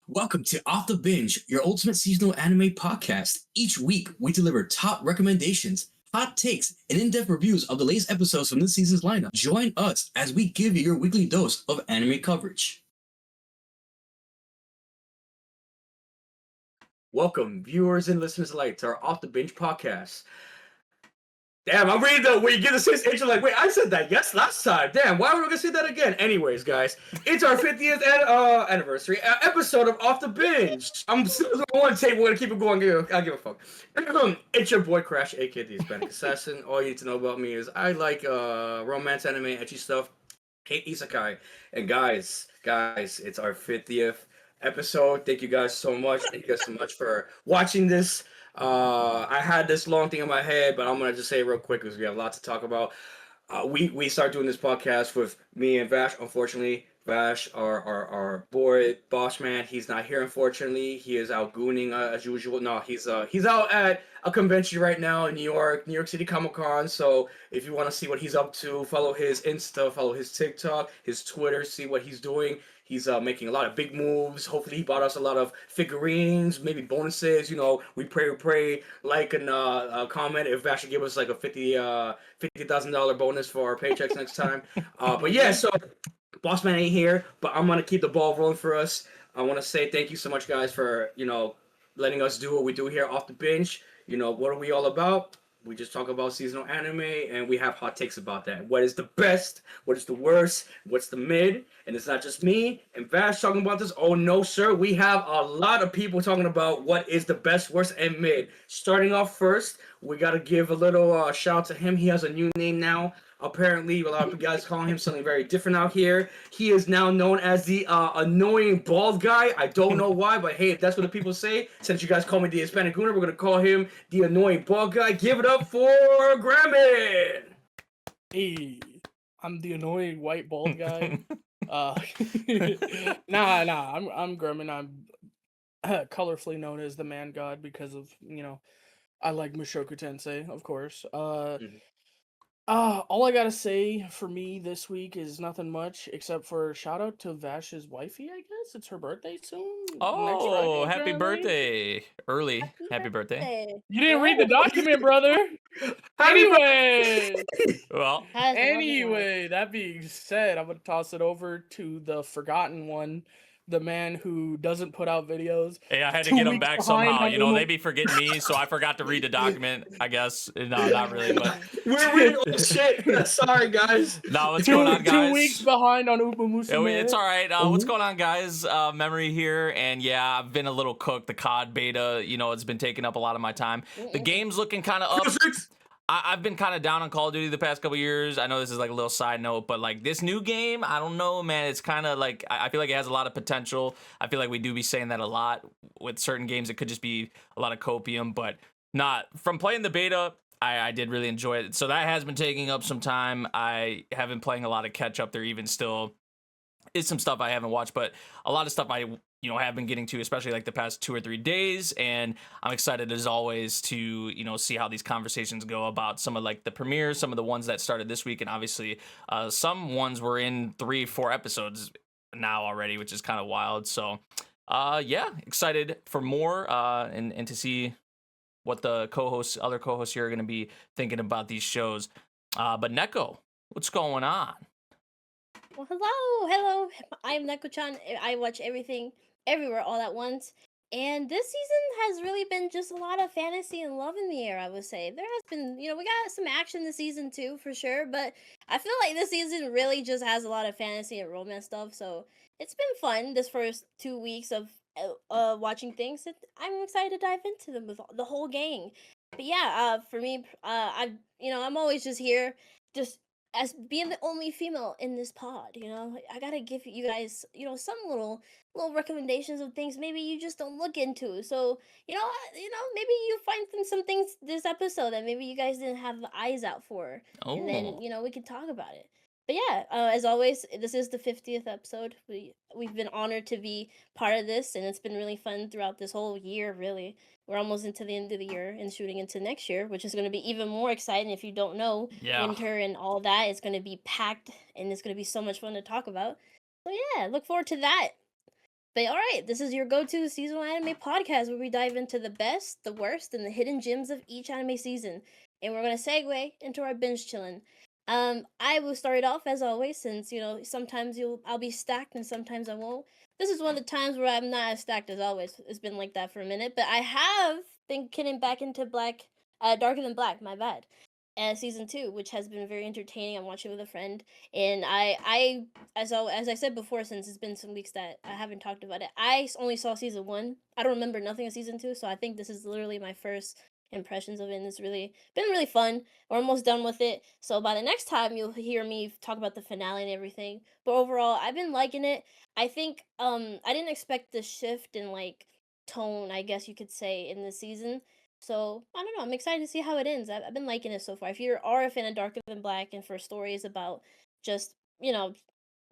Welcome to Off the Binge, your ultimate seasonal anime podcast. Each week, we deliver top recommendations, hot takes, and in-depth reviews of the latest episodes from this season's lineup. Join us as we give you your weekly dose of anime coverage. Welcome, viewers and listeners alike, to our Off the Binge podcast. Damn, I'm reading the when you give the sixth intro like, wait, I said that yes last time. Damn, why are we gonna say that again? Anyways, guys, it's our 50th anniversary episode of Off the Binge. I'm still on one tape. We're gonna keep it going. I'll give a fuck. It's your boy Crash, aka the Hispanic Assassin. All you need to know about me is I like romance anime, ecchi stuff, hate isekai, and guys, it's our 50th episode. Thank you guys so much. Thank you guys so much for watching this. I had this long thing in my head, but I'm gonna just say it real quick because we have a lot to talk about. We start doing this podcast with me and Vash. Unfortunately, Vash, our boy boss man, he's not here. Unfortunately, he is out gooning as usual. No, he's out at a convention right now in New York City Comic Con. So if you want to see what he's up to, follow his Insta, follow his TikTok, his Twitter, see what he's doing. He's making a lot of big moves. Hopefully, he bought us a lot of figurines, maybe bonuses. You know, we pray, like and comment if Vash should give us like a $50,000 bonus for our paychecks next time. But yeah, so Boss Man ain't here, but I'm gonna keep the ball rolling for us. I want to say thank you so much, guys, for letting us do what we do here off the bench. What are we all about? We just talk about seasonal anime, and we have hot takes about that. What is the best? What is the worst? What's the mid? And it's not just me and Vash talking about this. Oh, no, sir. We have a lot of people talking about what is the best, worst, and mid. Starting off first, we got to give a little shout out to him. He has a new name now. Apparently, a lot of guys calling him something very different out here. He is now known as the annoying bald guy. I don't know why, but hey, if that's what the people say, since you guys call me the Hispanic Gooner, we're going to call him the annoying bald guy. Give it up for Grem. Hey, I'm the annoying white bald guy. I'm Grem, and I'm colorfully known as the man god because of, I like Mushoku Tensei, of course. All I gotta say for me this week is nothing much except for shout out to Vash's wifey, I guess. It's her birthday soon. Oh, Friday, happy apparently. birthday. Early. Happy birthday. You didn't read the document, brother. Anyway. Well, Anyway, that being said, I'm gonna toss it over to the forgotten one, the man who doesn't put out videos. hey, I had to get them back somehow. They be forgetting me, so I forgot to read the document, I guess. No, not really, but... We're reading all shit. Sorry, guys. No, what's going on, guys? 2 weeks behind on Upa Musume. It's all right. What's going on, guys? Memory here, and yeah, I've been a little cooked. The COD beta, it's been taking up a lot of my time. The game's looking kind of up. I've been kind of down on Call of Duty the past couple years. I know this is like a little side note, but like this new game, I don't know, man. It's kind of like, I feel like it has a lot of potential. I feel like we do be saying that a lot with certain games. It could just be a lot of copium, but not. From playing the beta, I did really enjoy it. So that has been taking up some time. I have been playing a lot of catch up there even still. Is some stuff I haven't watched, but a lot of stuff I have been getting to, especially like the past 2 or 3 days, and I'm excited as always to see how these conversations go about some of like the premieres, some of the ones that started this week, and obviously some ones were in 3-4 episodes now already, which is kind of wild. So yeah, excited for more and to see what the other co-hosts here are going to be thinking about these shows. But Neko, what's going on? Well, hello. I'm Neko-chan. I watch everything, everywhere, all at once. And this season has really been just a lot of fantasy and love in the air, I would say. There has been, we got some action this season too, for sure. But I feel like this season really just has a lot of fantasy and romance stuff. So it's been fun this first 2 weeks of watching things. I'm excited to dive into them with the whole gang. But yeah, for me, I'm always just here, just as being the only female in this pod. I gotta give you guys, some little recommendations of things maybe you just don't look into. So maybe you find some things this episode that maybe you guys didn't have the eyes out for, and then we can talk about it. But yeah, as always, this is the 50th episode. We've been honored to be part of this, and it's been really fun throughout this whole year. Really, we're almost into the end of the year and shooting into next year, which is going to be even more exciting. If you don't know, winter and all that is going to be packed, and it's going to be so much fun to talk about. So yeah, look forward to that. But all right, this is your go-to seasonal anime podcast where we dive into the best, the worst, and the hidden gems of each anime season. And we're gonna segue into our binge chillin'. I will start it off as always, since sometimes I'll be stacked and sometimes I won't. This is one of the times where I'm not as stacked as always. It's been like that for a minute, but I have been getting back into Darker Than Black. My bad. Season 2, which has been very entertaining. I'm watching with a friend, and as I said before, since it's been some weeks that I haven't talked about it, I only saw season 1. I don't remember nothing of season 2, so I think this is literally my first impressions of it, and it's really been really fun. We're almost done with it, so by the next time you'll hear me talk about the finale and everything. But overall, I've been liking it. I think I didn't expect the shift in like tone, I guess you could say, in this season. So I don't know. I'm excited to see how it ends. I've been liking it so far. If you are a fan of Darker Than Black and for stories about just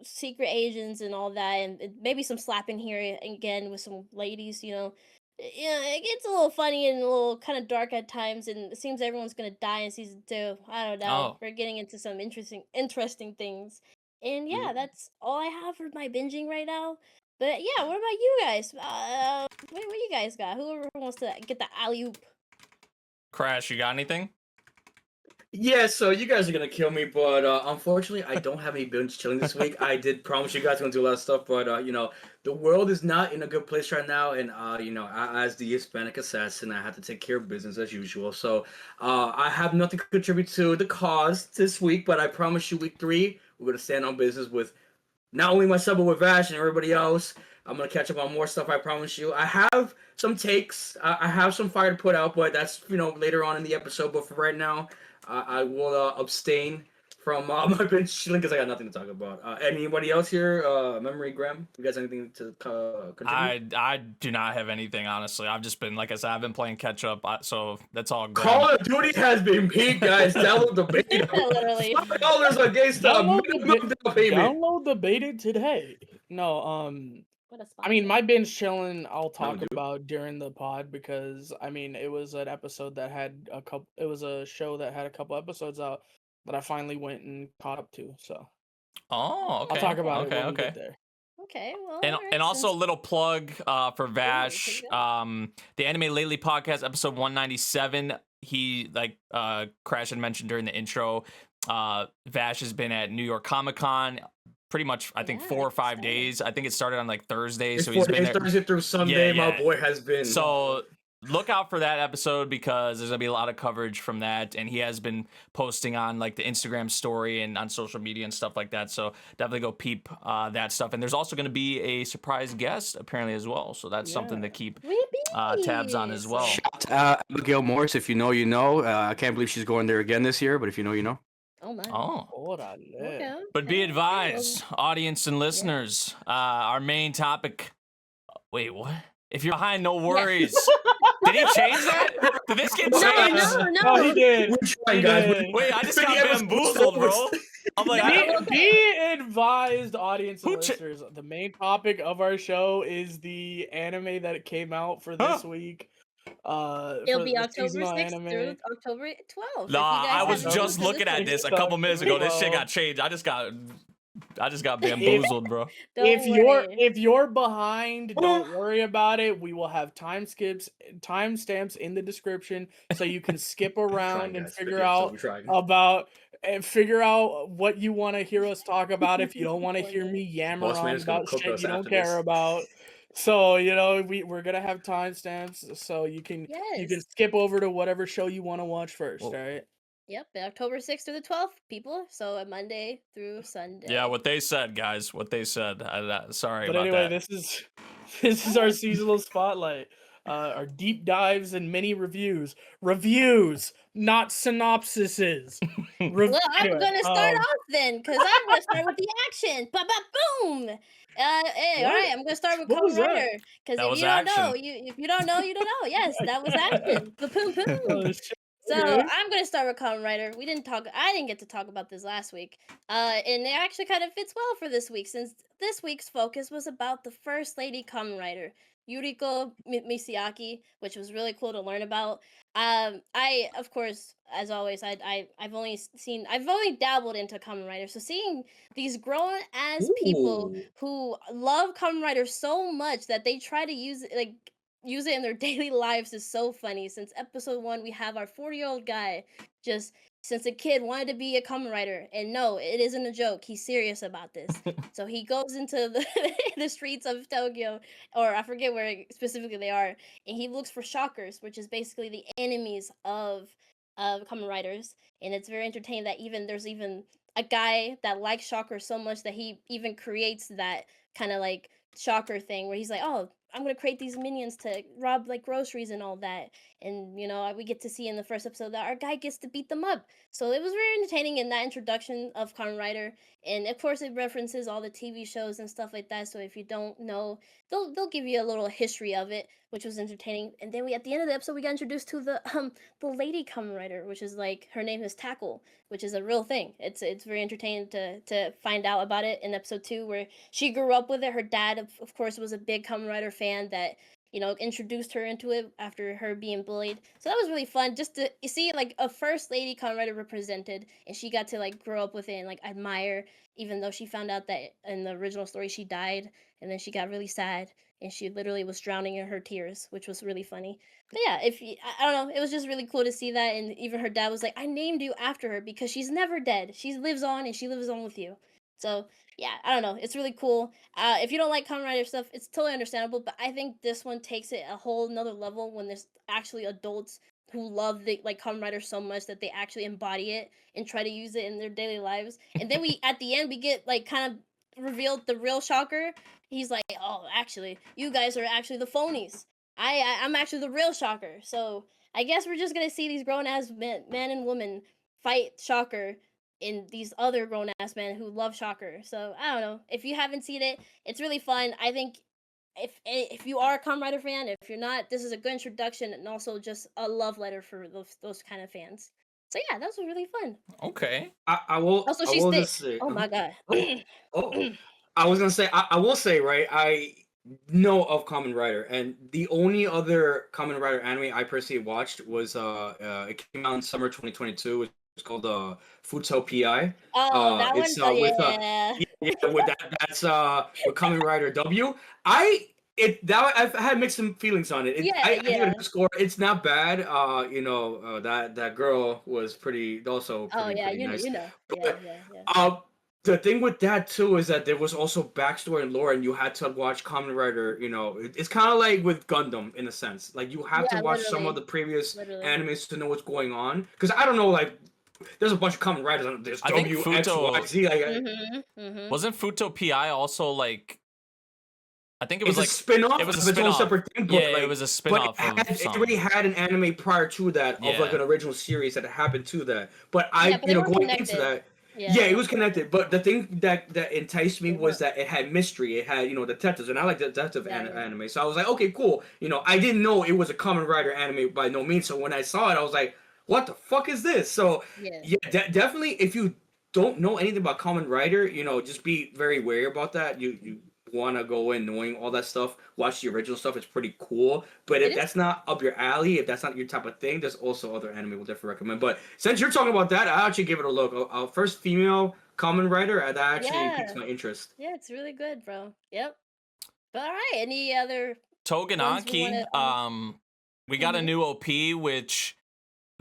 secret agents and all that, and maybe some slapping here again with some ladies, it gets a little funny and a little kind of dark at times, and it seems everyone's gonna die in season 2. I don't know. Oh. We're getting into some interesting things, and yeah, that's all I have for my binging right now. But yeah, what about you guys? What you guys got? Whoever wants to get the alley oop. Crash, you got anything? Yeah, so you guys are gonna kill me, but unfortunately, I don't have any binge chilling this week. I did promise you guys I'm gonna do a lot of stuff, but the world is not in a good place right now, and as the Hispanic Assassin, I have to take care of business as usual. So I have nothing to contribute to the cause this week, but I promise you, week 3, we're gonna stand on business with not only myself but with Vash and everybody else. I'm gonna catch up on more stuff, I promise you. I have some takes, I have some fire to put out, but that's later on in the episode. But for right now, I will abstain from my binge chilling because I got nothing to talk about. Anybody else here? Memory, Grem, you guys anything to contribute? I do not have anything, honestly. I've just been, like I said, I've been playing catch up, so that's all good. Call of Duty has been peaked, guys. Download the beta. Literally. $5 against the minimum down payment. Download the beta today. No, What a I mean, sponsor. my binge chillin' I'll talk dude. about during the pod, because I mean it was an episode that had a couple. It was a show that had a couple episodes out that I finally went and caught up to. So Oh, okay. I'll talk about okay, it when we okay. get there. Okay, well, And, alright, and also a since- little plug for Vash. take that. The Anime Lately podcast, episode 197. He, like Crash had mentioned during the intro, Vash has been at New York Comic Con pretty much, I think, Yeah, 4 or 5 exciting. days. I think it started on like Thursday, It's so he's 4 been days, there. Thursday through Sunday. Yeah. My boy has been. So look out for that episode, because there's gonna be a lot of coverage from that, and he has been posting on like the Instagram story and on social media and stuff like that. So definitely go peep that stuff. And there's also gonna be a surprise guest apparently as well. So that's something to keep tabs on as well. Shout out Abigail Morris. If you know, you know. I can't believe she's going there again this year, but if you know, you know. Oh my. Oh. Orale. Okay. But be okay, advised, audience and listeners, our main topic. Wait, what? If you're behind, no worries. Did he change that? Did this get changed? No. Oh, he did. We're trying, guys. did. Wait, I just got bamboozled, bro. I'm like, Be advised, audience and Who ch- listeners. The main topic of our show is the anime that came out for this week. It'll for be the October seasonal 6th anime. through October 12th. nah, I was haven't just listened to looking at one. this a couple minutes ago. This shit got changed. I just got bamboozled, bro. If you're behind, don't worry about it. We will have timestamps in the description, so you can skip around and figure out what you want to hear us talk about. If you don't want to hear me yammer Boss man on is gonna about cook shit us you don't after care this. about. So we're gonna have timestamps, so you can skip over to whatever show you want to watch first. Well, all right. Yep, October 6th through the 12th, people. So Monday through Sunday. Yeah, what they said, guys. What they said. Sorry But about anyway, that. this is our seasonal spotlight. Our deep dives and mini reviews. Reviews, not synopsises. Well, I'm gonna start off then, because I'm gonna start with the action. Boom. Hey, all right, I'm gonna start with What was Kamen that? Rider, because That if was you don't know, action. if you don't know, you don't know. Yes, that was action. Boom. Oh, shit. So Okay. I'm gonna start with Kamen Rider. I didn't get to talk about this last week. And it actually kind of fits well for this week, since this week's focus was about the first lady Kamen Rider. Yuriko Misiaki, which was really cool to learn about. I of course, as always, I've only dabbled into Kamen Rider, so seeing these grown ass people Ooh. who love Kamen Rider so much that they try to use it in their daily lives is so funny. Since episode 1, we have our 40-year-old guy just since a kid wanted to be a Kamen Rider, and no, it isn't a joke. He's serious about this. So he goes into the streets of Tokyo, or I forget where specifically they are, and he looks for shockers, which is basically the enemies of Kamen Riders. And it's very entertaining that there's even a guy that likes shockers so much that he even creates that kind of like shocker thing where he's like, oh, I'm gonna create these minions to rob like groceries and all that. And we get to see in the first episode that our guy gets to beat them up. So it was very entertaining in that introduction of Kamen Rider. And of course it references all the TV shows and stuff like that. So if you don't know, they'll give you a little history of it, which was entertaining. And then at the end of the episode we got introduced to the lady Kamen Rider, which is like her name is Tackle, which is a real thing. It's very entertaining to find out about it in episode 2, where she grew up with it. Her dad of course was a big Kamen Rider fan that introduced her into it after her being bullied. So that was really fun just to see like a first lady Kamen Rider represented, and she got to like grow up with it and like admire, even though she found out that in the original story she died, and then she got really sad and she literally was drowning in her tears, which was really funny. But yeah, I don't know, it was just really cool to see that. And even her dad was like, I named you after her because she's never dead. She lives on, and she lives on with you. So yeah, I don't know. It's really cool. If you don't like Kamen Rider stuff, it's totally understandable. But I think this one takes it a whole nother level when there's actually adults who love the like Kamen Rider so much that they actually embody it and try to use it in their daily lives. And then at the end we get like kind of revealed the real shocker. He's like, oh, actually, you guys are actually the phonies. I'm actually the real shocker. So I guess we're just gonna see these grown ass men and women fight Shocker in these other grown ass men who love Shocker. So I don't know. If you haven't seen it, it's really fun. I think if you are a Kamen Rider fan, if you're not, this is a good introduction and also just a love letter for those kind of fans. So yeah, that was really fun. Okay. I will. Also, I she's will thick. just say. Oh my god. Oh, I was gonna say. I will say, right. I know of Kamen Rider, and the only other Kamen Rider anime I personally watched was it came out in summer 2022. It's called Futo PI. Oh, that It's one. with Yeah. with that's with Kamen Rider W. I've had mixed feelings on it. I give it a good score. It's not bad. That girl was also Oh yeah, pretty nice. Yeah, But yeah. the thing with that too is that there was also backstory and lore, and you had to watch Kamen Rider. It's kind of like with Gundam in a sense. Like you have to watch some of the previous animes to know what's going on. Because I don't know, like there's a bunch of Kamen Riders on there's W, X, Y, Z. Like, wasn't Futo PI also like? I think it was it's like a spin-off. It was a its own spin-off. separate thing. But Yeah, like, it was a spin-off. It already had an anime prior to that of like an original series that happened to that. But going into that, it was connected. But the thing that enticed me was that it had mystery. It had detectives, and I like detective anime. So I was like, okay, cool. I didn't know it was a Kamen Rider anime by no means. So when I saw it, I was like, what the fuck is this? So definitely, if you don't know anything about Kamen Rider, just be very wary about that. You want to go in knowing all that stuff, watch the original stuff. It's pretty cool. But if that's not up your alley, if that's not your type of thing, there's also other anime we'll definitely recommend. But since you're talking about that, I'll actually give it a look. First female Kamen Rider, that actually piques my interest. Yeah, it's really good, bro. Yep. But all right, any other Togenaki? We got a new OP, which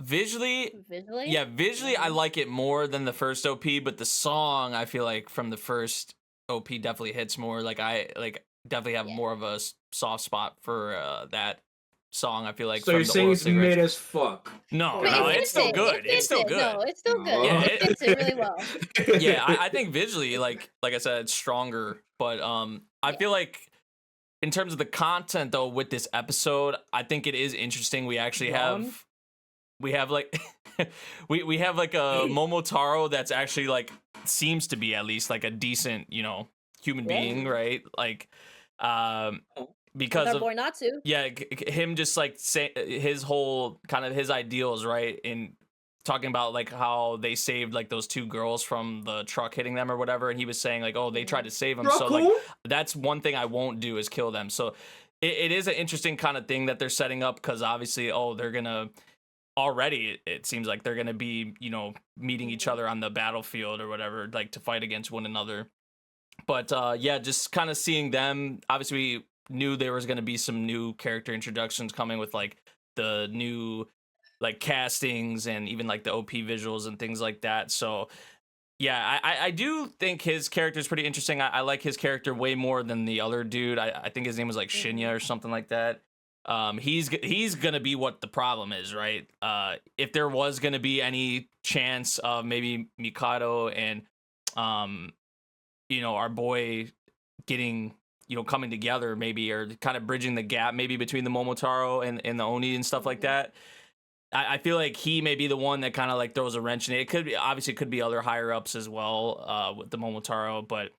visually, I like it more than the first OP, but the song I feel like from the first OP definitely hits more. Like I definitely have more of a soft spot for that song. I feel like. So you're saying it's mid as fuck? No, it's still good. It's still good. No, it's still good. Yeah, it fits it really well. Yeah, I think visually, like I said, it's stronger. But I feel like in terms of the content though, with this episode, I think it is interesting. We actually have. We have like we have like a Momotaro that's actually like seems to be at least like a decent human being, right? Like because of boy Natsu. Yeah, him just like say his whole kind of his ideals, right? In talking about like how they saved like those two girls from the truck hitting them or whatever, and he was saying like, oh, they tried to save them, so like that's one thing I won't do is kill them. So it is an interesting kind of thing that they're setting up, because obviously, they're gonna already. It seems like they're gonna be, meeting each other on the battlefield or whatever, like to fight against one another. But yeah, just kind of seeing them. Obviously, we knew there was gonna be some new character introductions coming with like the new like castings and even like the OP visuals and things like that. So yeah, I do think his character is pretty interesting. I like his character way more than the other dude. I think his name was like Shinya or something like that. He's gonna be what the problem is, right? If there was gonna be any chance of maybe Mikado and our boy getting coming together, maybe, or kind of bridging the gap maybe between the Momotaro and the Oni and stuff like that. I feel like he may be the one that kind of like throws a wrench in it. It could be, obviously, it could be other higher ups as well with the Momotaro, but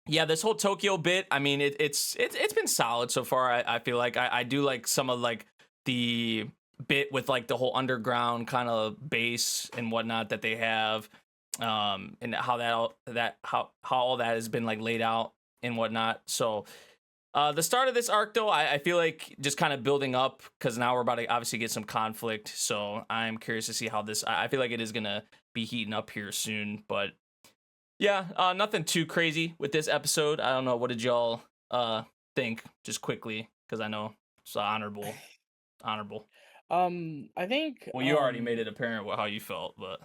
yeah, this whole Tokyo bit. I mean, it's been solid so far. I feel like I do like some of like the bit with like the whole underground kind of base and whatnot that they have, and how all that has been like laid out and whatnot. So. The start of this arc, though, I feel like just kind of building up, because now we're about to obviously get some conflict. So I'm curious to see how this. I feel like it is gonna be heating up here soon. But yeah, nothing too crazy with this episode. I don't know. What did y'all think? Just quickly, because I know it's honorable. I think. Well, you already made it apparent how you felt, but.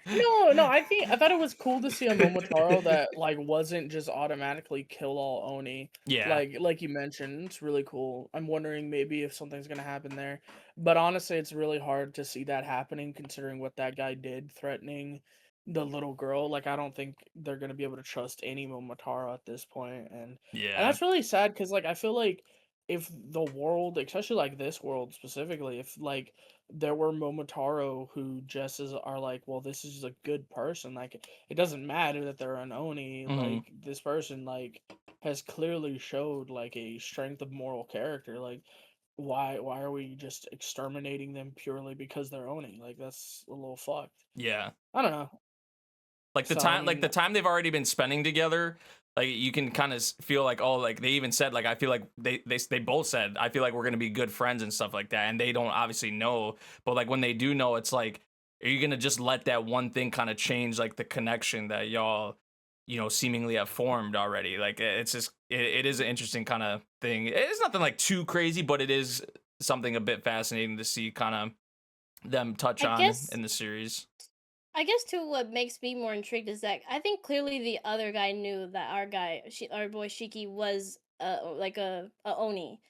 No, I thought it was cool to see a Momotaro that like wasn't just automatically kill all Oni. Yeah. Like you mentioned, it's really cool. I'm wondering maybe if something's gonna happen there. But honestly, it's really hard to see that happening considering what that guy did, threatening the little girl. Like I don't think they're gonna be able to trust any Momotaro at this point. And that's really sad because like I feel like if the world, especially like this world specifically, if like there were Momotaro who just are like, well, this is a good person. Like, it doesn't matter that they're an Oni. Like, this person, like, has clearly showed, like, a strength of moral character. Like, why are we just exterminating them purely because they're Oni? Like, that's a little fucked. Yeah. I don't know. Like the time they've already been spending together, like you can kind of feel like, like they even said, like, I feel like they both said, I feel like we're gonna be good friends and stuff like that, and they don't obviously know, but like when they do know, it's like, are you gonna just let that one thing kind of change like the connection that y'all seemingly have formed already? Like it's just it is an interesting kind of thing. It's nothing like too crazy, but it is something a bit fascinating to see kind of them touch on in the series. I guess too, what makes me more intrigued is that I think clearly the other guy knew that our boy Shiki was like a Oni,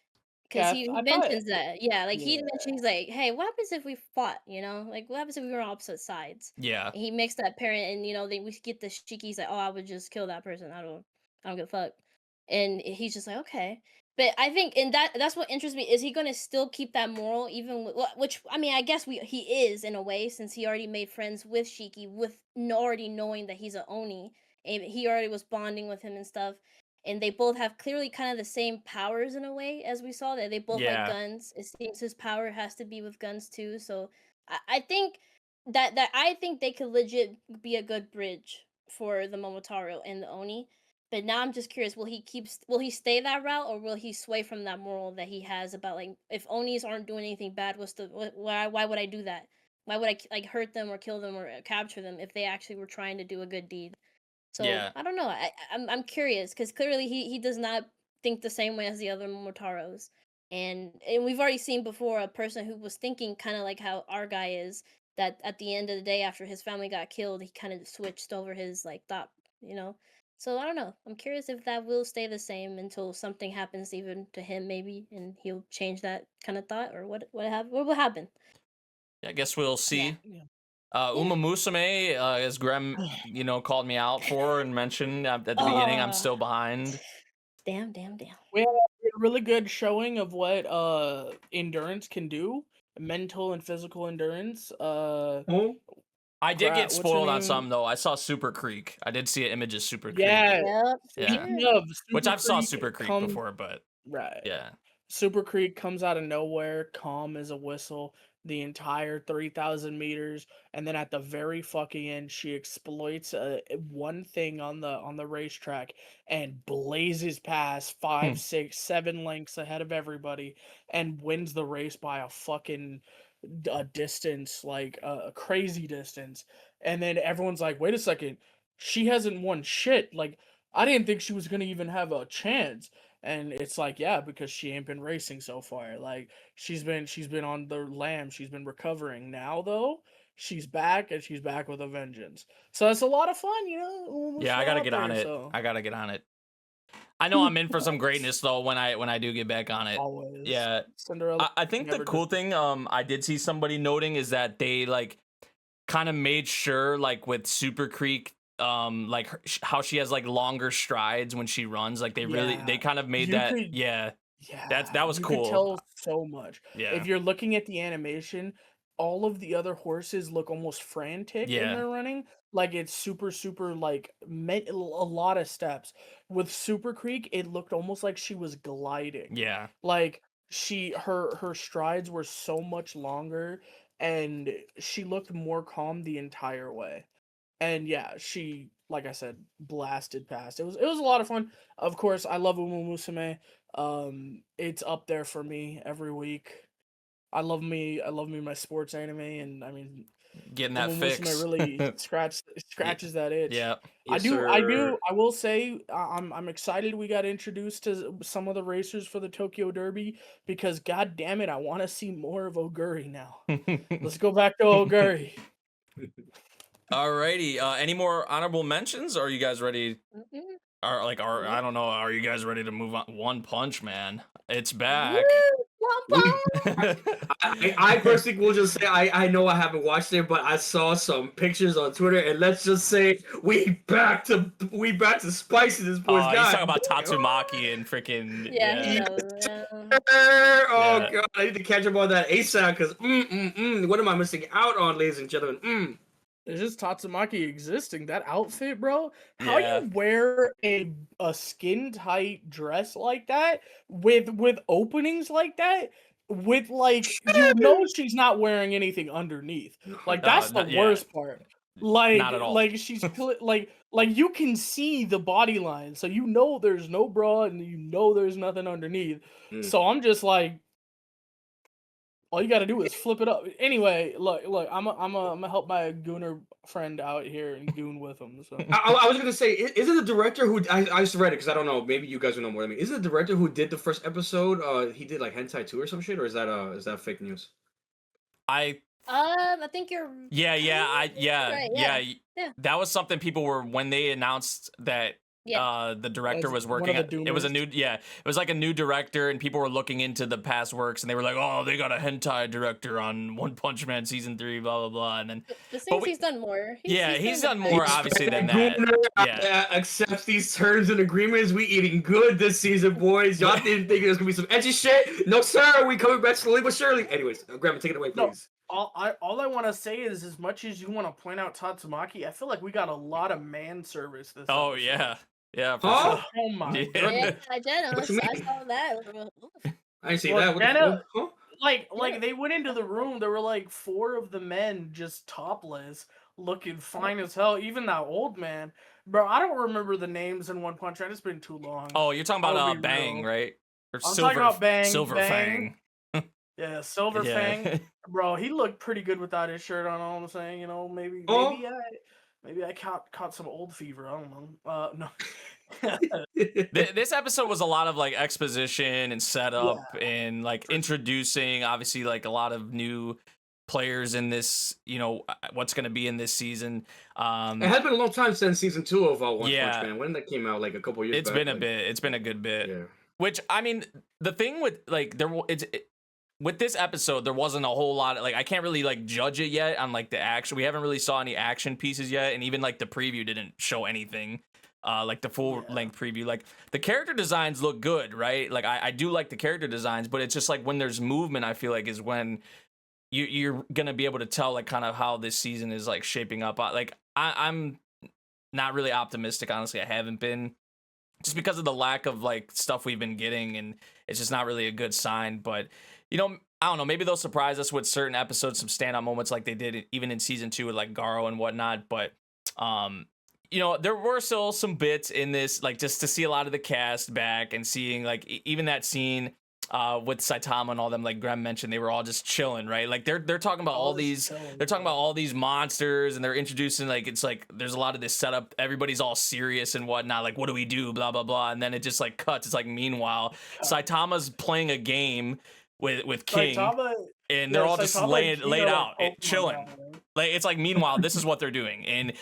because he mentions that. Yeah, like he mentions, he's like, hey, what happens if we fought? Like what happens if we were on opposite sides? Yeah. And he makes that parent, and we get the Shiki's like, oh, I would just kill that person. I don't give a fuck. And he's just like, okay. But I think, and that's what interests me, is he going to still keep that moral, even with, which, I mean, I guess he is in a way, since he already made friends with Shiki, with already knowing that he's an Oni, and he already was bonding with him and stuff, and they both have clearly kind of the same powers in a way, as we saw, that they both like guns. It seems his power has to be with guns too, so I think that I think they could legit be a good bridge for the Momotaro and the Oni. But now I'm just curious, will he stay that route, or will he sway from that moral that he has about, like, if Onis aren't doing anything bad, why would I do that? Why would I like hurt them or kill them or capture them if they actually were trying to do a good deed? So I don't know. I'm curious, because clearly he does not think the same way as the other Momotaros, and we've already seen before a person who was thinking kind of like how our guy is, that at the end of the day, after his family got killed, he kind of switched over his like thought. So I don't know. I'm curious if that will stay the same until something happens even to him, maybe, and he'll change that kind of thought, or what will happen. Yeah, I guess we'll see. Yeah. Uma Musume, as Grem, called me out for and mentioned at the beginning, I'm still behind. Damn. We had a really good showing of what endurance can do, mental and physical endurance. I did get spoiled on some, though. I saw Super Creek. I did see an image of Super Creek. Yeah. Yep. Speaking of Super which I've saw Creek Super Creek before, but right. Yeah. Super Creek comes out of nowhere, calm as a whistle, the entire 3,000 meters, and then at the very fucking end, she exploits one thing on the racetrack and blazes past 5, 6, 7 lengths ahead of everybody and wins the race by a fucking distance, like a crazy distance. And then everyone's like, "Wait a second, she hasn't won shit. Like, I didn't think she was gonna even have a chance." And it's like, yeah, because she ain't been racing so far. Like, she's been on the lam. She's been recovering. Now though, she's back and she's back with a vengeance. So it's a lot of fun, you know. We'll Yeah, I throw gotta out get on there, it. so. I gotta get on it. I know I'm in for some greatness though when I do get back on it. Always. Yeah. Cinderella. I think the never cool dis- thing I did see somebody noting is that they like kind of made sure like with Super Creek like how she has like longer strides when she runs, like they Yeah. kind of made You that could- yeah. Yeah, That was you cool. could tell so much. Yeah. If you're looking at the animation, all of the other horses look almost frantic in Yeah. their running. Like it's super, super like a lot of steps. With Super Creek, it looked almost like she was gliding. Yeah. Like her strides were so much longer, and she looked more calm the entire way. And yeah, she, like I said, blasted past. It was a lot of fun. Of course, I love Umu Musume. It's up there for me every week. I love me my sports anime, and I mean, Getting that Umu fix. Musume really scratches that itch. Yeah. I Yes, do. sir. I will say I'm excited we got introduced to some of the racers for the Tokyo Derby because god damn it, I want to see more of Oguri now. Let's go back to Oguri. Alrighty. Any more honorable mentions? Or are you guys ready? Mhm. I don't know. Are you guys ready to move on? One Punch Man. It's back. Woo, Wampa! I personally will just say I know I haven't watched it, but I saw some pictures on Twitter, and let's just say we back to spicy this boy's He's guy. talking about Tatsumaki and freaking Yeah, he yeah. knows. Oh Yeah. god, I need to catch up on that ASAP because what am I missing out on, ladies and gentlemen? It's just Tatsumaki existing. That outfit, bro. How Yeah. you wear a skin tight dress like that with openings like that? With like you know she's not wearing anything underneath. Like No, that's the yeah. worst part. Like Not at all. like she's like you can see the body line, so you know there's no bra and you know there's nothing underneath. Mm. So I'm just like, all you gotta do is flip it up. Anyway, look, I'm gonna help my gooner friend out here and goon with him. So I was gonna say, is it the director who I just read it because I don't know, maybe you guys will know more than me. Is it the director who did the first episode? He did like Hentai 2 or some shit, or is that fake news? I think you're. yeah. Right, yeah. That was something people were when they announced that Yeah. the director As was one of working. the It was a Doomers. new it was like a new director, and people were looking into the past works, and they were like, oh, they got a hentai director on One Punch Man season 3, blah blah blah, and then This but thinks we- he's done more. he's done better. more obviously than that. Gooner Yeah. accepts these terms and agreements. We eating good this season, boys. Y'all didn't think there's gonna be some edgy shit? No, sir. We coming back slowly but surely. Anyways, Grandma, take it away, No. please. all I want to say is, as much as you want to point out Tatsumaki, I feel like we got a lot of man service this. Oh episode. yeah, for Huh? sure. Oh my Yeah. goodness. Yeah, Jenna, What you I mean? saw that. I didn't see Well, that. What the Jenna- fuck? Huh? Like Yeah. they went into the room, there were like 4 of the men just topless, looking fine as hell. Even that old man, bro. I don't remember the names in One Punch Man. It's been too long. Oh, you're talking I'll about be Bang, real. right? Or I'm talking about Bang, Silver Bang. Fang. Yeah, Silver Yeah. Fang, bro. He looked pretty good without his shirt on. All I'm saying, you know, maybe I caught some old fever. I don't know. No. This episode was a lot of like exposition and setup and like introducing obviously like a lot of new players in this, you know, what's going to be in this season. It has been a long time since season 2 of One Yeah. Punch Man. When that came out, like a couple years It's back. been a like, bit. It's been a good bit. Yeah. Which I mean, the thing with like with this episode, there wasn't a whole lot of, like, I can't really like judge it yet on like the action. We haven't really saw any action pieces yet, and even like the preview didn't show anything. Like the full length preview, like the character designs look good, right? Like I do like the character designs, but it's just like when there's movement, I feel like is when you're gonna be able to tell like kind of how this season is like shaping up. Like I'm not really optimistic, honestly. I haven't been, just because of the lack of like stuff we've been getting, and it's just not really a good sign. But you know, I don't know, maybe they'll surprise us with certain episodes, some standout moments like they did even in season 2 with like Garo and whatnot. But you know, there were still some bits in this, like just to see a lot of the cast back and seeing like even that scene with Saitama and all them, like Grem mentioned, they were all just chilling, right? Like they're talking about all these they're talking about all these monsters, and they're introducing, like, it's like there's a lot of this setup, everybody's all serious and whatnot, like what do we do, blah blah blah, and then it just like cuts. It's like meanwhile Saitama's playing a game with King, and they're all just laid out, chilling. Like it's like meanwhile this is what they're doing. And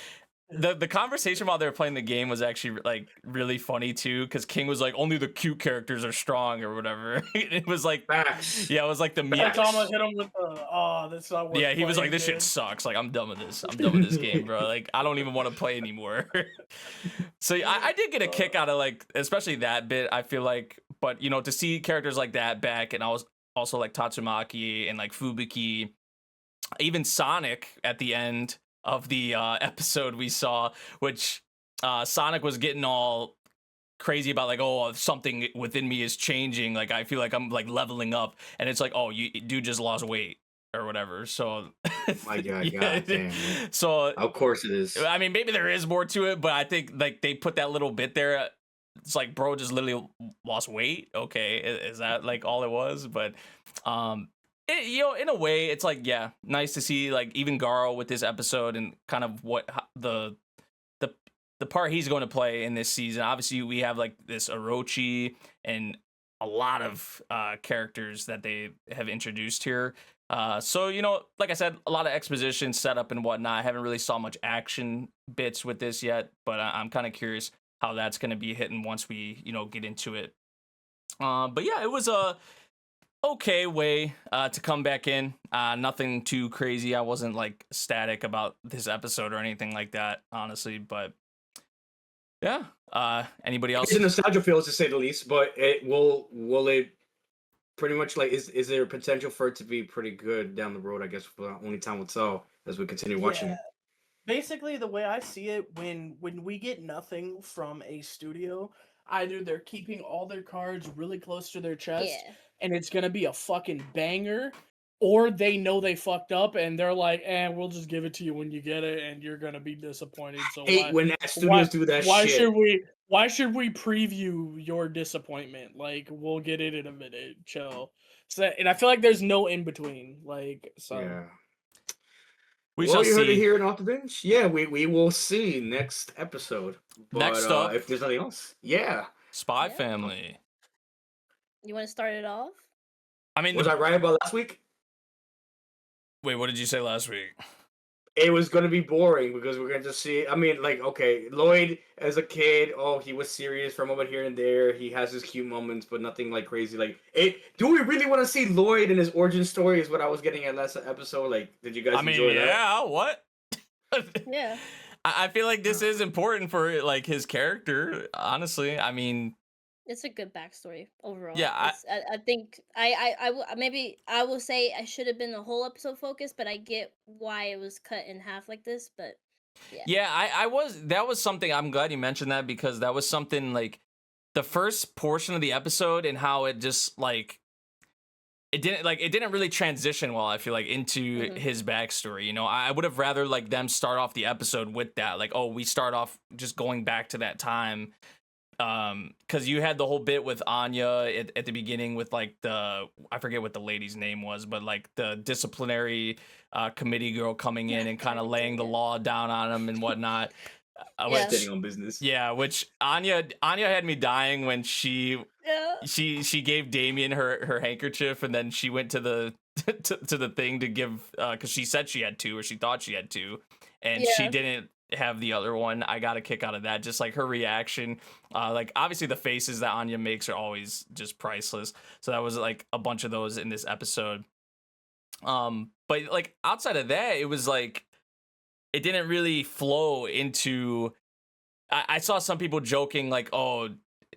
the conversation while they were playing the game was actually like really funny too, because King was like, only the cute characters are strong or whatever. It was like, yeah, it was like the Saitama hit him with the that's not yeah, he was like, this shit sucks, like I'm done with this game, bro, like I don't even want to play anymore. So I did get a kick out of like especially that bit, I feel like. But you know, to see characters like that back, and I was also like Tatsumaki and like Fubuki, even Sonic at the end of the episode we saw, which Sonic was getting all crazy about, like, oh, something within me is changing, like I feel like I'm like leveling up, and it's like, oh, you dude just lost weight or whatever. So my God, yeah. God damn. So of course it is. I mean, maybe there is more to it, but I think like they put that little bit there. It's like, bro just literally lost weight. Okay, is that like all it was? But you know, in a way, it's like, yeah, nice to see like even Garo with this episode and kind of what the part he's going to play in this season. Obviously, we have like this Orochi and a lot of characters that they have introduced here. So, you know, like I said, a lot of exposition, setup, and whatnot. I haven't really saw much action bits with this yet, but I'm kind of curious how that's going to be hitting once we, you know, get into it. But yeah, it was a okay way to come back in. Nothing too crazy. I wasn't like ecstatic about this episode or anything like that, honestly. But yeah, anybody else? It's a nostalgia feel, to say the least. But it will it pretty much like is there potential for it to be pretty good down the road? I guess only time will tell as we continue watching it. Basically, the way I see it, when we get nothing from a studio, either they're keeping all their cards really close to their chest, and it's gonna be a fucking banger, or they know they fucked up and they're like, we'll just give it to you when you get it, and you're gonna be disappointed. So when studios do that shit. Why should we preview your disappointment? Like, we'll get it in a minute. Chill. So, and I feel like there's no in between. Like, so. Yeah. We well, shall you see. heard it here in Off the Bench. Yeah, we will see next episode. But, next up, if there's nothing else, Spy Family. You want to start it off? I mean, was I right about last week? Wait, what did you say last week? It was going to be boring because we're going to see. I mean, like, okay, Lloyd as a kid, he was serious for a moment here and there. He has his cute moments, but nothing like crazy. Like, do we really want to see Lloyd and his origin story? Is what I was getting at last episode. Like, did you guys enjoy that? Yeah, what? Yeah. I feel like this is important for like his character. Honestly, I mean, it's a good backstory overall. Yeah, I think I will say I should have been the whole episode focused, but I get why it was cut in half like this. But that was something. I'm glad you mentioned that, because that was something like the first portion of the episode and how it just like it didn't really transition well, I feel like, into his backstory. You know, I would have rather like them start off the episode with that, like, oh, we start off just going back to that time. Because you had the whole bit with Anya at the beginning with like I forget what the lady's name was, but like the disciplinary committee girl coming in and kind of laying the law down on him and whatnot. Standing on business. Yeah, which Anya had me dying when she gave Damien her handkerchief, and then she went to the to the thing to give because she said she had two, or she thought she had two, and she didn't have the other one. I got a kick out of that, just like her reaction. Like, obviously the faces that Anya makes are always just priceless, so that was like a bunch of those in this episode. But like outside of that, it was like it didn't really flow into. I saw some people joking like, oh,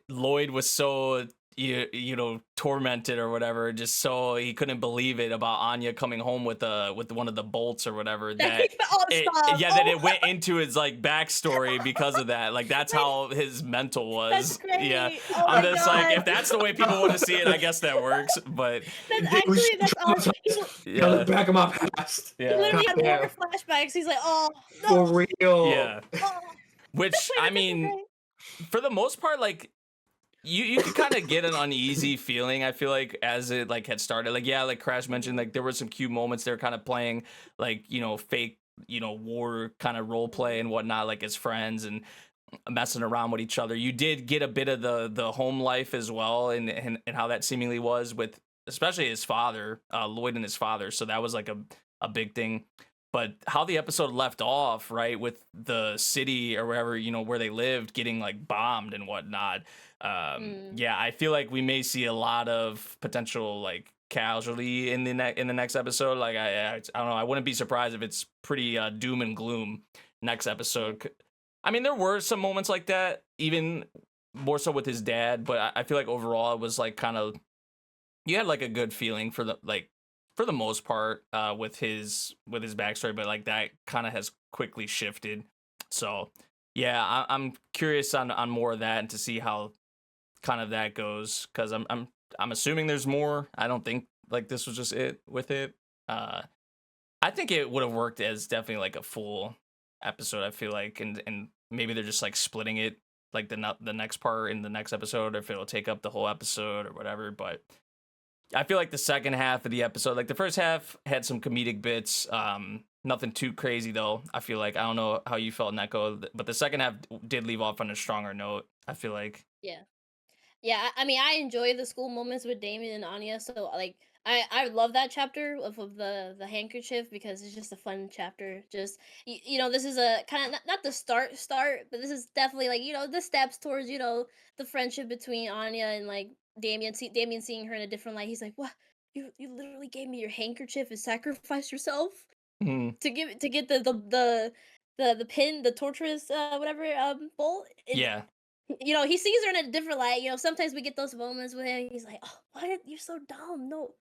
Lloyd was so you know, tormented or whatever, just so he couldn't believe it about Anya coming home with one of the bolts or whatever, that that it went into his like backstory because of that. Like that's how his mental was. That's great. Yeah. Oh I'm my just like, God. if that's the way people want to see it, I guess that works. But That's awesome. Yeah, look back at my past. He yeah. literally had Yeah. more flashbacks. He's like, oh, For no. real. Yeah. Oh. Which I mean, for the most part, like you could kind of get an uneasy feeling, I feel like, as it like had started. Like, yeah, like Crash mentioned, like there were some cute moments. They were kind of playing like, you know, fake, you know, war kind of role play and whatnot, like as friends and messing around with each other. You did get a bit of the home life as well, and how that seemingly was with especially his father, Lloyd and his father. So that was like a big thing. But how the episode left off, right, with the city or wherever, you know, where they lived getting like bombed and whatnot. Yeah, I feel like we may see a lot of potential like casualty in the next episode. Like I don't know, I wouldn't be surprised if it's pretty doom and gloom next episode. I mean, there were some moments like that, even more so with his dad, but I feel like overall it was like kind of, you had like a good feeling for the most part with his backstory, but like that kind of has quickly shifted. So yeah, I'm curious on more of that and to see how kind of that goes, because I'm assuming there's more. I don't think like this was just it with it. I think it would have worked as definitely like a full episode, I feel like, and maybe they're just like splitting it like the next part in the next episode, or if it'll take up the whole episode or whatever. But I feel like the second half of the episode, like the first half had some comedic bits, nothing too crazy though. I feel like, I don't know how you felt, Neko, but the second half did leave off on a stronger note, I feel like. Yeah, I mean, I enjoy the school moments with Damien and Anya. So like, I love that chapter of the handkerchief, because it's just a fun chapter. Just you know, this is a kind of not the start, but this is definitely like, you know, the steps towards, you know, the friendship between Anya and like Damien. Damien seeing her in a different light. He's like, what? You literally gave me your handkerchief and sacrificed yourself Mhm. to get the pin, the torturous whatever bolt. Yeah. You know, he sees her in a different light. You know, sometimes we get those moments with him. He's like, "Oh, what? You're so dumb. No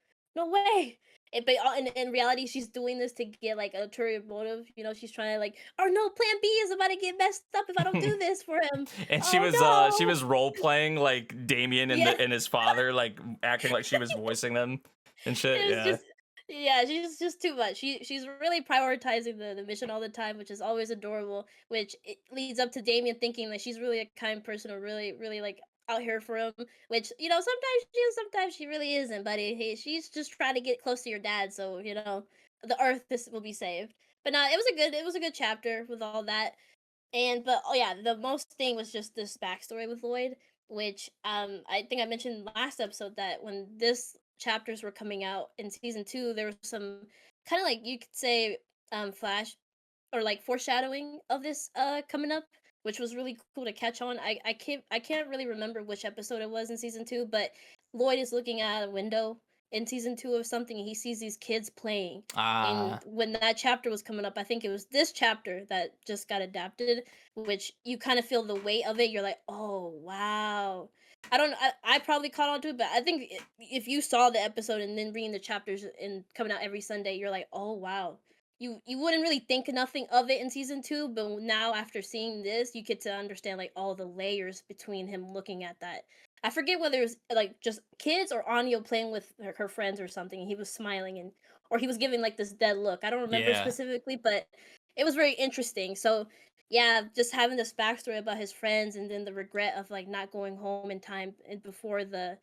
way." But in reality, she's doing this to get like a ulterior motive. You know, she's trying to like, "Oh no, Plan B is about to get messed up if I don't do this for him." And Oh she no. was role playing like Damien and Yeah. and his father, like acting like she was voicing them and shit. It was Yeah. just, yeah, she's just too much. She's really prioritizing the mission all the time, which is always adorable. Which it leads up to Damien thinking that she's really a kind person, or really like out here for him. Which, you know, sometimes she is, sometimes she really isn't. But she's just trying to get close to your dad, so you know the Earth will be saved. But no, it was a good chapter with all that. And but oh yeah, the most thing was just this backstory with Lloyd, which I think I mentioned last episode that when this chapters were coming out in season 2, there was some kind of like, you could say, flash or like foreshadowing of this coming up, which was really cool to catch on. I can't really remember which episode it was in season 2, but Lloyd is looking out a window in season 2 of something, and he sees these kids playing. And when that chapter was coming up, I think it was this chapter that just got adapted, which you kind of feel the weight of it. You're like, oh wow. I don't. I probably caught on to it, but I think if you saw the episode and then reading the chapters and coming out every Sunday, you're like, oh wow. You wouldn't really think nothing of it in season 2, but now after seeing this, you get to understand like all the layers between him looking at that. I forget whether it was like just kids or Anya playing with her friends or something. And he was smiling, and or he was giving like this dead look. I don't remember Yeah. specifically, but it was very interesting. So yeah, just having this backstory about his friends, and then the regret of like not going home in time before the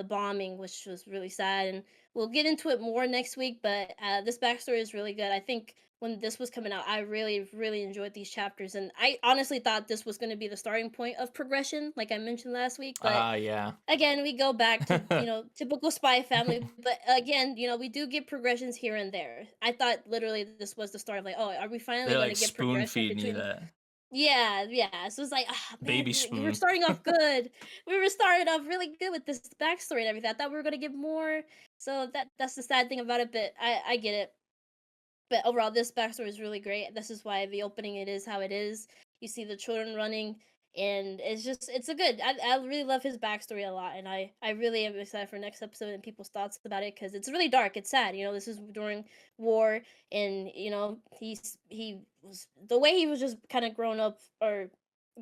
bombing, which was really sad. And we'll get into it more next week. But this backstory is really good. I think when this was coming out, I really enjoyed these chapters, and I honestly thought this was going to be the starting point of progression, like I mentioned last week. But Yeah. again, we go back to, you know, typical Spy Family. But again, you know, we do get progressions here and there. I thought literally this was the start of like, oh, are we finally They're going like to get spoon progression feeding you between? that. Yeah. So it's like, man, Baby we were spoon. starting off good. We were starting off really good with this backstory and everything. I thought we were gonna get more. So that's the sad thing about it. But I get it. But overall, this backstory is really great. This is why the opening it is how it is. You see the children running, and it's a good. I really love his backstory a lot, and I really am excited for next episode and people's thoughts about it because it's really dark. It's sad, this is during war, and he was the way he was just kind of grown up or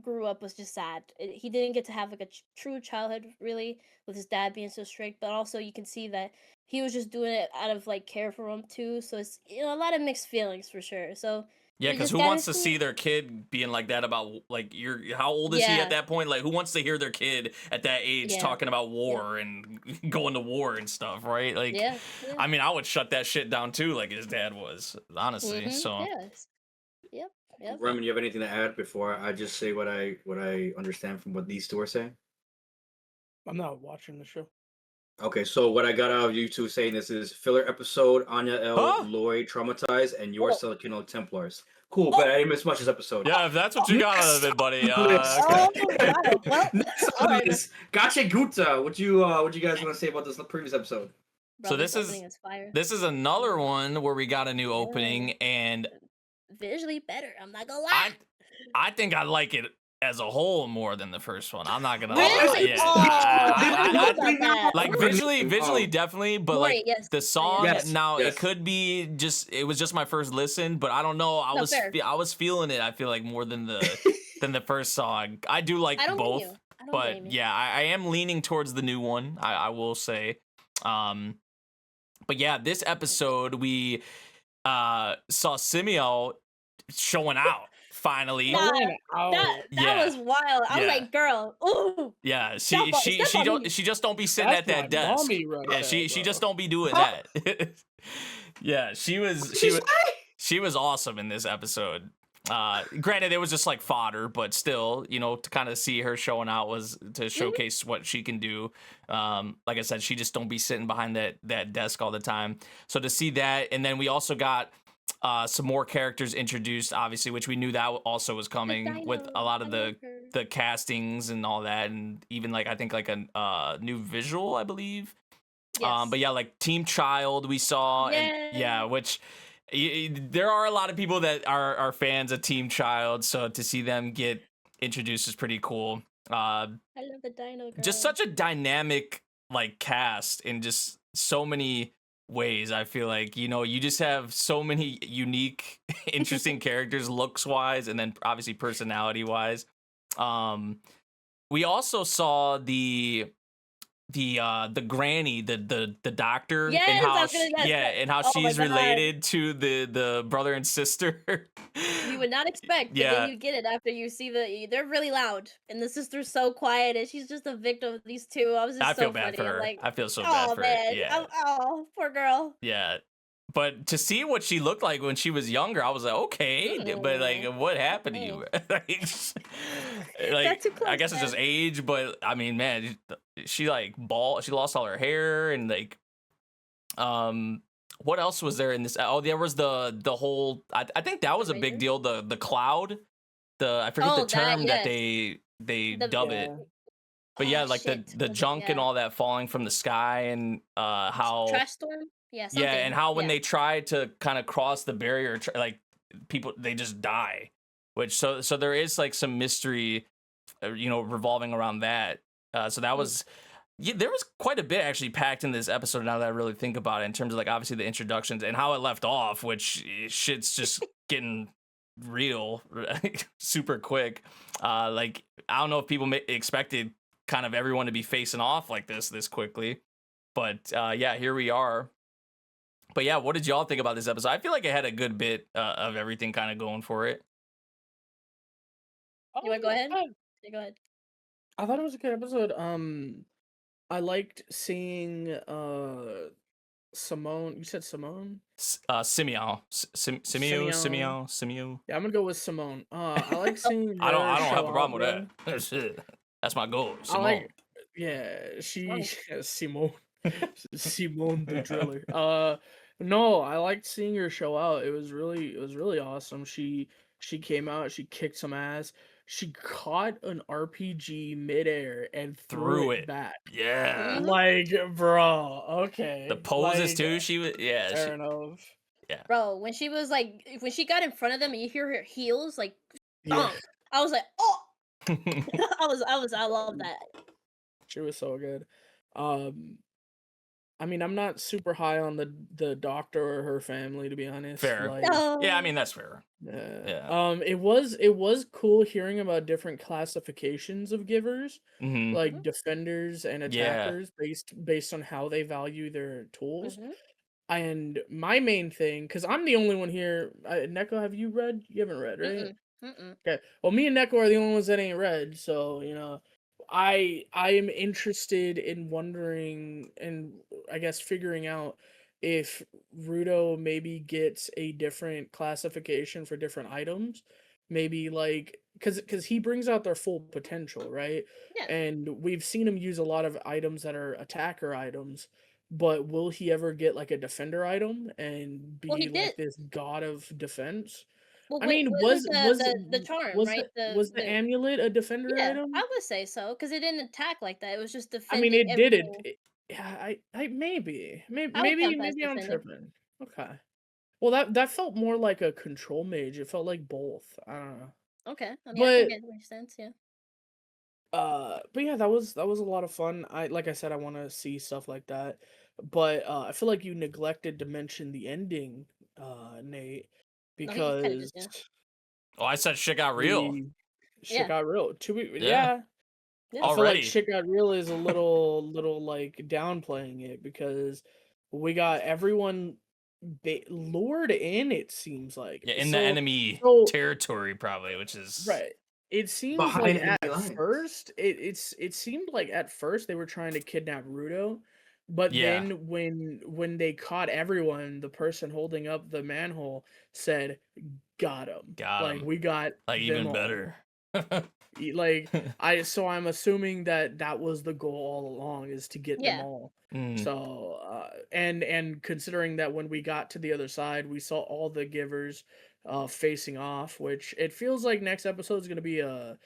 grew up was just sad. He didn't get to have like a true childhood really with his dad being so strict, but also you can see that he was just doing it out of like care for him too. So it's a lot of mixed feelings for sure. So Yeah, we because just who gotta wants to see their kid being like that about like how old is he Yeah. at that point? Like who wants to hear their kid at that age Yeah. talking about war and going to war and stuff, right? Like Yeah. I mean, I would shut that shit down too, like his dad was, honestly. Mhm, So yes. Yep. Remen, you have anything to add before I just say what I understand from what these two are saying? I'm not watching the show. Okay, so what I got out of you two saying this is filler episode, Anya L, Huh? Lloyd traumatized, and your Oh. Silicon Templars. Cool, but I didn't miss much this episode. yeah, if that's what you got out of it, buddy. Next Oh, wow. Well, Next all on right. this, Gachiakuta. What you guys want to say about this previous episode? Bro, So this is- opening fire. This is another one where we got a new Yeah. opening, and Visually better. I'm not gonna lie. I think I like it as a whole more than the first one. I'm not gonna Really? lie. Yeah. Oh, I don't know about that. Like visually definitely, but Right, like yes. the song Yes, now yes. it could be it was just my first listen, but I don't know. No, fair. I was feeling it. I feel like more than the first song. I do like I don't blame both, you. I don't but blame you. yeah, I am leaning towards the new one. I will say, but yeah, this episode we saw Simeo showing out finally. Nah, Oh, that Yeah. was wild. I was Yeah. like, girl, ooh. Yeah, Step on me. she just don't be sitting at that's that my desk. mommy right Yeah, there, she bro. just don't be doing Huh? that. Yeah, she was awesome in this episode. Granted, it was just like fodder, but still, to kind of see her showing out was to showcase what she can do. Like I said, she just don't be sitting behind that desk all the time. So to see that, and then we also got some more characters introduced, obviously, which we knew that also was coming with a lot of the castings and all that, and even like I think like a new visual, I believe. Yes. But yeah, like Team Child we saw, and yeah, which there are a lot of people that are fans of Team Child, so to see them get introduced is pretty cool. I love the dino girl. Just such a dynamic like cast in just so many ways. I feel like you just have so many unique, interesting characters, looks wise, and then obviously personality wise. We also saw the granny, the doctor, Yes, and how I was gonna get that. and how Oh my she's God. related to the brother and sister. You would not expect, but Yeah. then you get it after you see they're really loud, and the sister's so quiet, and she's just a victim of these two. I was just I so feel bad funny. for I'm her. like, I feel so oh bad for man, her. Yeah. oh poor girl. Yeah. But to see what she looked like when she was younger, I was like, okay, but like, what happened to you? like, too close, I guess it's just man. age, but I mean, man, she like she lost all her hair and like, what else was there in this? Oh, there was the whole. I think that was a big deal. The cloud, I forget the Oh, that, term that yes. they The- dub it. But yeah, Oh, like shit. the junk and Yeah. all that falling from the sky and how Trash storm. Yeah. yeah, and something. how when Yeah. they try to kind of cross the barrier, like people they just die, which so there is like some mystery, revolving around that. So that was there was quite a bit actually packed in this episode. Now that I really think about it, in terms of like obviously the introductions and how it left off, which shit's just getting real super quick. Like I don't know if people expected kind of everyone to be facing off like this quickly, but yeah, here we are. But yeah, what did y'all think about this episode? I feel like it had a good bit of everything kind of going for it. You wanna go ahead? Yeah, go ahead. I thought it was a good episode. I liked seeing Simone. You said Simone? Simeo. Yeah, I'm gonna go with Simone. I like seeing. I don't her have show a problem out, with that. Shit. That's my goal. I Simone. like. Yeah, Simone. Simone the driller. No, I liked seeing her show out. It was really awesome. She came out, she kicked some ass. She caught an RPG midair and threw it back. Yeah. Mhm. Like, bro, okay. The poses Like, too. She was Fair enough. Bro, when she was like, when she got in front of them and you hear her heels like, Yeah. thump, I was like, oh, I love that. She was so good. I mean, I'm not super high on the doctor or her family, to be honest. Fair. Like, Yeah, I No. mean that's fair. yeah. It was cool hearing about different classifications of givers, Mm-hmm. like defenders and Yeah. attackers, based on how they value their tools. Mhm. And my main thing, because I'm the only one here. Neko, have you read? You haven't read, right? Mm-mm. Okay. Well, me and Neko are the only ones that ain't read, so I am interested in wondering and I guess figuring out if Rudo maybe gets a different classification for different items. Maybe like because he brings out their full potential, right? Yeah. And we've seen him use a lot of items that are attacker items, but will he ever get like a defender item and Well, he be did. like this god of defense? Well, I mean, with the charm, right? was the amulet a defender Yeah, item? I would say so because it didn't attack like that. It was just I mean, defending it did it. everything. Yeah, I maybe, maybe, I would count that as maybe I'm defending. tripping. Okay. Well, that felt more like a control mage. It felt like both. I don't know. Okay, I mean, I think But it makes sense. Yeah. but yeah, that was a lot of fun. Like I said, I want to see stuff like that. But I feel like you neglected to mention the ending, Nate, No, he kind of because just yeah. Oh, I said shit got real. shit Yeah. got real. Yeah. Yeah. Yeah. I feel like Already. shit got real is a little like downplaying it because we got everyone lured in. It seems like Yeah, in the enemy so territory probably, which is right. It seems Behind like enemy at lines. first it seemed like at first they were trying to kidnap Rudo, but Yeah. then when they caught everyone, the person holding up the manhole said, "Got him! Got Like 'em. we got like them even all." better. Like I'm assuming that was the goal all along is to get them Yeah. all. Mm. So and considering that when we got to the other side, we saw all the givers facing off, which it feels like next episode is gonna be a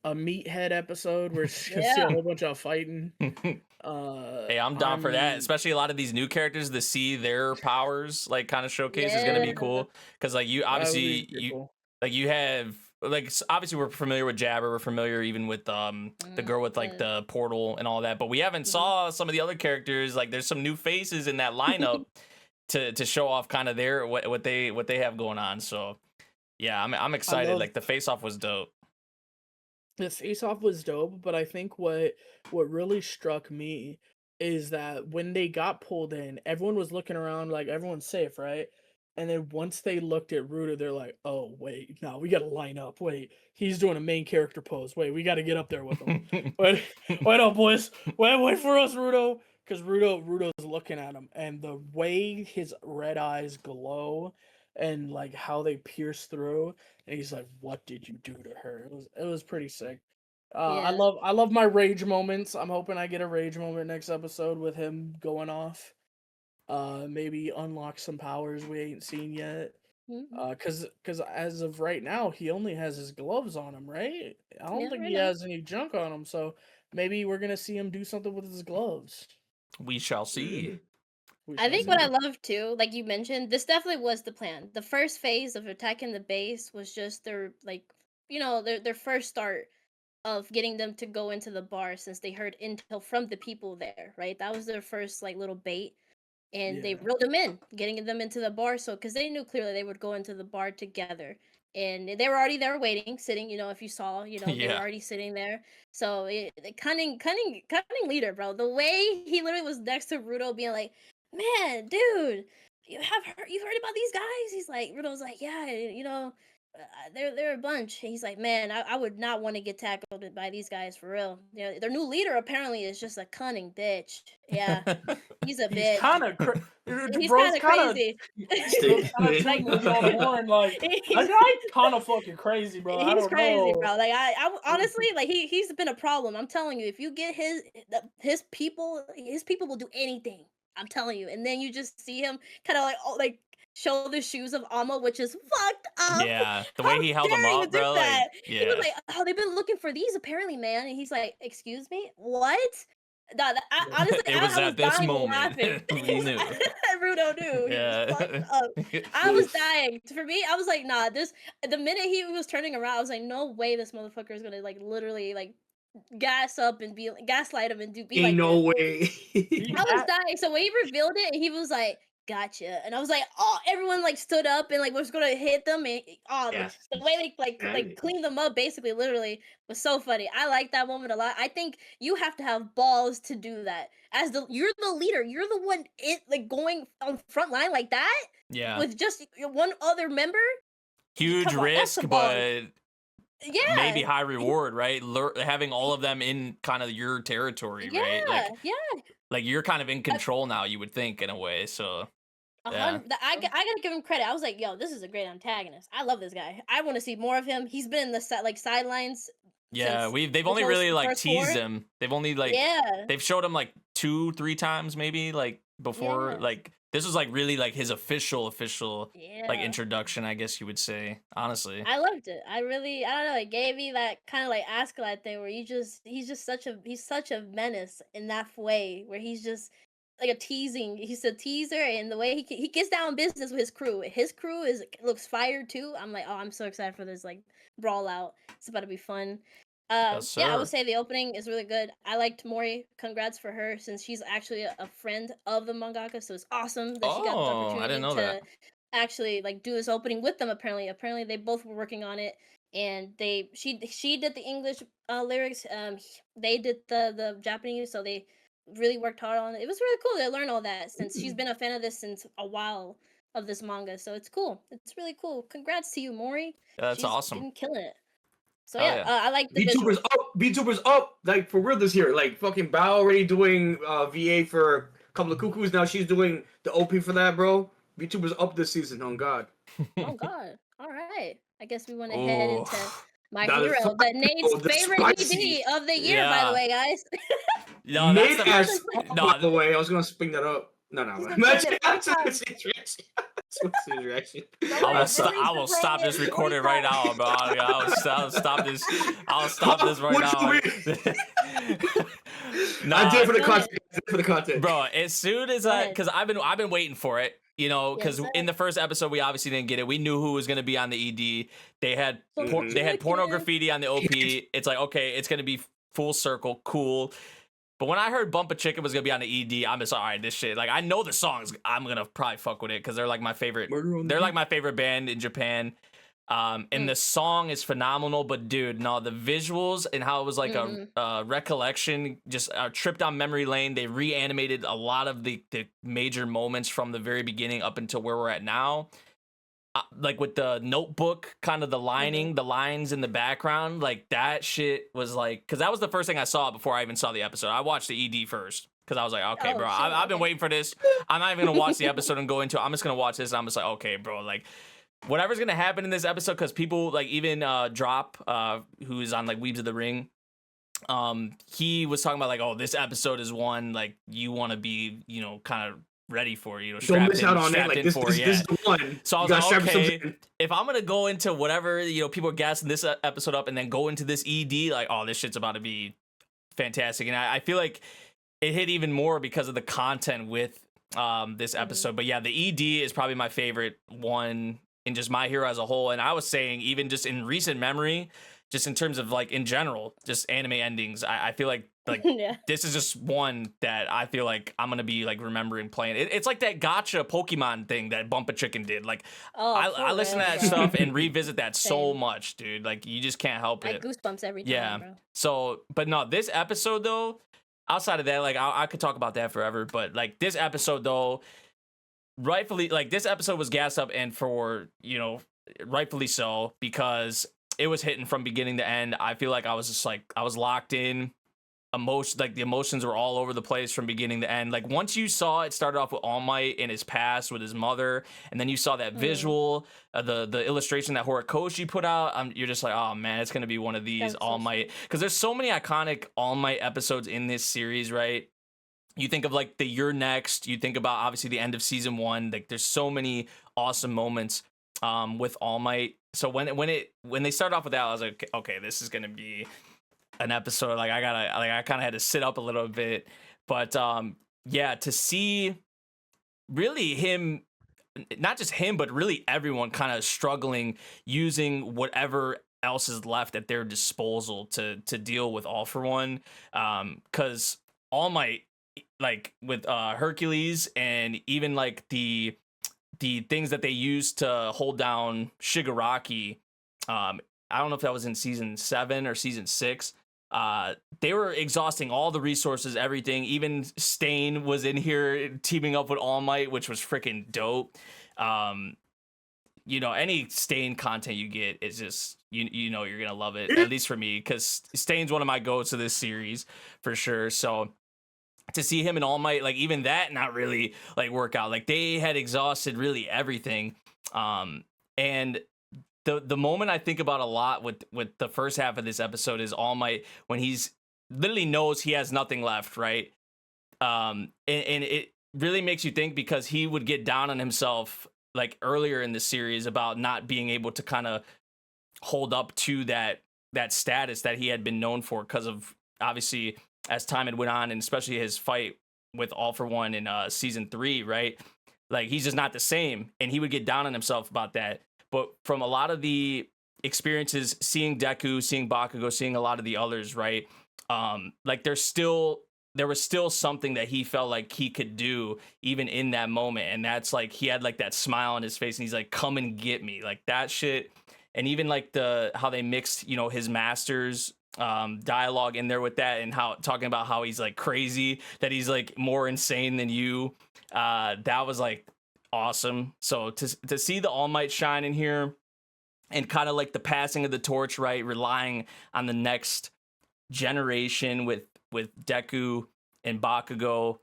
meathead episode where it's gonna see a Yeah. whole bunch of fighting. Hey, I'm down for that. Especially a lot of these new characters to see their powers like kind of showcase is gonna be Yeah. cool. Because like you that would be obviously pretty cool. like you have like obviously we're familiar with Jabber, we're familiar even with the girl with like the portal and all that, but we haven't saw some of the other characters. Like there's some new faces in that lineup to show off kind of their what they have going on. So yeah, I'm excited. love- Like the face off was dope. The face-off was dope, but I think what really struck me is that when they got pulled in, everyone was looking around like everyone's safe, right? And then once they looked at Ruda, they're like, "Oh wait, no, we gotta line up. Wait, he's doing a main character pose. Wait, we gotta get up there with him. wait up, boys. Wait for us, Rudo." Because Rudo's looking at him, and the way his red eyes glow, and like how they pierce through, and he's like, "What did you do to her?" It was pretty sick. I Yeah. love my rage moments. I'm hoping I get a rage moment next episode with him going off. Maybe unlock some powers we ain't seen yet. Mhm. Cause as of right now, he only has his gloves on him, right? I don't Yeah, think right he now. has any junk on him. So maybe we're gonna see him do something with his gloves. We shall see. We I shall think what see. I love too, like you mentioned, this definitely was the plan. The first phase of attacking the base was just their their first start of getting them to go into the bar since they heard intel from the people there, right? That was their first like little bait. And they Yeah. reeled them in, getting them into the bar. So, because they knew clearly they would go into the bar together, and they were already there waiting, sitting. If you saw, they were Yeah. already sitting there. So, the cunning leader, bro. The way he literally was next to Rudo, being like, "Man, dude, you've heard about these guys?" He's like, Rudo's like, "Yeah, they're a bunch." And he's like, "Man, I would not want to get tackled by these guys for real. Their new leader apparently is just a cunning bitch. Yeah, he's a He's bitch." kind of He's bro's kind of crazy. bro's kind of tooting his own horn. Like that guy kind of fucking crazy, bro. I He's don't crazy, know. bro. Like honestly, like he's been a problem. I'm telling you, if you get his people will do anything. I'm telling you. And then you just see him kind of like show the shoes of Alma, which is fucked up. Yeah, the How way he held dare them you up, do bro. that? Like, He yeah. was like, "Oh, they've been looking for these apparently, man." And he's like, "Excuse me, what?" Honestly, It was I at this dying moment laughing. we knew. Rudo He was fucked up. I was dying. For me, I was like, nah. The minute he was turning around, I was like, no way, this motherfucker is gonna like literally like gaslight him and be Ain't like no this. way. I was dying. So when he revealed it, he was like, "Gotcha," and I was like, "Oh!" Everyone like stood up and like was gonna hit them, and Yes. the way they like cleaned them up, basically, literally, was so funny. I like that moment a lot. I think you have to have balls to do that. You're the leader, you're the one like going on front line like that Yeah. with just one other member. Huge Come on, that's risk, some balls. but Yeah, maybe high reward, right? Having all of them in kind of your territory, right? Like you're kind of in control now, you would think, in a way. So yeah. I gotta give him credit. I was like, yo, this is a great antagonist. I love this guy. I want to see more of him. He's been in the sidelines. Yeah, they've only the really like first teased four. him. They've only like they've showed him like 2-3 times maybe, like before. Yes. Like this was like really like his official like Yeah. introduction, I guess you would say, honestly. I loved it. I don't know, it gave me that kind of like Askeladd thing where he's such a menace in that way where he's just like he's a teaser, and the way he gets down business with his crew. His crew looks fired too. I'm like, oh, I'm so excited for this like brawl out. It's about to be fun. Yes, Yeah, I would sir. say the opening is really good. I liked Mori. Congrats for her, since she's actually a friend of the mangaka, so it's awesome that she got the Oh, I opportunity didn't know to that. actually like do this opening with them. Apparently they both were working on it, and she did the English lyrics. They did the Japanese, so they really worked hard on it. It was really cool to learn all that, since she's been a fan of this since a while of this manga. So it's cool. It's really cool. Congrats to you, Mori. Yeah, that's She's awesome. been killing it. So Hell yeah, yeah. I like the VTubers visuals. up, VTubers up, like for real this year. Like fucking Bao already doing VA for a couple of cuckoos. Now she's doing the OP for that, bro. VTubers up this season, on God. Oh God. All right. I guess we want to head into Oh, my That is hero, fucking- but Nate's oh, that's favorite spicy. ED of the year, by the Yeah. way, guys. no, that's Mid the as first. fuck, No, by the way, I was gonna spring that up. No. He's been Imagine playing it that's his reaction. That's his reaction. I will stop this recording right now, bro. I'll stop this. I'll stop this right What now. you mean? Nah, I did it for the Go content. I did it for the content. bro. As soon as Go I, ahead. because I've been waiting for it, you know, because Yes, sir. in the first episode we obviously didn't get it. We knew who was gonna be on the ED. They had Mhm. they had porno Chicken. graffiti on the OP. It's like, okay, it's gonna be full circle, cool. But when I heard Bump a Chicken was gonna be on the ED, I'm just all right. This shit, like, I know the songs. I'm gonna probably fuck with it because they're like my favorite. Murder on the They're Beat. like my favorite band in Japan. And the song is phenomenal, but dude, no, the visuals and how it was like a recollection, just a trip down memory lane. They reanimated a lot of the major moments from the very beginning up until where we're at now. Like with the notebook, kind of the lining, the lines in the background, like that shit was like, because that was the first thing I saw before I even saw the episode. I watched the ED first because I was like, okay, Oh, bro, shit, I've been okay. waiting for this. I'm not even gonna watch the episode and go into it. I'm just gonna watch this. And I'm just like, okay, bro, like whatever's gonna happen in this episode, because people like even Drop, who's on like Weebs of the Ring, he was talking about like, oh, this episode is one like you want to be, you know, kind of ready for, you know, Don't miss out on it. strapped Like in this, for, this, yeah. this is the one. So I You was gotta like, strap yourselves okay, in. if I'm gonna go into whatever, you know, people are gassing this episode up and then go into this ED, like, oh, this shit's about to be fantastic. And I feel like it hit even more because of the content with this episode. But yeah, the ED is probably my favorite one in just My Hero as a whole. And I was saying, even just in recent memory, just in terms of like in general, just anime endings, I feel like Yeah. this is just one that I feel like I'm gonna be like remembering playing. It's like that gotcha Pokemon thing that Bump a Chicken did. Like Oh, I for listen to real, that bro. stuff and revisit that so Same. much, dude. Like you just can't help I it. goosebumps every time, Yeah. bro. So, but no, this episode though, outside of that, like I could talk about that forever. But like this episode though, rightfully, like this episode was gassed up, and for, you know, rightfully so, because it was hitting from beginning to end. I feel like I was just like, I was locked in. Like the emotions were all over the place from beginning to end. Like once you saw it started off with All Might in his past with his mother, and then you saw that visual, the illustration that Horikoshi put out, you're just like, oh man, it's gonna be one of these That's so All Might, because there's so many iconic All Might episodes in this series, right? You think of like the You're Next, you think about obviously the end of season 1. Like there's so many awesome moments with All Might. So when they started off with that, I was like, okay, this is gonna be an episode. Like I kind of had to sit up a little bit, but yeah, to see really him, not just him, but really everyone kind of struggling using whatever else is left at their disposal to deal with All For One. Because All Might, like with Hercules, and even like the things that they used to hold down Shigaraki, I don't know if that was in season 7 or season 6. They were exhausting all the resources, everything. Even Stain was in here teaming up with All Might, which was freaking dope. You know, any Stain content you get is just, you know, you're gonna love it, at least for me, because Stain's one of my goats of this series for sure. So to see him and All Might, like even that not really like work out, like they had exhausted really everything. And the moment I think about a lot with the first half of this episode is All Might, when he's literally knows he has nothing left, right? And it really makes you think, because he would get down on himself like earlier in the series about not being able to kind of hold up to that status that he had been known for, because of obviously as time had went on, and especially his fight with All For One in season 3, right? Like he's just not the same, and he would get down on himself about that. But from a lot of the experiences, seeing Deku, seeing Bakugo, seeing a lot of the others, right? Like there was still something that he felt like he could do even in that moment. And that's like, he had like that smile on his face, and he's like, come and get me, like that shit. And even like how they mixed, you know, his master's dialogue in there with that, and how talking about how he's like crazy, that he's like more insane than you. That was like awesome. So to see the All Might shine in here, and kind of like the passing of the torch, right, relying on the next generation with Deku and Bakugo,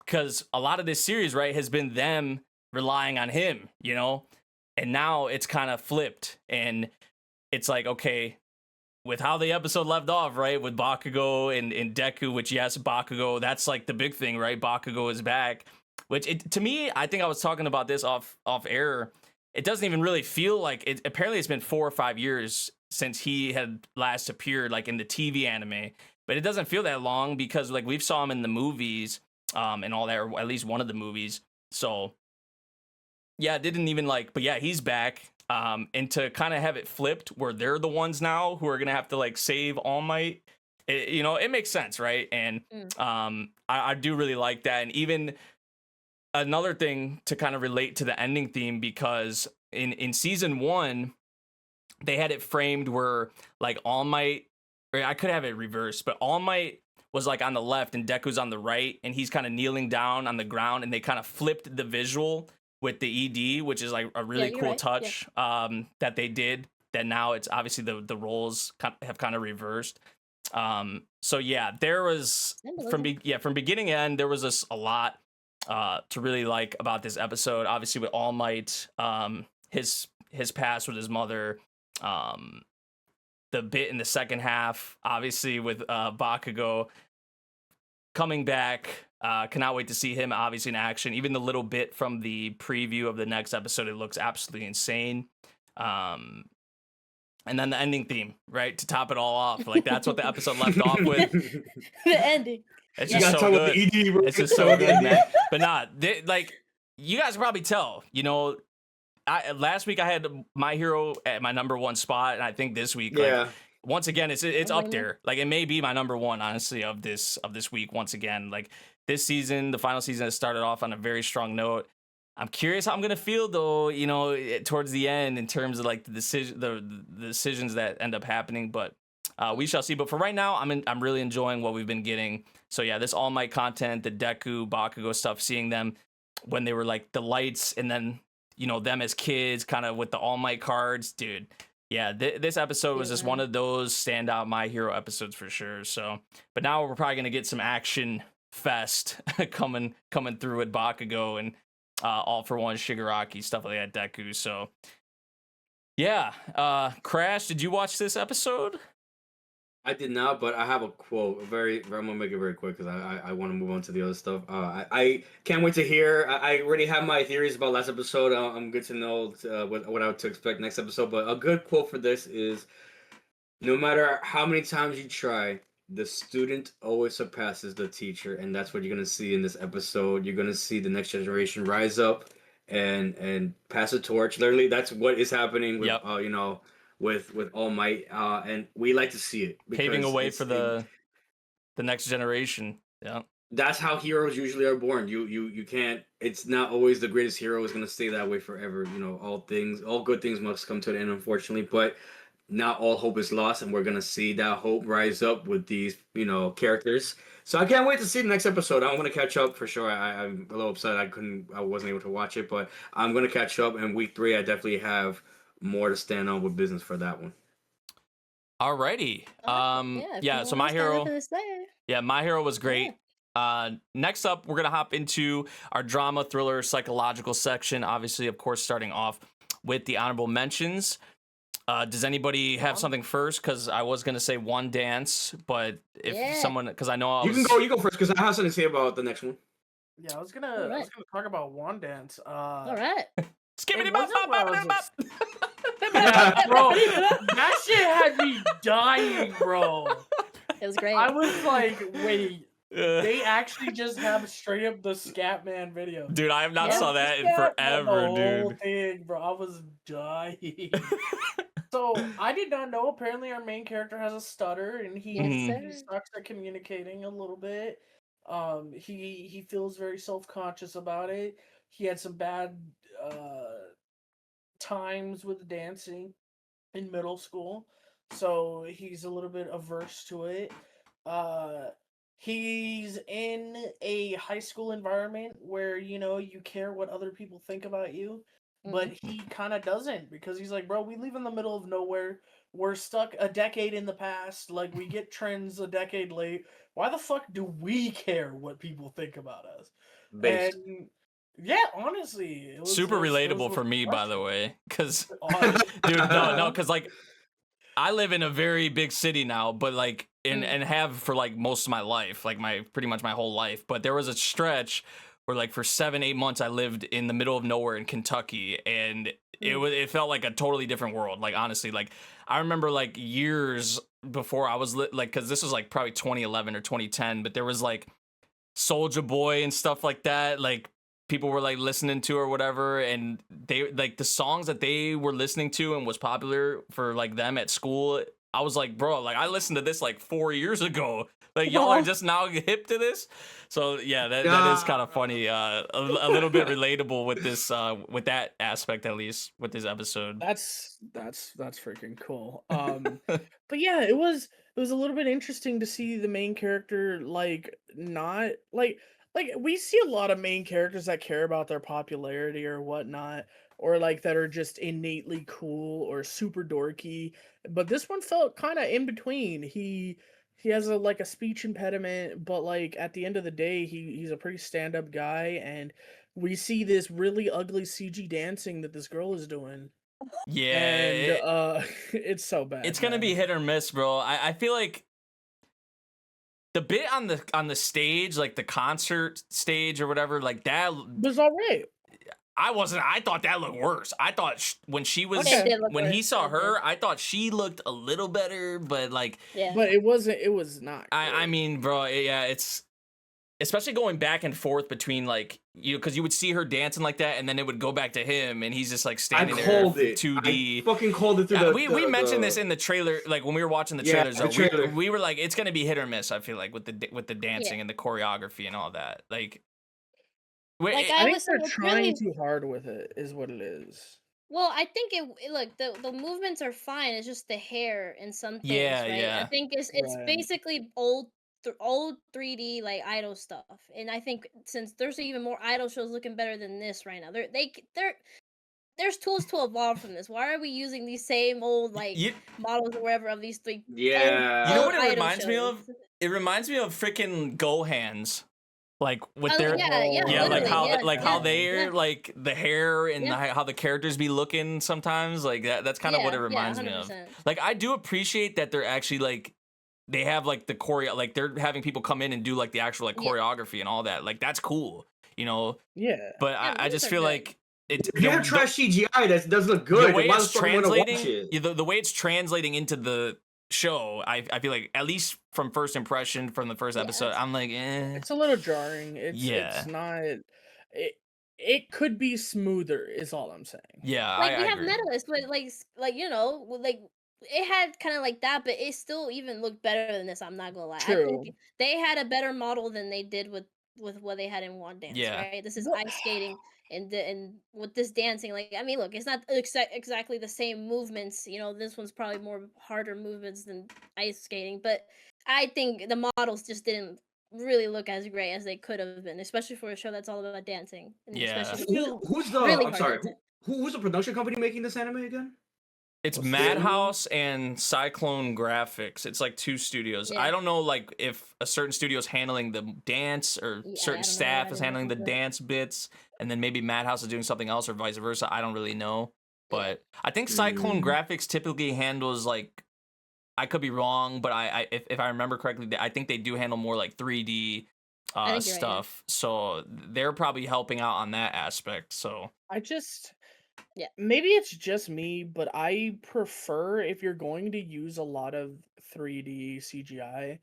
because a lot of this series, right, has been them relying on him, you know, and now it's kind of flipped, and it's like, okay, with how the episode left off, right, with Bakugo and Deku, which, yes, Bakugo, that's like the big thing, right? Bakugo is back, which to me, I think I was talking about this off air. It doesn't even really feel like it. Apparently it's been 4 or 5 years since he had last appeared like in the TV anime, but it doesn't feel that long, because like we've saw him in the movies and all that, or at least one of the movies. So yeah, it didn't even like, but yeah, he's back. And to kind of have it flipped where they're the ones now who are gonna have to like save All Might, you know, it makes sense, right? And I do really like that. And even another thing to kind of relate to the ending theme, because in season 1 they had it framed where like All Might, or I could have it reversed, but All Might was like on the left and Deku's on the right, and he's kind of kneeling down on the ground, and they kind of flipped the visual with the ED, which is like a really cool touch that they did, that now it's obviously the roles have kind of reversed. So yeah, there was from beginning to end, there was a lot to really like about this episode. Obviously with All Might, his past with his mother, the bit in the second half, obviously with Bakugo coming back. Cannot wait to see him obviously in action. Even the little bit from the preview of the next episode, it looks absolutely insane. And then the ending theme, right, to top it all off. Like that's what the episode left off with. The ending. It's just so good. It's just so good, man. But like you guys can probably tell, you know, last week I had My Hero at my number 1 spot, and I think this week, like, once again, it's up there. Like it may be my number 1, honestly, of this week. Once again, like this season, the final season has started off on a very strong note. I'm curious how I'm gonna feel though, you know, towards the end in terms of like the decisions that end up happening. But we shall see. But for right now, I'm really enjoying what we've been getting. So yeah, this All Might content, the Deku, Bakugo stuff, seeing them when they were like the lights, and then, you know, them as kids, kind of with the All Might cards, dude. Yeah, this episode was just one of those standout My Hero episodes for sure. So, but now we're probably gonna get some action fest coming through with Bakugo and All For One, Shigaraki, stuff like that, Deku. So, yeah, Crash, did you watch this episode? I did not, but I have a quote. I'm gonna make it very quick because I want to move on to the other stuff. I can't wait to hear. I already have my theories about last episode. I'm good to know what to expect next episode. But a good quote for this is, no matter how many times you try, the student always surpasses the teacher, and that's what you're gonna see in this episode. You're gonna see the next generation rise up and pass the torch. Literally, that's what is happening with you know, with All Might, and we like to see it Paving a way it's- for the next generation. Yeah. That's how heroes usually are born. You can't. It's not always the greatest hero is gonna stay that way forever. You know, all good things must come to an end, unfortunately. But not all hope is lost, and we're gonna see that hope rise up with these, you know, characters. So I can't wait to see the next episode. I'm gonna catch up for sure. I'm a little upset I wasn't able to watch it, but I'm gonna catch up. And week 3, I definitely have more to stand on with business for that one. Alrighty. Yeah, So My Hero. Yeah, My Hero was great. Next up, we're gonna hop into our drama, thriller, psychological section. Obviously, of course, starting off with the honorable mentions. Does anybody have something first? Because I was gonna say One Dance, but if someone, because I know You go first because I have something to say about the next one. Yeah, I was gonna talk about One Dance. All right. Skippity bop bop bop bop. Yeah, bro, that shit had me dying, bro. It was great. I was like, wait, they actually just have straight up the Scatman video. Dude, I have not saw that in forever, whole dude. thing, bro. I was dying. So I did not know. Apparently, our main character has a stutter, and he sucks at communicating a little bit. He feels very self-conscious about it. He had some bad times with dancing in middle school, so he's a little bit averse to it. He's in a high school environment where, you know, you care what other people think about you, but he kind of doesn't, because he's like, bro, we live in the middle of nowhere. We're stuck a decade in the past. Like, we get trends a decade late. Why the fuck do we care what people think about us? Based. And yeah, honestly, it was Super relatable for me, by the way, because dude, no, because like I live in a very big city now, but like and have for like most of my life, like pretty much my whole life. But there was a stretch where like for 7-8 months I lived in the middle of nowhere in Kentucky, and it felt like a totally different world. Like honestly, like I remember like years before I was like, because this was like probably 2011 or 2010, but there was like Soulja Boy and stuff like that, like people were like listening to or whatever, and they like the songs that they were listening to and was popular for like them at school. I was like, bro, like I listened to this like 4 years ago. Like y'all are just now hip to this. So yeah, that is kind of funny. A little bit relatable with this, with that aspect at least with this episode. That's freaking cool. But yeah, it was a little bit interesting to see the main character like not like we see a lot of main characters that care about their popularity or whatnot, or like that are just innately cool or super dorky. But this one felt kind of in between. He has a speech impediment, but like at the end of the day, he's a pretty stand-up guy, and we see this really ugly CG dancing that this girl is doing. Yeah, and it's so bad. It's gonna be hit or miss, bro. I feel like the bit on the stage, like the concert stage or whatever, like that was alright. I thought that looked worse. I thought when she was when he saw her, I thought she looked a little better, but like but it was not. I mean, bro, yeah, it's especially going back and forth between like because you would see her dancing like that, and then it would go back to him, and he's just like standing there 2D. I fucking called it through we mentioned this in the trailer, like when we were watching the trailers. The trailer. We were like, it's gonna be hit or miss. I feel like with the dancing and the choreography and all that, like. I think they're trying too hard with it, is what it is. Well, I think look, the movements are fine. It's just the hair and some things, right? Yeah. I think it's basically old 3D like idol stuff, and I think since there's even more idol shows looking better than this right now, there's tools to evolve from this. Why are we using these same old models or whatever of these three? Yeah, you know what it reminds me of? It reminds me of freaking Go Hands. Like with their like how they're like the hair and how the characters be looking sometimes, like that's kind of what it reminds me of. Like I do appreciate that they're actually like they have like the choreo, like they're having people come in and do like the actual like choreography and all that. Like that's cool, you know. Yeah. But I just feel like if you have trash CGI that does look good, the way it's translating, the way it's translating into the show, I feel like at least from first impression from the first episode, I'm like, It's a little jarring. Yeah. It's not. It could be smoother, is all I'm saying. Yeah, Like I we have agree. medalists, but like you know, like it had kind of like that, but it still even looked better than this. I'm not gonna lie. I True. think they had a better model than they did with what they had in One Dance. Yeah. Right. This is What- ice skating, and with this dancing, like I mean, look, it's not exactly the same movements. You know, this one's probably more harder movements than ice skating, but I think the models just didn't really look as great as they could have been, especially for a show that's all about dancing. And Yeah. especially Who's the? really I'm hard sorry. dancing. Who's the production company making this anime again? It's What's the Madhouse and Cyclone Graphics. It's like 2 studios. Yeah. I don't know like if a certain studio is handling the dance or Yeah, I certain don't know. staff I is didn't handling the look into it. dance bits, and then maybe Madhouse is doing something else or vice versa. I don't really know. Yeah. But I think Cyclone Mm. Graphics typically handles like, I could be wrong, but if I remember correctly, I think they do handle more like 3D I think you're right, yeah. stuff. So they're probably helping out on that aspect. So I just. Yeah. Maybe it's just me, but I prefer if you're going to use a lot of 3D CGI,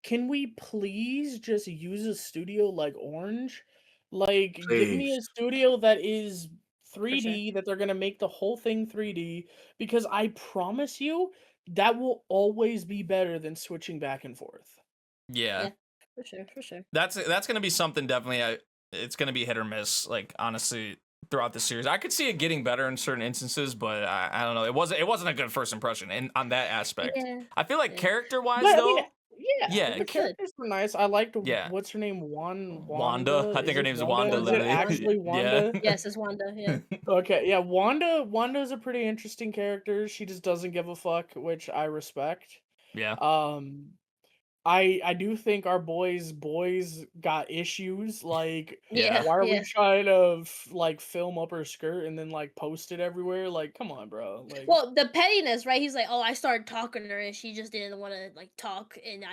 can we please just use a studio like Orange? Like, give me a Please. studio that is 3D, sure. that they're gonna make the whole thing 3D, because I promise you that will always be better than switching back and forth. yeah. Yeah. For sure. That's gonna be something definitely. It's gonna be hit or miss. Like honestly, throughout the series, I could see it getting better in certain instances, but I don't know. It wasn't a good first impression, and on that aspect, Yeah. I feel like Yeah. character wise But I though, mean, yeah, yeah, the It's good. characters were nice. I liked Yeah. what's her name, Wanda. I think Is her it name's Wanda. Is it Literally, actually Wanda? Yes, it's Wanda. Yeah. Okay, yeah, Wanda's a pretty interesting character. She just doesn't give a fuck, which I respect. yeah, I do think our boys got issues. Like, Yeah. why are Yeah. we trying to like film up her skirt and then like post it everywhere? Like, come on, bro. Like, Well, the pettiness, right? He's like, "Oh, I started talking to her, and she just didn't want to like talk." And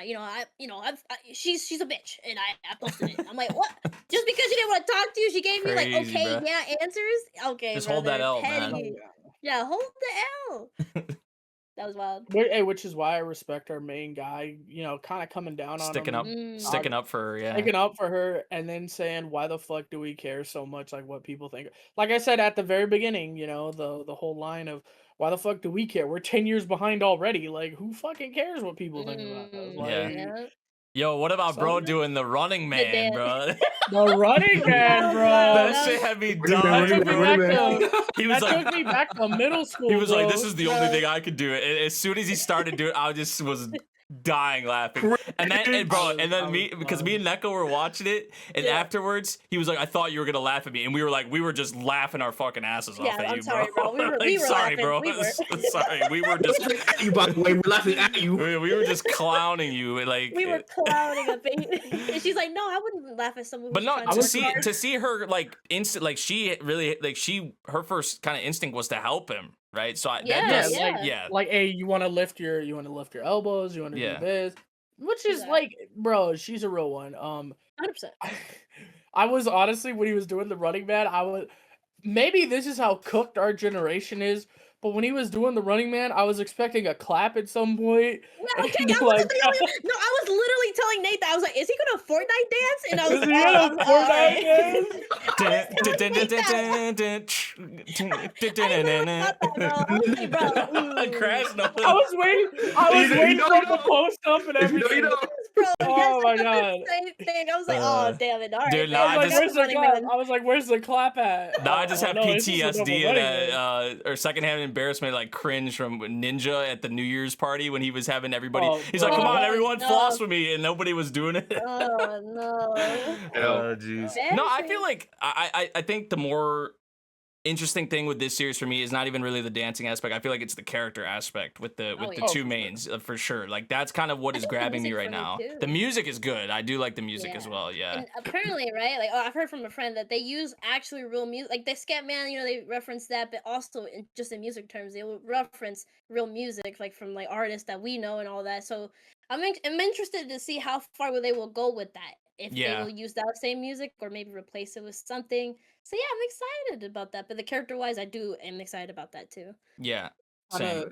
she's a bitch, and I posted it. I'm like, what? Just because she didn't want to talk to you, she gave me like, Crazy, okay, bruh. yeah, answers. Okay, Just hold that brother, L, man. petty. Yeah, hold the L. That was wild. which is why I respect our main guy. You know, kind of coming down on sticking him, up, Mm. sticking up for her. Yeah, sticking up for her, and then saying, "Why the fuck do we care so much? Like what people think." Like I said at the very beginning, you know, the whole line of, "Why the fuck do we care? We're 10 years behind already. Like who fucking cares what people think about us?" Like, Yeah. Yo, what about bro Something- doing the Running Man, dance. bro? the Running Man, bro. That shit had me That took me dying. back bro. to He was that like, took me back to middle school. he was like, this bro. is the only thing I could do. And as soon as he started doing it, I just was dying laughing. And then, because me and Neko were watching it, and Yeah. afterwards, he was like, I thought you were gonna laugh at me. And we were just laughing our fucking asses off Yeah, at I'm you, sorry, bro. We were- Like, we were sorry, laughing. bro. We were. Sorry, we were just You, by the way, we're laughing at you. we were just clowning you. Like We were clowning a baby, and she's like, "No, I wouldn't laugh at someone." But who's no, trying to see her like instant, like she really like her first kind of instinct was to help him, right? So Yeah, that does, yeah. Like, hey, you want to lift your elbows, you want to Yeah. do this, which is Exactly. like, bro, she's a real one. 100%. I was honestly, when he was doing the Running Man, maybe this is how cooked our generation is. But when he was doing the Running Man, I was expecting a clap at some point. Yeah, okay, And, I was literally telling Nate that I was like, "Is he gonna Fortnite dance?" And I was Is he like, gonna "Oh, Fortnite Crash no. I was waiting for him to post up and everything. bro, Oh my yes, I God. did the same thing." I was like, "Oh, damn it! All right, dude, man, nah, I was like, just- where's the Running clap? Man." I was like, where's the clap at? Now I just have no, this is a double PTSD Running and Man. or secondhand embarrassment, like cringe from Ninja at the New Year's party when he was having everybody. Oh, He's like, "Come bro. on, everyone, No. floss with me," and nobody was doing it. Oh no! Oh jeez. No, I feel Embarrassing. like I think the more interesting thing with this series for me is not even really the dancing aspect. I feel like it's the character aspect with the Oh, the yeah. two mains for sure. Like that's kind of what I is think the grabbing me music right for me, now. too. The music is good. I do like the music as Yeah. well. Yeah. And apparently, right? Like, I've heard from a friend that they use actually real music. Like, the Scatman, they reference that, but also just in music terms, they will reference real music, like from like artists that we know and all that. So I'm interested to see how far they will go with that. If Yeah. they will use that same music or maybe replace it with something. So yeah, I'm excited about that. But the character wise, I am excited about that too. Yeah. Same.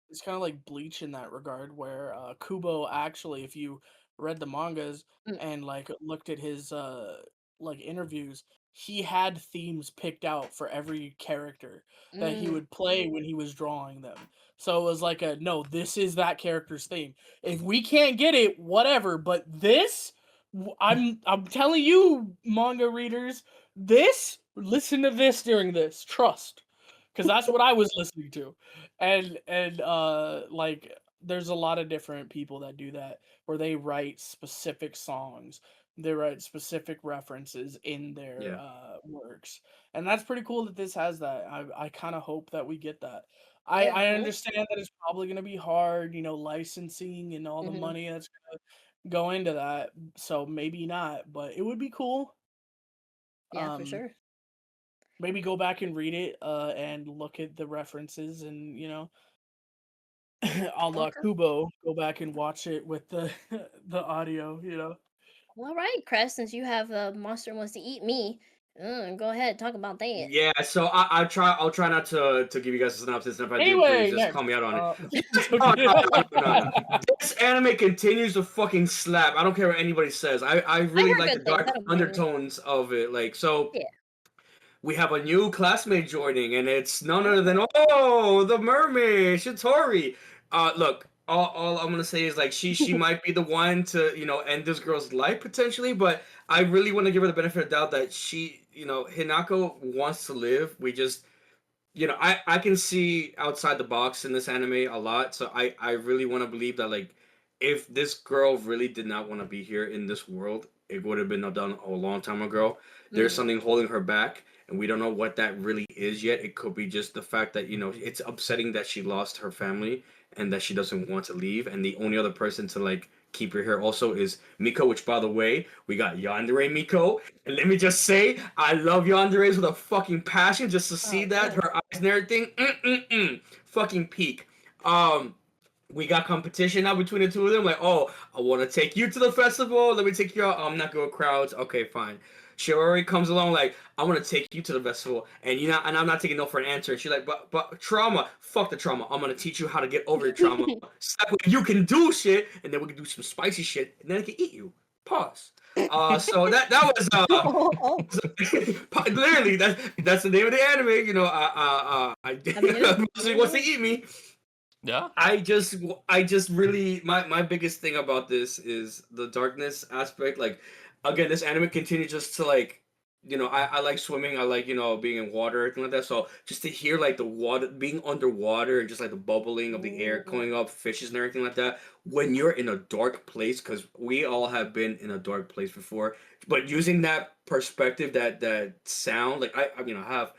It's kind of like Bleach in that regard, where Kubo actually, if you read the mangas Mm. and like looked at his like interviews, he had themes picked out for every character that he Mm. would play when he was drawing them. So it was like no, this is that character's theme. If we can't get it, whatever. But this, I'm telling you, manga readers, listen to this during this. Trust, because that's what I was listening to, and like there's a lot of different people that do that where they write specific songs, they write specific references in their Yeah. works, and that's pretty cool that this has that. I kind of hope that we get that. Yeah, I mhm. understand that it's probably going to be hard, licensing and all the Mhm. money that's going to go into that. So maybe not, but it would be cool. Yeah, for sure. Maybe go back and read it and look at the references and a la Okay. Kubo, go back and watch it with the the audio. Well, all right, Crest. Since you have a monster wants to eat me, go ahead, talk about that. Yeah, so I'll try not to give you guys a synopsis, and if I do, please Anyway, just call next. me out on it. It's No, okay. no. This anime continues to fucking slap. I don't care what anybody says. I really heard like the good things, I dark don't blame you. undertones of it. Like, so Yeah. we have a new classmate joining, and it's none other than the mermaid Shitori. Look, all I'm gonna say is like she might be the one to end this girl's life potentially, but I really want to give her the benefit of the doubt that she Hinako wants to live. We just I can see outside the box in this anime a lot, so I really want to believe that like if this girl really did not want to be here in this world, it would have been done a long time ago. There's Mm. something holding her back, and we don't know what that really is yet. It could be just the fact that it's upsetting that she lost her family and that she doesn't want to leave, and the only other person to like keep her here also is Miko, which by the way, we got Yandere Miko. And let me just say, I love Yandere's with a fucking passion just to see Oh, that, good. her eyes and everything. Fucking peak. We got competition now between the two of them. Like, oh, I want to take you to the festival. Let me take you out. I'm not good with crowds. Okay, fine. Shiori comes along like, I want to take you to the festival, and and I'm not taking no for an answer. And she's like, but trauma, fuck the trauma. I'm gonna teach you how to get over your trauma. Step you can do shit, and then we can do some spicy shit, and then I can eat you. Pause. So that was Oh, literally that's the name of the anime. She wants to eat me. Yeah. I just really my biggest thing about this is the darkness aspect. Like, again, this anime continues just to like, I like swimming. I like being in water, everything like that. So just to hear like the water being underwater and just like the bubbling of the air Ooh. coming up, fishes and everything like that. When you're in a dark place, because we all have been in a dark place before, but using that perspective, that sound, like I have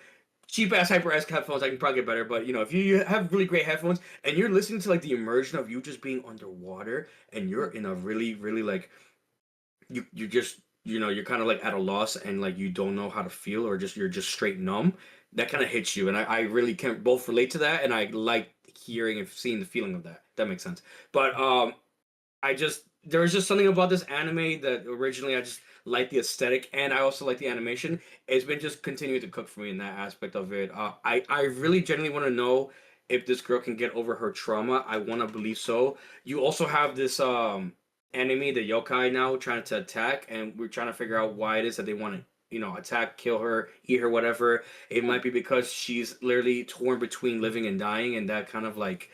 cheap ass HyperX headphones. I can probably get better, but if you have really great headphones and you're listening to like the immersion of you just being underwater and you're in a really really like you just you're kind of like at a loss and like you don't know how to feel or you're just straight numb. That kind of hits you, and I really can both relate to that, and I like hearing and seeing the feeling of that. That makes sense. But there was just something about this anime that originally I just like the aesthetic and I also like the animation. It's been just continuing to cook for me in that aspect of it. I really genuinely want to know if this girl can get over her trauma. I want to believe so. You also have this enemy, the yokai, now trying to attack, and we're trying to figure out why it is that they want to attack, kill her, eat her, whatever. It might be because she's literally torn between living and dying, and that kind of like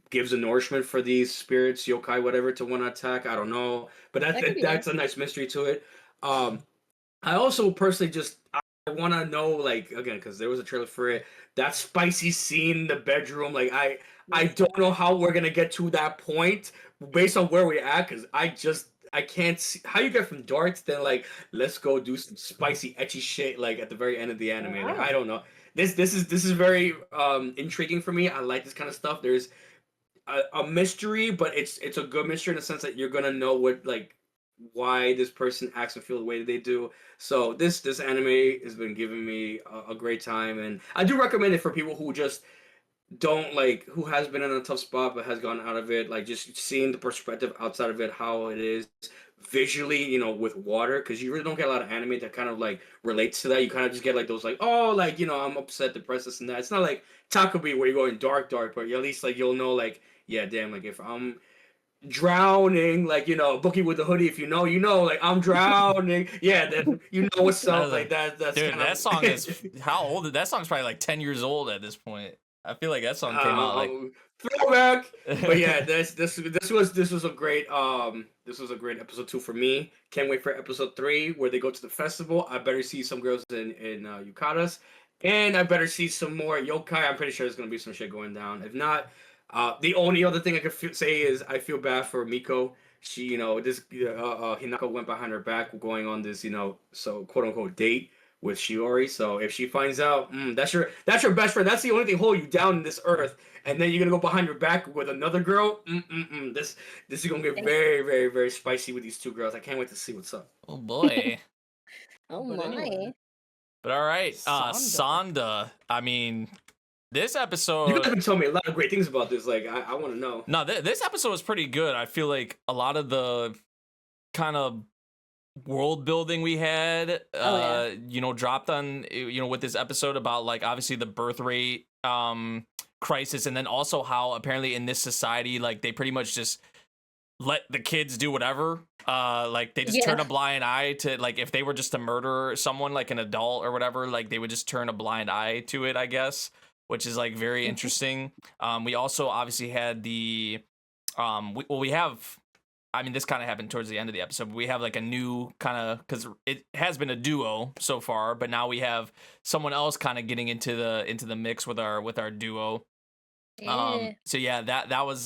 gives a nourishment for these spirits, yokai, whatever, to want to attack. I don't know, but That could be that's a nice mystery to it. I also personally just I want to know, like, again, because there was a trailer for it, that spicy scene in the bedroom. Like I don't know how we're gonna get to that point based on where we're at, because I can't see how you get from dark to then like let's go do some spicy etchy shit like at the very end of the anime. Like, I don't know. This is very intriguing for me. I like this kind of stuff. There's a mystery, but it's a good mystery in the sense that you're gonna know what like why this person acts and feel the way that they do. So this anime has been giving me a great time, and I do recommend it for people who just don't like who has been in a tough spot but has gone out of it. Like just seeing the perspective outside of it, how it is visually, you know, with water, because you really don't get a lot of anime that kind of like relates to that. You kind of just get like those like, oh, like, you know, I'm upset, depressed, this and that. It's not like Takumi where you're going dark, but at least like you'll know like, yeah, damn, like if I'm drowning, like, you know, Bookie with the hoodie, if you know, you know, like I'm drowning, yeah, then you know what's up, like that's dude, kind that of... song is how old? That song's probably like 10 years old at this point. I feel like that song came out like throwback. But yeah, this was a great episode 2 for me. Can't wait for episode 3 where they go to the festival. I better see some girls in yukatas, and I better see some more yokai. I'm pretty sure there's gonna be some shit going down. If not, the only other thing I could say is I feel bad for Miko. She, you know, this Hinako went behind her back going on this, you know, so quote unquote date with Shiori. So if she finds out, that's your best friend. That's the only thing holding you down in this earth. And then you're gonna go behind your back with another girl. This is gonna get very, very, very spicy with these two girls. I can't wait to see what's up. oh boy. Oh But my. anyway. But all right, Sanda. Sanda. I mean, this You episode. guys have been telling me a lot of great things about this. Like I want to know. No, this episode was pretty good. I feel like a lot of the kind of world building we had, you know, dropped on, you know, with this episode about like obviously the birth rate crisis, and then also how apparently in this society, like they pretty much just let the kids do whatever. Like they just turn a blind eye to, like, if they were just to murder someone like an adult or whatever, like they would just turn a blind eye to it, I guess, which is like very interesting. We also obviously had the we have, I mean, this kind of happened towards the end of the episode, but we have like a new kind of, because it has been a duo so far, but now we have someone else kind of getting into the mix with our duo. So yeah, that was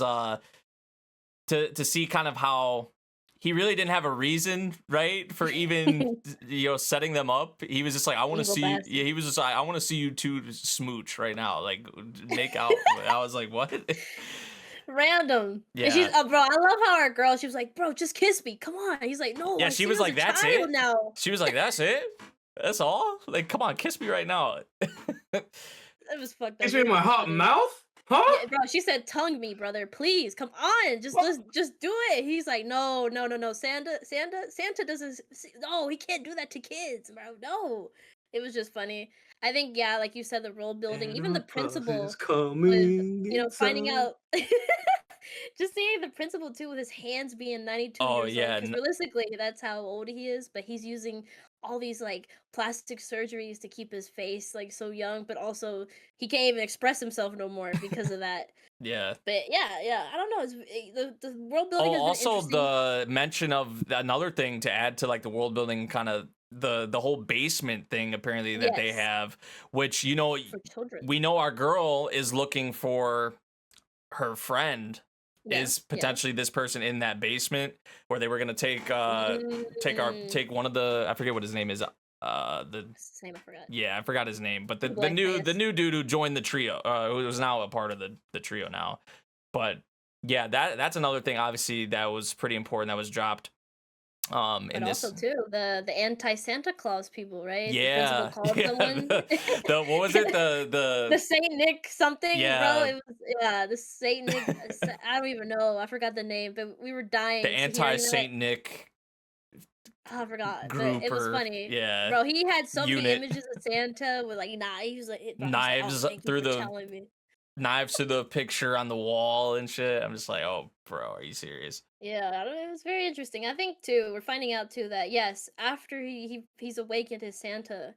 to see kind of how he really didn't have a reason, right, for even you know, setting them up. He was just like, I want to see bastard. he was just like, I want to see you two smooch right now, like make out. I was like, what? Random. Yeah. And she's bro, I love how our girl, she was like, bro, just kiss me. Come on. He's like, no. Yeah, I she see was you as like, a that's child it? now. She was like, that's it? That's all? Like, come on, kiss me right now. It was fucked up. Kiss me in my hot mouth? Huh? Yeah, bro, she said, tongue me, brother. Please, come on. Just do it. He's like, no. Santa doesn't. No, he can't do that to kids, bro. No. It was just funny. I think, yeah, like you said, the role building, even the principal was, you know, finding out. Just seeing the principal too, with his hands being 92 Oh, years yeah, old. Because realistically, that's how old he is. But he's using all these like plastic surgeries to keep his face like so young. But also, he can't even express himself no more because of that. Yeah. But yeah, I don't know. It's the world building. Has Also been interesting. the mention of another thing to add to like the world building, kind of the whole basement thing apparently that they Yes. have, which, you know, For children. we know our girl is looking for her friend. Yeah, Is potentially this person in that basement where they were gonna take one of the, I forget what his name is, What's his name? I forgot. yeah, I forgot his name, but the Black new Bass. dude who joined the trio, who was now a part of the trio now. But yeah, that's another thing obviously that was pretty important that was dropped But in this. also too, the anti-Santa Claus people, right? Yeah, The principal called someone. the what was it, The Saint Nick something, Yeah. bro. It was, the Saint Nick. I don't even know. I forgot the name, but we were dying. the to hearing anti that. Saint Nick Oh, I forgot. group, But it was or funny. yeah, Bro, he had so unit. many images of Santa with like knives, like bro, I was like, Knives thank you through for the- telling me. knives to the picture on the wall and shit. I'm just like, oh, bro, are you serious? Yeah, I don't know, it was very interesting. I think too, we're finding out too that yes, after he's awakened his Santa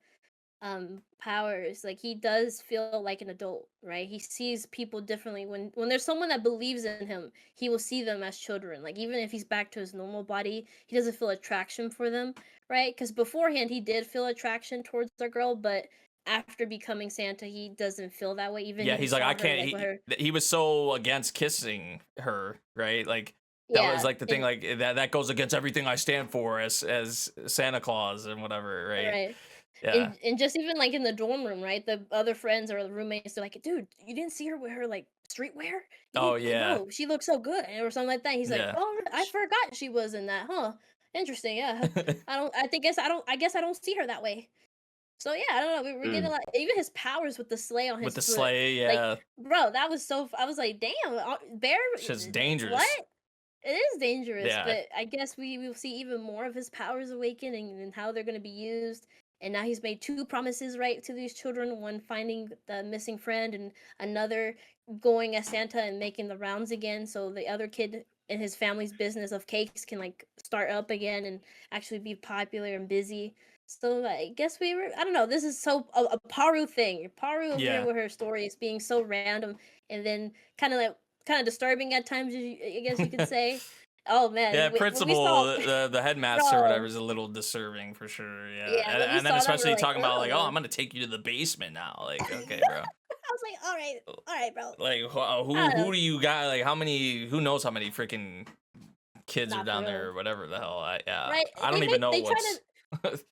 powers, like he does feel like an adult, right? He sees people differently. When there's someone that believes in him, he will see them as children. Like even if he's back to his normal body, he doesn't feel attraction for them, right? Because beforehand he did feel attraction towards the girl, but after becoming Santa, he doesn't feel that way. Even Yeah, he he's like, saw I her, can't. like, with her. He was so against kissing her, right? Like that was like the thing, and- like that goes against everything I stand for as Santa Claus and whatever, right? right. Yeah. And just even like in the dorm room, right? The other friends or the roommates, they're like, dude, you didn't see her with her like streetwear? You Oh, didn't- yeah. no, she looks so good, or something like that. He's like, Yeah. oh, I forgot she was in that, huh? Interesting, yeah. I guess I don't see her that way. So yeah, I don't know. We're getting a lot. Even his powers with the sleigh on his With the foot. sleigh, Like, yeah. bro, that was so. I was like, damn, Bear. Shit's dangerous. What? It is dangerous, Yeah. but I guess we will see even more of his powers awaken and how they're going to be used. And now he's made 2 promises, right, to these children: one finding the missing friend, and another going as Santa and making the rounds again, so the other kid in his family's business of cakes can like start up again and actually be popular and busy. So I guess I don't know. This is so a Paru thing. Paru over Yeah. here with her story is being so random and then kind of disturbing at times, I guess you could say. Oh man, Yeah, when we principal, saw the headmaster or bro, whatever is a little disturbing for sure. Yeah, yeah, when we and then saw that, we're especially like, talking about like, oh, oh. I'm gonna take you to the basement now. Like, okay, bro. I was like, all right, bro. Like, I who don't know. do you got? Like, how many? Who knows how many freaking kids are Not for down there real. or whatever the hell? Right? I don't even know They try what's. to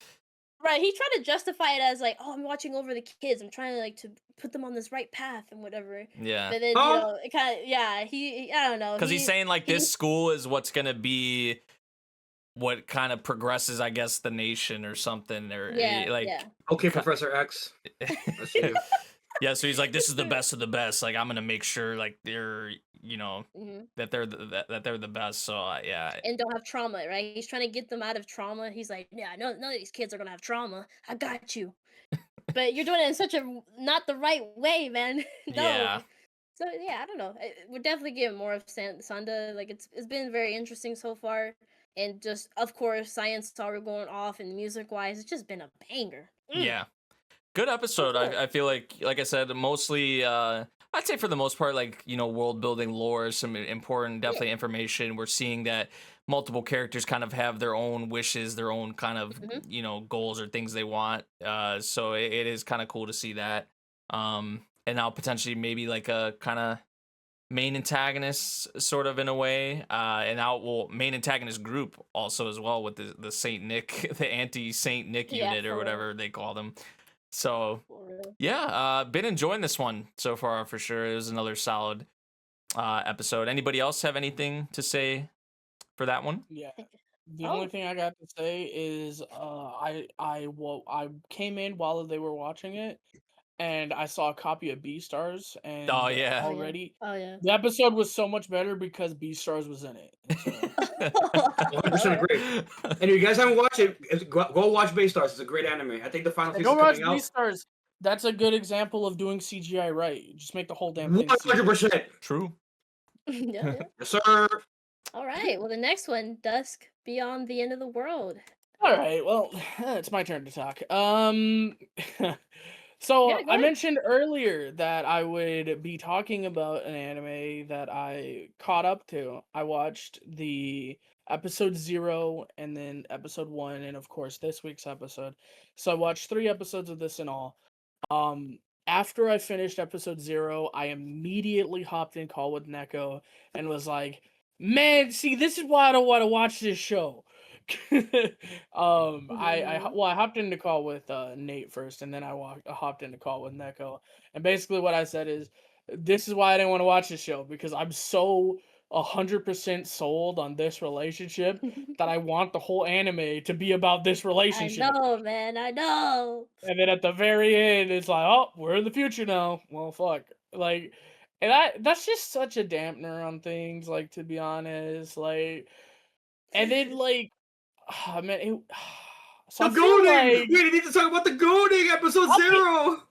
right. He tried to justify it as like, oh, I'm watching over the kids. I'm trying to like to put them on this right path and whatever. Yeah, But then Huh? it kind of yeah. I don't know. because he's saying like he this school is what's gonna be what kind of progresses, I guess, the nation or something, or yeah like. yeah. Okay, Professor X. That's you. Yeah, so he's like, this is the best of the best. Like, I'm gonna make sure like they're, hmm that they're the best. So yeah, And don't have trauma, right? He's trying to get them out of trauma. He's like, yeah, none of these kids are gonna have trauma. I got you. But you're doing it in such a not the right way, man. No. yeah, So yeah, I don't know. We're definitely getting more of Sanda. Like it's been very interesting so far, and just of course science saga going off and music wise, it's just been a banger. yeah. Good episode. cool. I feel like I said, mostly. I'd say for the most part, like world building, lore, some important, definitely information. We're seeing that multiple characters kind of have their own wishes, their own kind of Mhm. goals or things they want. So it is kind of cool to see that. And now potentially maybe like a kind of main antagonist sort of in a way, and now main antagonist group also as well with the Saint Nick, the anti Saint Nick Yeah, unit or for real. whatever they call them. So For real. yeah, been enjoying this one so far for sure. It was another solid episode. Anybody else have anything to say for that one? Yeah. The Oh. only thing I got to say is I came in while they were watching it, and I saw a copy of Beastars, and Oh yeah. already Oh yeah. the episode was so much better because Beastars was in it. And so, 100% agree. And if you guys haven't watched it, go watch Baystars. It's a great anime. I think the final go season watch coming out. Beastars. That's a good example of doing CGI right. You just make the whole damn thing. 100%. True. Yeah. Yes, sir. All right. Well, the next one, Dusk Beyond the End of the World. All right, well, it's my turn to talk. So Yeah, go I ahead. mentioned earlier that I would be talking about an anime that I caught up to. I watched the episode 0 and then episode 1 and of course this week's episode. So I watched 3 episodes of this in all. After I finished episode 0, I immediately hopped in call with Neko and was like, "Man, see, this is why I don't want to watch this show." I hopped into call with Nate first, and then I hopped into call with Neko, and basically what I said is, this is why I didn't want to watch this show, because I'm so 100% sold on this relationship that I want the whole anime to be about this I relationship. know, man. I know. And then at the very end, it's like, oh, we're in the future now. Well, fuck. Like, and that's just such a dampener on things, like, to be honest. Like, and then, like, oh, man, so The I feel Gooning! like... We need to talk about the Gooning, episode 0!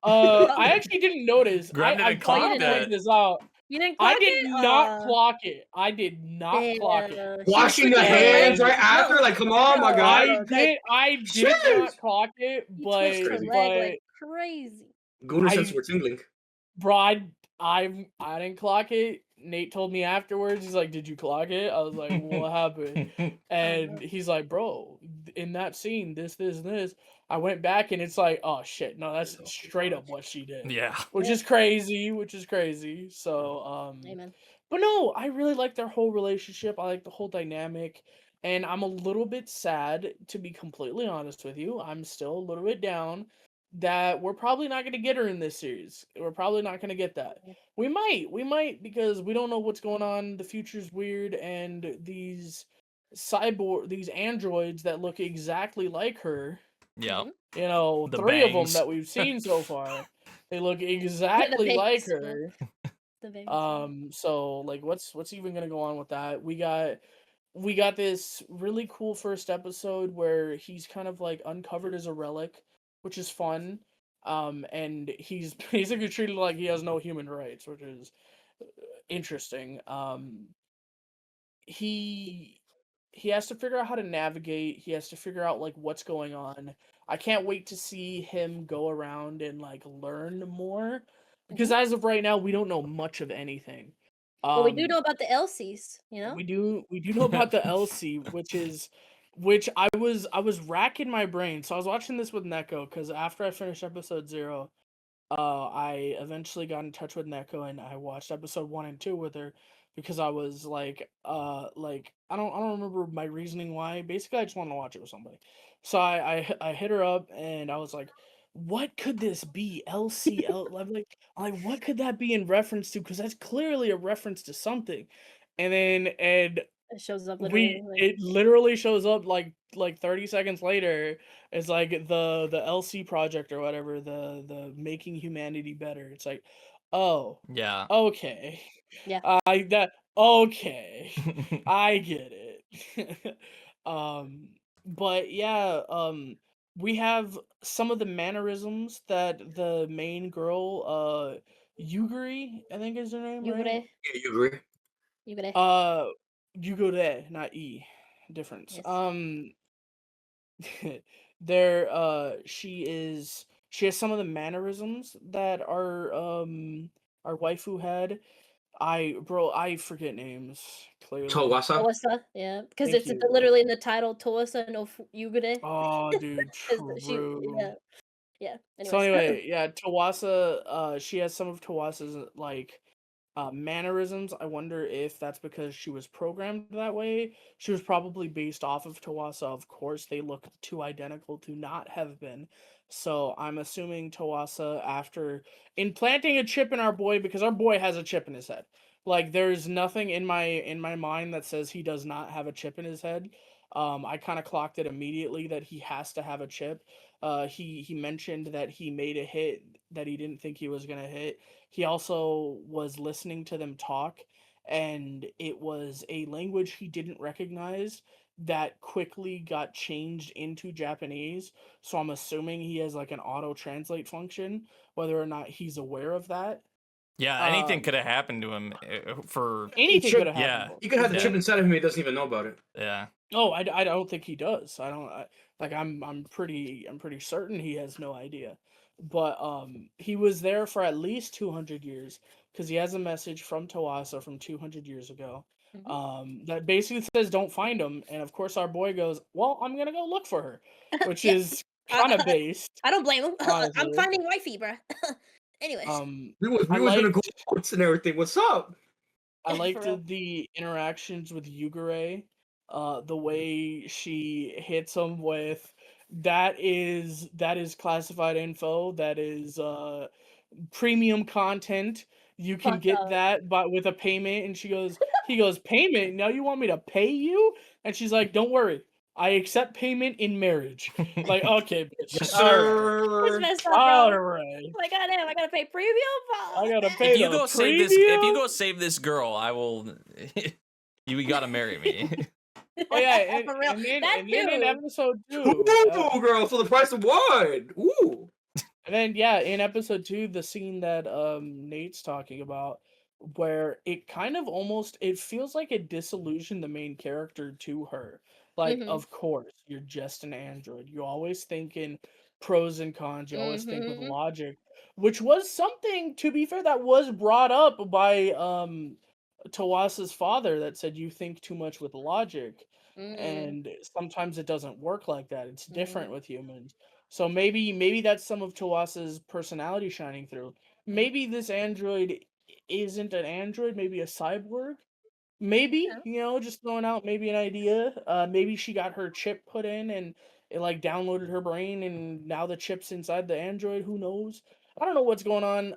I actually didn't notice. Grem didn't I clock tried to that. point this out. You didn't clock I did it? not clock it. I did not clock it. Damn. Washing the switching hands legs. right after? Like, come on, my guy. I did Shit. not clock it, He twitched her crazy. leg like crazy. Gooner I- sense were tingling. bro, I didn't clock it. Nate told me afterwards. He's like, "Did you clock it?" I was like, well, "What happened?" And he's like, "Bro, in that scene, this, and this." I went back and it's like, "Oh shit, no, that's straight up what she did." Yeah. Which is crazy. So, Amen. but no, I really like their whole relationship. I like the whole dynamic. And I'm a little bit sad, to be completely honest with you. I'm still a little bit down that we're probably not going to get her in this series. We're probably not going to get that. We might, because we don't know what's going on. The future's weird, and these androids that look exactly like her, Yeah. you know, The 3 of them bangs. that we've seen so far, they look exactly like bangs, yeah. her. The very same. So like, what's even gonna go on with that? We got this really cool first episode where he's kind of like uncovered as a relic, which is fun. And he's basically treated like he has no human rights, which is interesting. He has to figure out how to navigate. He has to figure out like what's going on. I can't wait to see him go around and like learn more because as of right now we don't know much of anything. But we do know about the Elsies, you know? We do know about the LC, which I was racking my brain. So I was watching this with Neko because after I finished episode 0, I eventually got in touch with Neko and I watched episode 1 and 2 with her because I was like I don't remember my reasoning why. Basically, I just wanted to watch it with somebody. So I hit her up and I was like, "What could this be? LCL?" I'm like, what could that be in reference to? Because that's clearly a reference to something. And It shows up literally. it literally shows up like 30 seconds later. It's like the LC project or whatever, the making humanity better. It's like, oh, Yeah. okay. Yeah. Okay. I get it. But yeah, we have some of the mannerisms that the main girl, Yuguri, I think is her name, right? Yugure. Yeah, you agree? Yugure. Yugure, not E. Difference. Yes. She has some of the mannerisms that our waifu had. I forget names clearly. Tawasa? Toasa, yeah. Because Thank it's you. literally in the title, Toasa no Yugure. Oh, dude, 'Cause she, true. yeah. Yeah. So Anyways. anyway, yeah, Tawasa, she has some of Tawasa's like mannerisms. I wonder if that's because she was programmed that way. She was probably based off of Tawasa. Of course, they look too identical to not have been. So I'm assuming Tawasa, after implanting a chip in our boy, because our boy has a chip in his head. Like there's nothing in my mind that says he does not have a chip in his head. I kind of clocked it immediately that he has to have a chip. He mentioned that he made a hit that he didn't think he was gonna hit. He also was listening to them talk, and it was a language he didn't recognize that quickly got changed into Japanese. So I'm assuming he has like an auto translate function, whether or not he's aware of that. Yeah, anything could have happened to him for Anything could have yeah. happened. You could have the Yeah. chip inside of him, he doesn't even know about it. Yeah. Oh, I don't think he does. I'm pretty certain he has no idea. But he was there for at least 200 years because he has a message from Tawasa from 200 years ago. That basically says don't find him, and of course our boy goes, "Well, I'm going to go look for her," which Yeah. is kind of based. I don't blame him. I'm Honestly. finding wifey, bruh. Anyways. We was I gonna liked- go sports and everything. What's up? I liked For real. the interactions with Yugure, the way she hits him with that is classified info, that is premium content. You can Fuck get up. that but with a payment, and he goes, "Payment? Now you want me to pay you?" And she's like, "Don't worry. I accept payment in marriage." Like, okay, bitch. Yes, All right. It's sir. messed up, All bro. right. Like, goddamn, I gotta pay premium. I gotta pay If you the go premium. save this girl, I will you gotta marry me. Oh yeah, For real. and then That in too. episode 2, Ooh, girl, for the price of one. Ooh. and then yeah, in episode 2, the scene that Nate's talking about, where it kind of almost it feels like it disillusioned the main character to her. Like, of course, you're just an android. You always think in pros and cons. You always think with logic, which was something, to be fair, that was brought up by Tawasa's father, that said you think too much with logic, and sometimes it doesn't work like that. It's different with humans. So maybe that's some of Tawasa's personality shining through. Maybe this android isn't an android, maybe a cyborg. Maybe, just throwing out maybe an idea. Maybe she got her chip put in and it like downloaded her brain and now the chip's inside the android. Who knows? I don't know what's going on.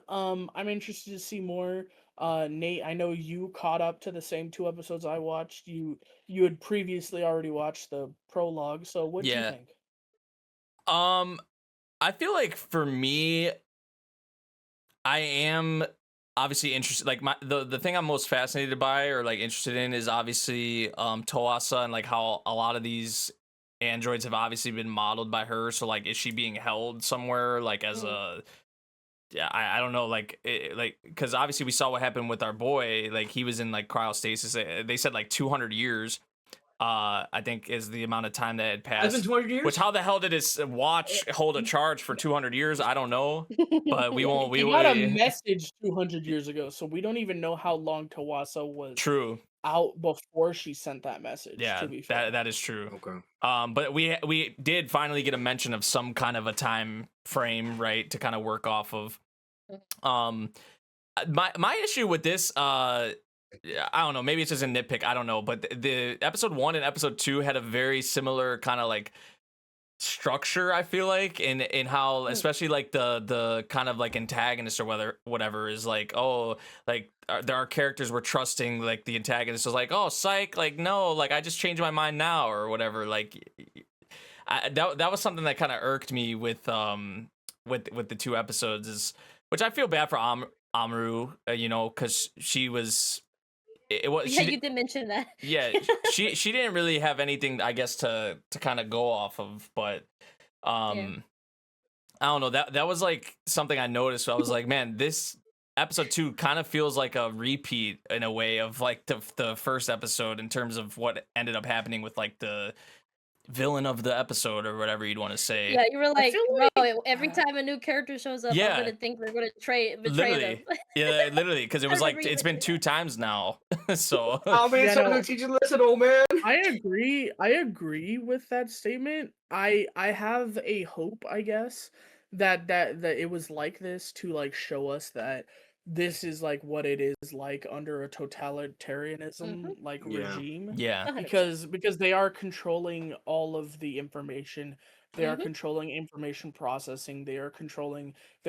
I'm interested to see more. Nate, I know you caught up to the same 2 episodes I watched. You had previously already watched the prologue, so what do you think? I feel like for me, I am obviously interested, like the thing I'm most fascinated by or like interested in is obviously Toasa and like how a lot of these androids have obviously been modeled by her. So like, is she being held somewhere like as a I don't know, like like, because obviously we saw what happened with our boy, like he was in like cryostasis. They said like 200 years I think is the amount of time that had Has been passed. 200 years? Which, how the hell did his watch hold a charge for 200 years? I don't know, but we won't. He got a message 200 years ago, so we don't even know how long Tawasa was True. out before she sent that message. Yeah, to be fair. that is true. Okay. But we did finally get a mention of some kind of a time frame, right, to kind of work off of. My issue with this, I don't know, maybe it's just a nitpick, I don't know, but the episode 1 and episode 2 had a very similar kind of like structure, I feel like, in how, especially like the kind of like antagonist or whatever is like, oh, like there are characters we're trusting, like the antagonist is like, oh, psych, like no, like I just changed my mind now or whatever. Like that was something that kind of irked me with the 2 episodes, is which I feel bad for Amuru, you know, because she was. Yeah, you did mention that. Yeah, she didn't really have anything, I guess, to kind of go off of, but I don't know, that was like something I noticed. I was like, man, this episode 2 kind of feels like a repeat in a way of like the first episode in terms of what ended up happening with like the villain of the episode or whatever you'd want to say. Yeah, you were like, bro, every time a new character shows up, Yeah. I'm gonna think we're gonna betray Literally. them. Yeah, literally, because it was I like remember you it's been mentioned 2 times now. So Oh man, Yeah, something no. to teach you a lesson, old man. I agree with that statement. I have a hope, I guess, that it was like this to like show us that this is like what it is like under a totalitarianism like Yeah. regime. yeah, 100%. Because they are controlling all of the information. They are Mhm. controlling information processing. They're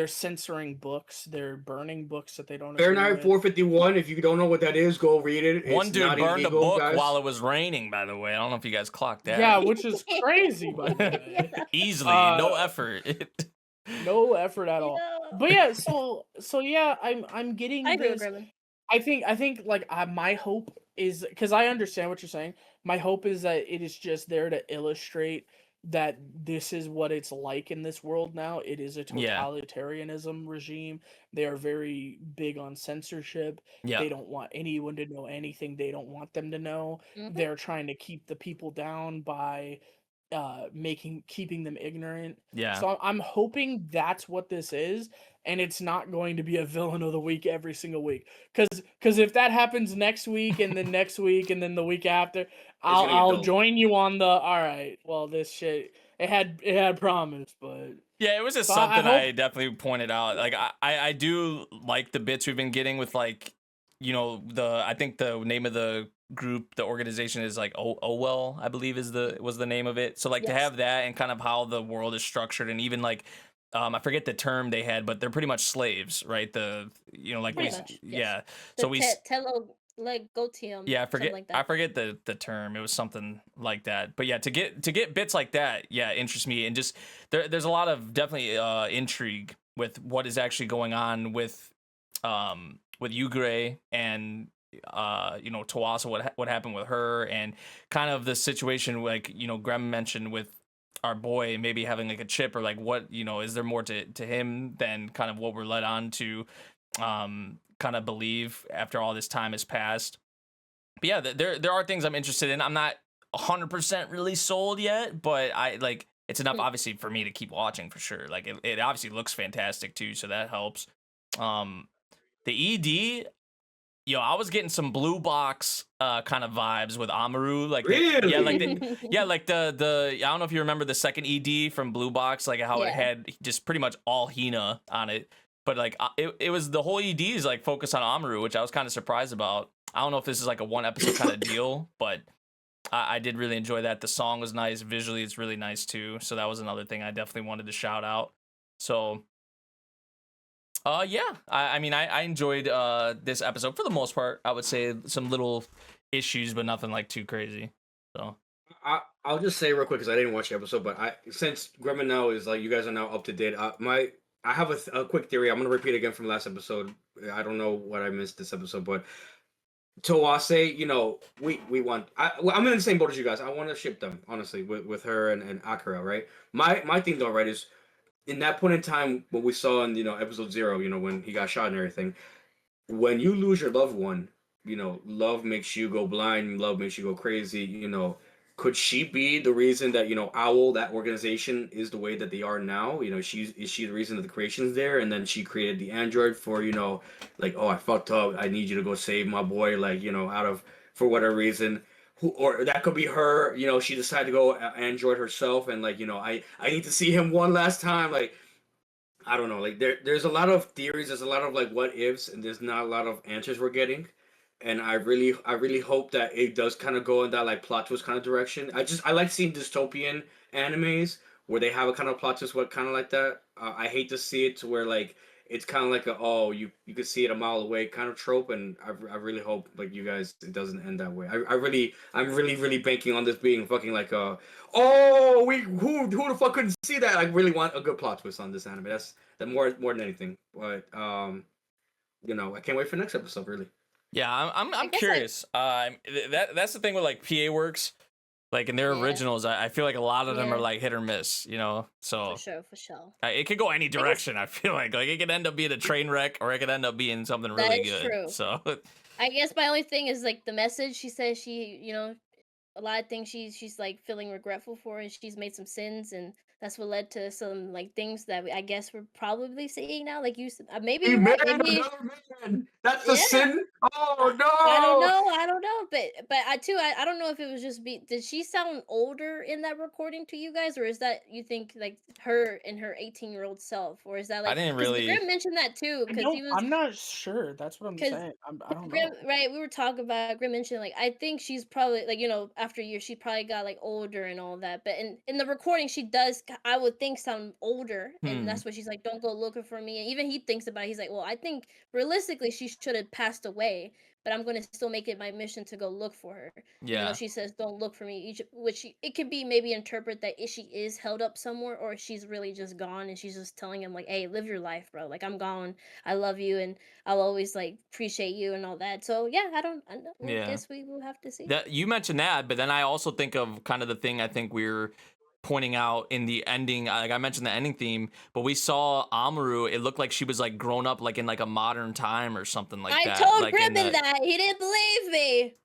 censoring books. They're burning books that they don't agree Fahrenheit with. 451. If you don't know what that is, go read it. one It's dude not burned illegal, a book guys. while it was raining. By the way, I don't know if you guys clocked that. Yeah, which is crazy, by the way. Easily, no Uh, effort. No effort at all. Yeah. But yeah, so yeah, I'm getting I agree with this. Gremlin. I think like my hope is, because I understand what you're saying. My hope is that it is just there to illustrate that this is what it's like in this world now. It is a Yeah. totalitarianism regime. They are very big on censorship. Yeah, They don't want anyone to know anything they don't want them to know. Mhm. They're trying to keep the people down by keeping them ignorant. yeah, So I'm hoping that's what this is, and it's not going to be a villain of the week every single week. Because if that happens next week and then next week and then the week after, gonna get I'll dull. join you on the all right. Well, this shit it had promise, but yeah. It was just So I something I hope- definitely pointed out. Like I do like the bits we've been getting with like, you know, I think the name of the group, the organization is like Owell, I believe was the name of it. So like to Yes. have that and kind of how the world is structured, and even like I forget the term they had, but they're pretty much slaves, right? Like Pretty we much, yes. yeah. The So we Telogotium. yeah, I something forget like I that. forget the term. It was something like that. But yeah, to get bits like that, yeah, interests me, and just there's a lot of definitely intrigue with what is actually going on with Yugure and you know, Tawasa, what happened with her, and kind of the situation like, you know, Grem mentioned with our boy maybe having like a chip, or like what, you know, is there more to him than kind of what we're led on to kind of believe after all this time has passed. But yeah, there are things I'm interested in. I'm not 100% really sold yet, but I like it's enough obviously for me to keep watching for sure. Like it obviously looks fantastic too, so that helps. The ED, yo, I was getting some blue box kind of vibes with Amaru, like Really? like the I don't know if you remember the second ED from Blue Box, like how it Yeah. had just pretty much all Hina on it, but like it was the whole ED is like focused on Amaru, which I was kind of surprised about. I don't know if this is like a one episode kind of deal, but I did really enjoy that. The song was nice, visually it's really nice too, so that was another thing I definitely wanted to shout out. So yeah, I mean, I enjoyed this episode for the most part. I would say some little issues, but nothing like too crazy. So I'll just say real quick because I didn't watch the episode, but since Gremlin now is like you guys are now up to date. I have a quick theory. I'm gonna repeat again from last episode. I don't know what I missed this episode, but Toase, we want. I'm in the same boat as you guys. I want to ship them honestly with her and Akira, right? My thing though, right, is in that point in time what we saw in episode 0, when he got shot and everything. When you lose your loved one, love makes you go blind, love makes you go crazy. Could she be the reason that Owl, that organization, is the way that they are now? Is she the reason that the creation's there, and then she created the android for like, oh, I fucked up, I need you to go save my boy, like out of for whatever reason. Or that could be her. She decided to go android herself, and like I need to see him one last time, like. I don't know. Like there's a lot of theories. There's a lot of like what ifs, and there's not a lot of answers we're getting. And I really hope that it does kind of go in that like plot twist kind of direction. I like seeing dystopian animes where they have a kind of plot twist, what kind of like that. I hate to see it to where like it's kind of like a you could see it a mile away kind of trope, and I really hope like you guys it doesn't end that way. I'm really banking on this being fucking like who the fuck couldn't see that? I really want a good plot twist on this anime. That's that more than anything. But I can't wait for next episode. Really. Yeah, I'm I guess, curious. That's the thing with like PA Works, like in their Yeah. originals. I feel like a lot of them Yeah. are like hit or miss. So For sure. it could go any direction. I feel like it could end up being a train wreck, or it could end up being something That really is good. true. So I guess my only thing is like the message. She says a lot of things she's like feeling regretful for, and she's made some sins, and that's what led to some like things that I guess we're probably seeing now. Like you said, maybe He you're right. married Maybe another man. That's the Yeah. sin. Oh no! I don't know, but I don't know if it was just did she sound older in that recording to you guys, or is that you think like her and her 18-year-old self, or is that like I didn't because really. Grim mentioned that too because he was I'm not sure. That's what I'm 'cause saying. I don't know. Grim, right? We were talking about Grim mentioned like I think she's probably like after years she probably got like older and all that. But in the recording she does I would think sound older, and that's what she's like. Don't go looking for me. And even he thinks about it. He's like, well, I think realistically she should have passed away, but I'm gonna still make it my mission to go look for her. Even Yeah. though she says don't look for me, it could be maybe interpret that if she is held up somewhere, or she's really just gone and she's just telling him like, hey, live your life, bro. Like I'm gone. I love you, and I'll always like appreciate you and all that. So yeah, I Yeah. guess we will have to see. That you mentioned that, but then I also think of kind of the thing I think we're pointing out in the ending. Like I mentioned the ending theme, but we saw Amaru. It looked like she was like grown up, like in like a modern time or something like I that. told like Grim that he didn't believe me.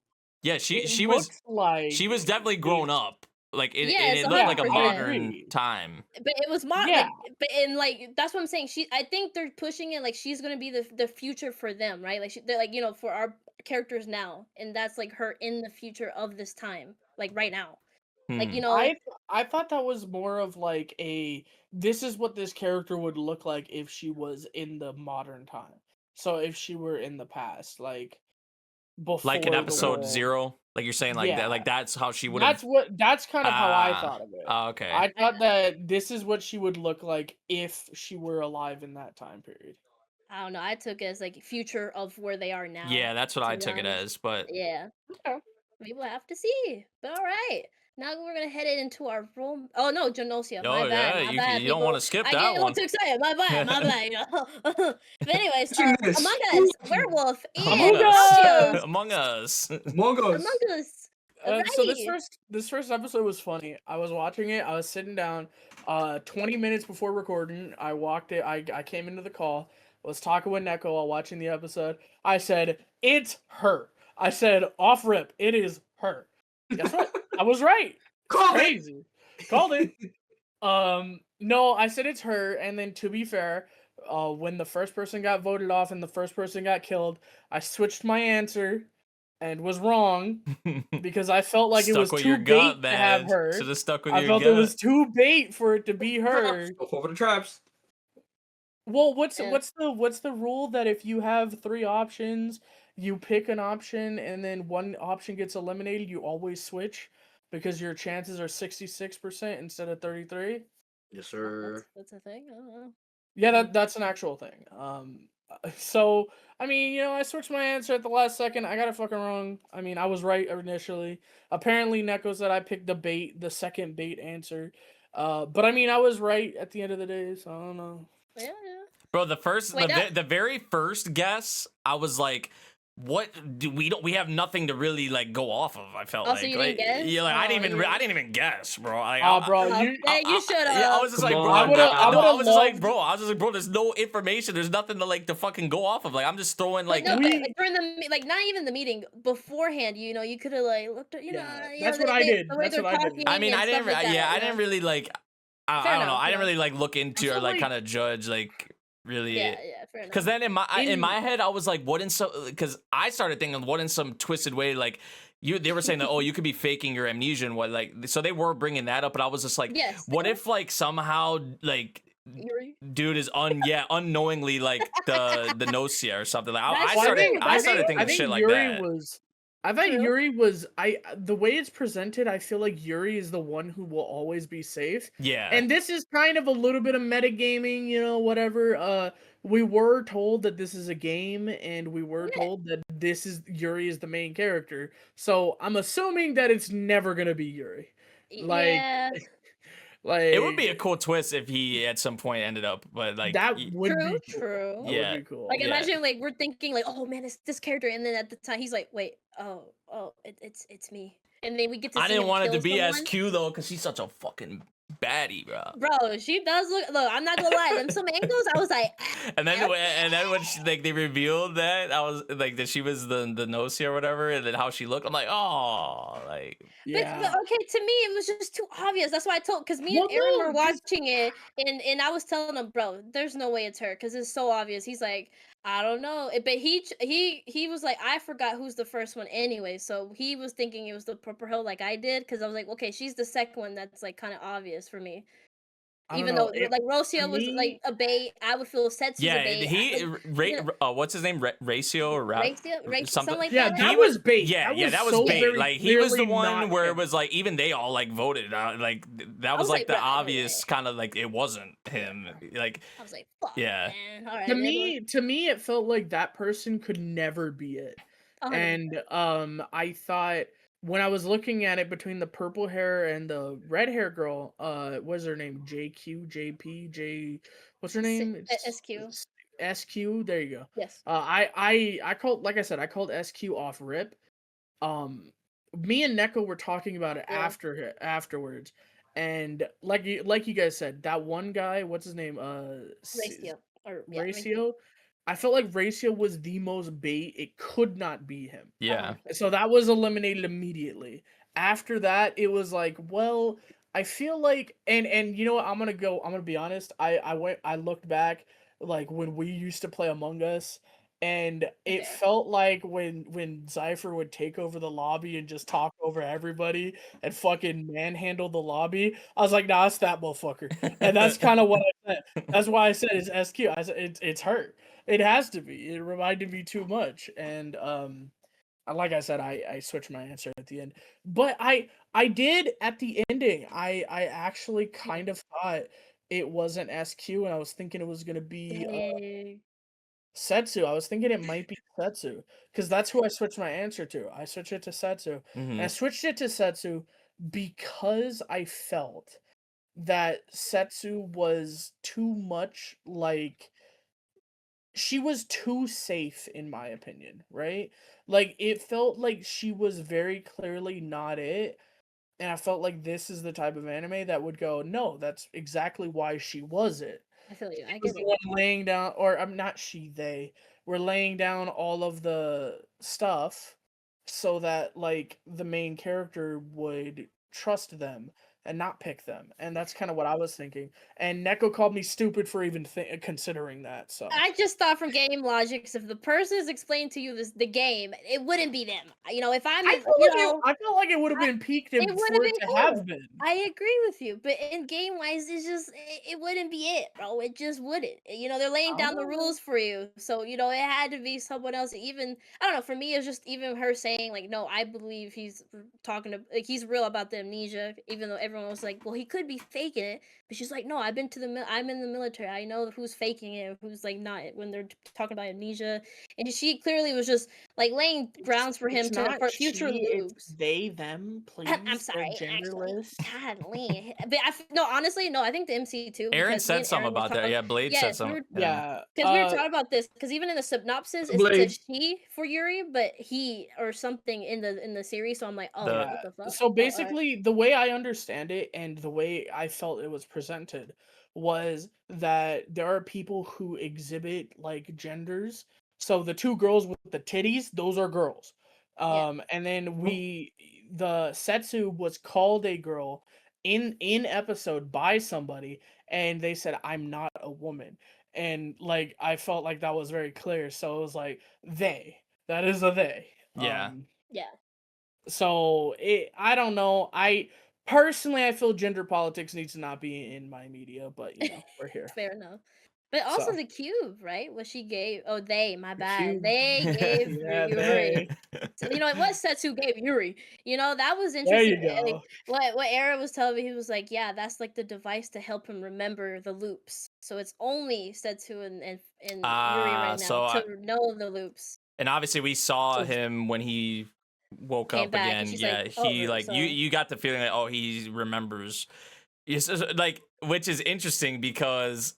Yeah, It she was looks like she was definitely grown it's- up. Like it, Yes, it looked like a 100%. modern agree. time. But it was Yeah. but in like that's what I'm saying. I think they're pushing it like she's gonna be the future for them, right? Like they're like for our characters now, and that's like her in the future of this time, like right now. Like I thought that was more of like this is what this character would look like if she was in the modern time. So if she were in the past, like before Like in the episode world. 0, like you're saying, like Yeah. that, like that's how she would have. That's kind of how I Ah, thought of it. Okay. I thought that this is what she would look like if she were alive in that time period. I don't know. I took it as like future of where they are now. Yeah, that's what to I be took it honest. as. But Yeah. Okay. We will have to see. But all right. Now we're gonna head into our room. Oh no, GNOSIA. My bad. yeah, My you, bad. you don't people. want to skip I get that a little one. too excited. My bad. My bad. But anyways, Goodness. Among Us, Werewolf, Among and Us. Garfield. Among Us. Among Us. Among Us. So Alrighty. this first episode was funny. I was watching it. I was sitting down. 20 minutes before recording, I walked it. I came into the call. Was talking with Neko while watching the episode. I said, "It's her." I said, "Off rip, it is her." Guess what? I was right. Called it. Crazy. Called it. No, I said it's her. And then to be fair, when the first person got voted off and the first person got killed, I switched my answer and was wrong because I felt like it was with too your bait gut, to have man. her. Should have stuck with I your felt gut. it was too bait for it to be her. Go for the traps. Well, what's Yeah. what's the rule that if you have 3 options, you pick an option and then one option gets eliminated, you always switch because your chances are 66% instead of 33? Yes, sir. That's a thing. I don't know. Yeah, that's an actual thing. So I mean, I switched my answer at the last second. I got it fucking wrong. I mean, I was right initially. Apparently, Neko said I picked the second bait answer. But I mean, I was right at the end of the day, so I don't know. Yeah. Bro, the very first guess, I was like, what do we have nothing to really like go off of. I felt Also, you didn't guess? yeah, like I Oh, didn't even guess, bro. Like, bro, you should have. yeah, I was just Come like, bro, on, I was just like, loved- bro, there's no information, there's nothing to like to fucking go off of. Like, I'm just throwing like, But like during like not even the meeting beforehand, you could have like looked at, that's what I did. The way That's they're what I did. talking I mean, and I didn't, stuff like that, I didn't really like, I Fair don't know, enough, I didn't yeah. really like look into or feel like like- kind of judge like really. Yeah, fair enough. Because then in my head, I was like, what in some? Because I started thinking, what in some twisted way, like they were saying that, oh, you could be faking your amnesia and what, like, so they were bringing that up, but I was just like, Yes, what yeah. if like somehow like Yuri? dude is unknowingly like the GNOSIA or something. Like That's I started thinking shit like that. I thought True. Yuri was the way it's presented, I feel like Yuri is the one who will always be safe. Yeah. And this is kind of a little bit of metagaming, whatever. We were told that this is a game, and we were told that Yuri is the main character. So I'm assuming that it's never gonna be Yuri. Like, Yeah. like It would be a cool twist if he at some point ended up, but like that would True, be cool. true. That Yeah. would be cool. Like Yeah. imagine like we're thinking like, oh man, it's this character, and then at the time he's like, wait, it's me, and then we get to. I see didn't him want it to kill be someone. SQ though, because she's such a fucking baddie, bro. Bro, she does look. I'm not gonna lie. Them some angles, I was like, And then when she, like they revealed that, I was like that she was the GNOSIA or whatever, and then how she looked, I'm like, oh, like Yeah. But okay, to me it was just too obvious. That's why I told, because me and Well, Aaron no, were watching it, and I was telling him, bro, there's no way it's her because it's so obvious. He's like, I don't know, but he was like, I forgot who's the first one anyway, so he was thinking it was the Purple Hill like I did, because I was like, okay, she's the second one that's like kind of obvious for me. I don't Even know, though like Rosia to was me- like a bait, I would feel Setsu's a bait. what's his name, Ratio or Something like Yeah, that. that was bait. that was so bait. very Like he was the clearly one not where him. it was like even they all like voted out. Like that was was like like, the right, obvious kind of like it wasn't him. Like I was like, fuck, yeah. man. All right, To me, it felt like that person could never be it. 100%. And I thought when I was looking at it between the purple hair and the red hair girl, what's her name? What's her name? SQ. SQ. There you go. Yes. I called, like I said, I called SQ off rip. Me and Neko were talking about it afterwards, and like you guys said, that one guy, what's his name? Ratio. I felt like Ratio was the most bait. It could not be him. Yeah. So that was eliminated immediately. After that, it was like, well, I feel like, and you know what? I'm gonna be honest. I looked back, like when we used to play Among Us, and it felt like when Zypher would take over the lobby and just talk over everybody and fucking manhandle the lobby. I was like, nah, it's that motherfucker. And that's kind of what I said. That's why I said it's SQ. I said it's her. It has to be. It reminded me too much. And like I said, I switched my answer at the end. But I did at the ending. I actually kind of thought it wasn't SQ, and I was thinking it was gonna be Setsu. I was thinking it might be Setsu, because that's who I switched my answer to. I switched it to Setsu. And I switched it to Setsu because I felt that Setsu was too much like, she was too safe in my opinion, right? Like it felt like she was very clearly not it. And I felt like this is the type of anime that would go, no, that's exactly why she was it. I feel you. I Was get the it. one laying down, or I'm not they were laying down all of the stuff so that like the main character would trust them and not pick them. And that's kind of what I was thinking. And Neko called me stupid for even considering that. So I just thought from game logics, if the person is explaining to you the game, it wouldn't be them. You know, if I'm, I felt like it would have been peaked it for would've it been to have cool. been. I agree with you, but in game wise, it's just it wouldn't be it, bro. It just wouldn't. You know, they're laying down the rules for you, so you know it had to be someone else. Even I don't know. For me, it's just even her saying like, "No, I believe he's talking to like he's real about the amnesia," even though everyone was like, "Well, he could be faking it." But she's like, "No, I'm in the military. I know who's faking it, who's like not." When they're talking about amnesia, and she clearly was just like laying grounds for him for future moves. They, them, please. I'm sorry, genderless. Godly. But honestly, no. I think the MC too. Aaron because said me and something Aaron was about that. talking. Yeah, Blade said Yes, something. Yeah. because we were talking about this. Because even in the synopsis, it Blade. says she for Yuri, but he or something in the series. So I'm like, oh, The- what the fuck? So Oh, alright. basically, the way I understand it and the way I felt it was presented was that there are people who exhibit like genders. So the two girls with the titties, those are girls. And then the Setsu was called a girl in episode by somebody, and they said, "I'm not a woman," and like I felt like that was very clear. So it was like they. That is a they. Yeah. Yeah. So I don't know. I personally I feel gender politics needs to not be in my media, but you know, we're here. Fair enough. But also So. the cube, right? What she gave. Oh, my The bad. cube. They gave Yeah, Yuri. they. So, you know what? Setsu gave Yuri. You know that was There interesting. you Like, go. what Era was telling me, he was like, yeah, that's like the device to help him remember the loops. So it's only Setsu and Yuri right now so to know the loops. And obviously we saw So- him when he woke Came up back, and again. she's, Yeah, like, he over, like so- you got the feeling that he remembers. It's like, which is interesting because,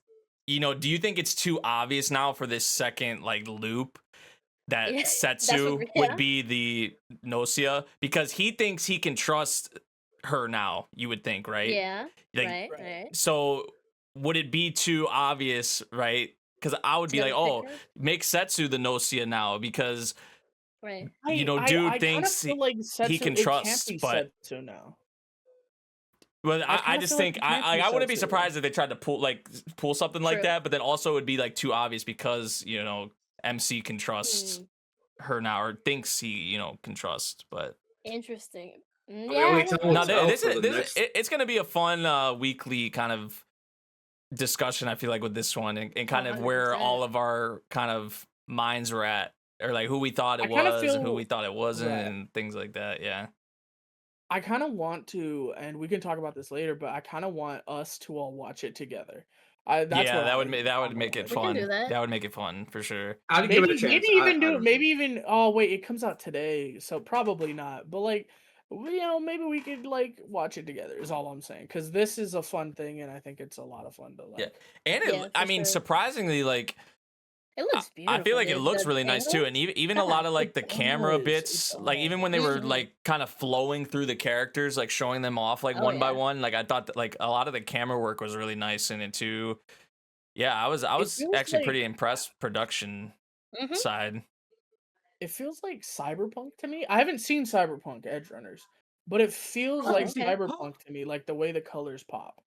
you know, do you think it's too obvious now for this second like loop that Yeah, that's Setsu what- would yeah. be the GNOSIA, because he thinks he can trust her now, you would think, right? Yeah. Like, Right. Right. Right. so would it be too obvious, right? Because I would be To like, pick oh, her? make Setsu the GNOSIA now, because Right. you know, I dude kinda thinks feel like Setsu, can it trust, can't be but- Setsu now. well, I I kinda just feel like think it can't I be wouldn't be Setsu. surprised if they tried to pull something like True. that, but then also it would be like too obvious because, you know, MC can trust Hmm. her now, or thinks he, you know, can trust. But Interesting. the Yeah. only I don't time know. no, Tell this for is the this next- it's gonna be a fun weekly kind of discussion, I feel like, with this one, and kind of where 100%. all of our kind of minds were at, or like who we thought it I kinda was and who feel- we thought it wasn't, right. and things like that. Yeah. I kind of want to, and we can talk about this later, but I kind of want us to all watch it together. That's Yeah, what that I would kinda make it We can fun. do that. That would make it fun for sure. I'd give it a Maybe, chance. maybe I even do don't it. know. Maybe even. Oh wait, it comes out today, so probably not. But like, you know, maybe we could like watch it together. Is all I'm saying, because this is a fun thing, and I think it's a lot of fun to like. Yeah. And it, Yeah, I for mean, sure. surprisly, like, It looks beautiful. I feel like it dude. looks The really nice too, angle? and even a lot of like the It camera does, bits, it like even when they were Mhm. like kind of flowing through the characters, like showing them off like Oh, one by yeah. one, like I thought that like a lot of the camera work was really nice in it too. Yeah, I was feels actually pretty like- impressed production Mhm. side. It feels like Cyberpunk to me. I haven't seen Cyberpunk Edge Runners, but it feels Oh, like okay. Cyberpunk to me, like the way the colors pop.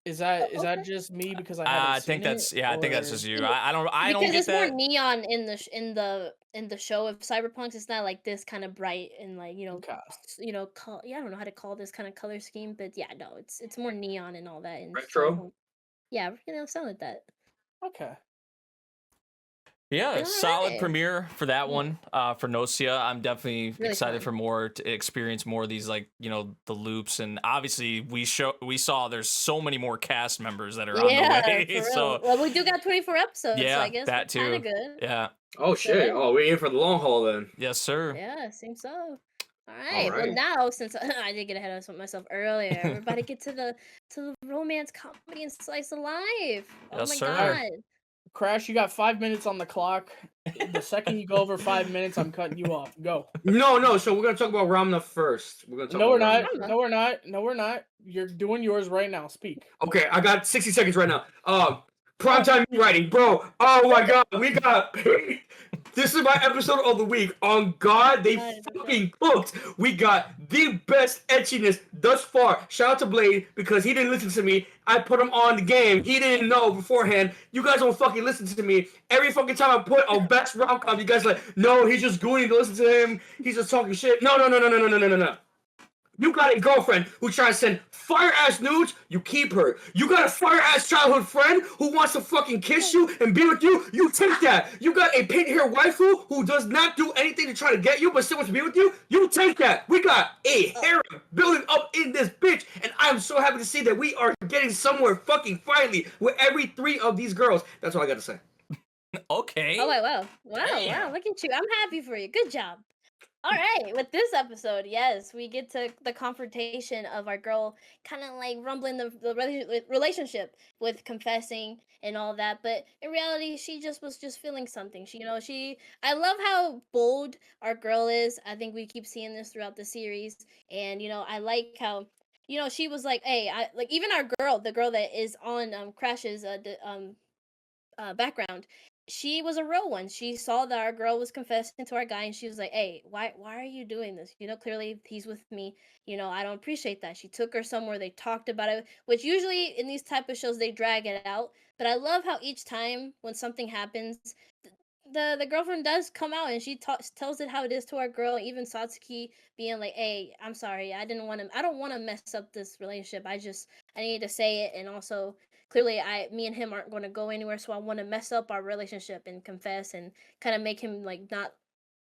Is that okay. just me because I haven't I seen think that's it, I think that's or- just you. I don't Because get it's that. more neon in the show of Cyberpunk. It's not like this kind of bright and like Okay. I don't know how to call this kind of color scheme, but yeah, no, it's more neon and all that. In Retro? Cyberpunk. Yeah, we're gonna sound like that. Okay. Yeah, All solid right. premiere for that Yeah. one. For GNOSIA, I'm definitely Really excited fun. for more, to experience more of these, like, you know, the loops, and obviously we saw there's so many more cast members that are on Yeah, the way. for real. So Well, we do got 24 episodes, so yeah, I guess that we're kind too. of good. Yeah, Oh shit! yeah. Oh, we're in for the long haul then. yes sir. Yeah, seems so. All right. Well, Alright. now since I did get ahead of myself earlier, we're about to get to the romance comedy and slice of life. Oh Yes, my sir. god. Crash, you got 5 minutes on the clock. The second you go over 5 minutes, I'm cutting you off. Go. No. So we're gonna talk about Ramuna first. We're gonna talk No, we're about not. Ramuna. No, we're not. No, we're not. You're doing yours right now. Speak. Okay, I got 60 seconds right now. Primetime writing, bro. Oh my god, we got paid. This is my episode of the week. On God, they 100%. fucking cooked. We got the best etchiness thus far. Shout out to Blade because he didn't listen to me. I put him on the game. He didn't know beforehand. You guys don't fucking listen to me. Every fucking time I put a best rom-com, you guys are like, no, he's just gooning to listen to him. He's just talking shit. No. You got a girlfriend who tries to send fire-ass nudes, you keep her. You got a fire-ass childhood friend who wants to fucking kiss you and be with you, you take that. You got a pink-hair waifu who does not do anything to try to get you but still wants to be with you, you take that. We got a harem building up in this bitch, and I'm so happy to see that we are getting somewhere fucking finally with every 3 of these girls. That's all I got to say. Okay. Oh wow. Damn. Look at you. I'm happy for you. Good job. All right, with this episode, yes, we get to the confrontation of our girl kind of like rumbling the relationship with confessing and all that, but in reality, she just was just feeling something. I love how bold our girl is. I think we keep seeing this throughout the series, and I like how she was like, hey, I like even our girl, the girl that is on Crash's background, she was a real one. She saw that our girl was confessing to our guy, and she was like, "Hey, why are you doing this? Clearly he's with me. I don't appreciate that." She took her somewhere. They talked about it, which usually in these type of shows they drag it out. But I love how each time when something happens, the girlfriend does come out and she tells it how it is to our girl. Even Satsuki being like, "Hey, I'm sorry. I don't want to mess up this relationship. I need to say it, and also." Clearly me and him aren't going to go anywhere, so I want to mess up our relationship and confess and kind of make him like not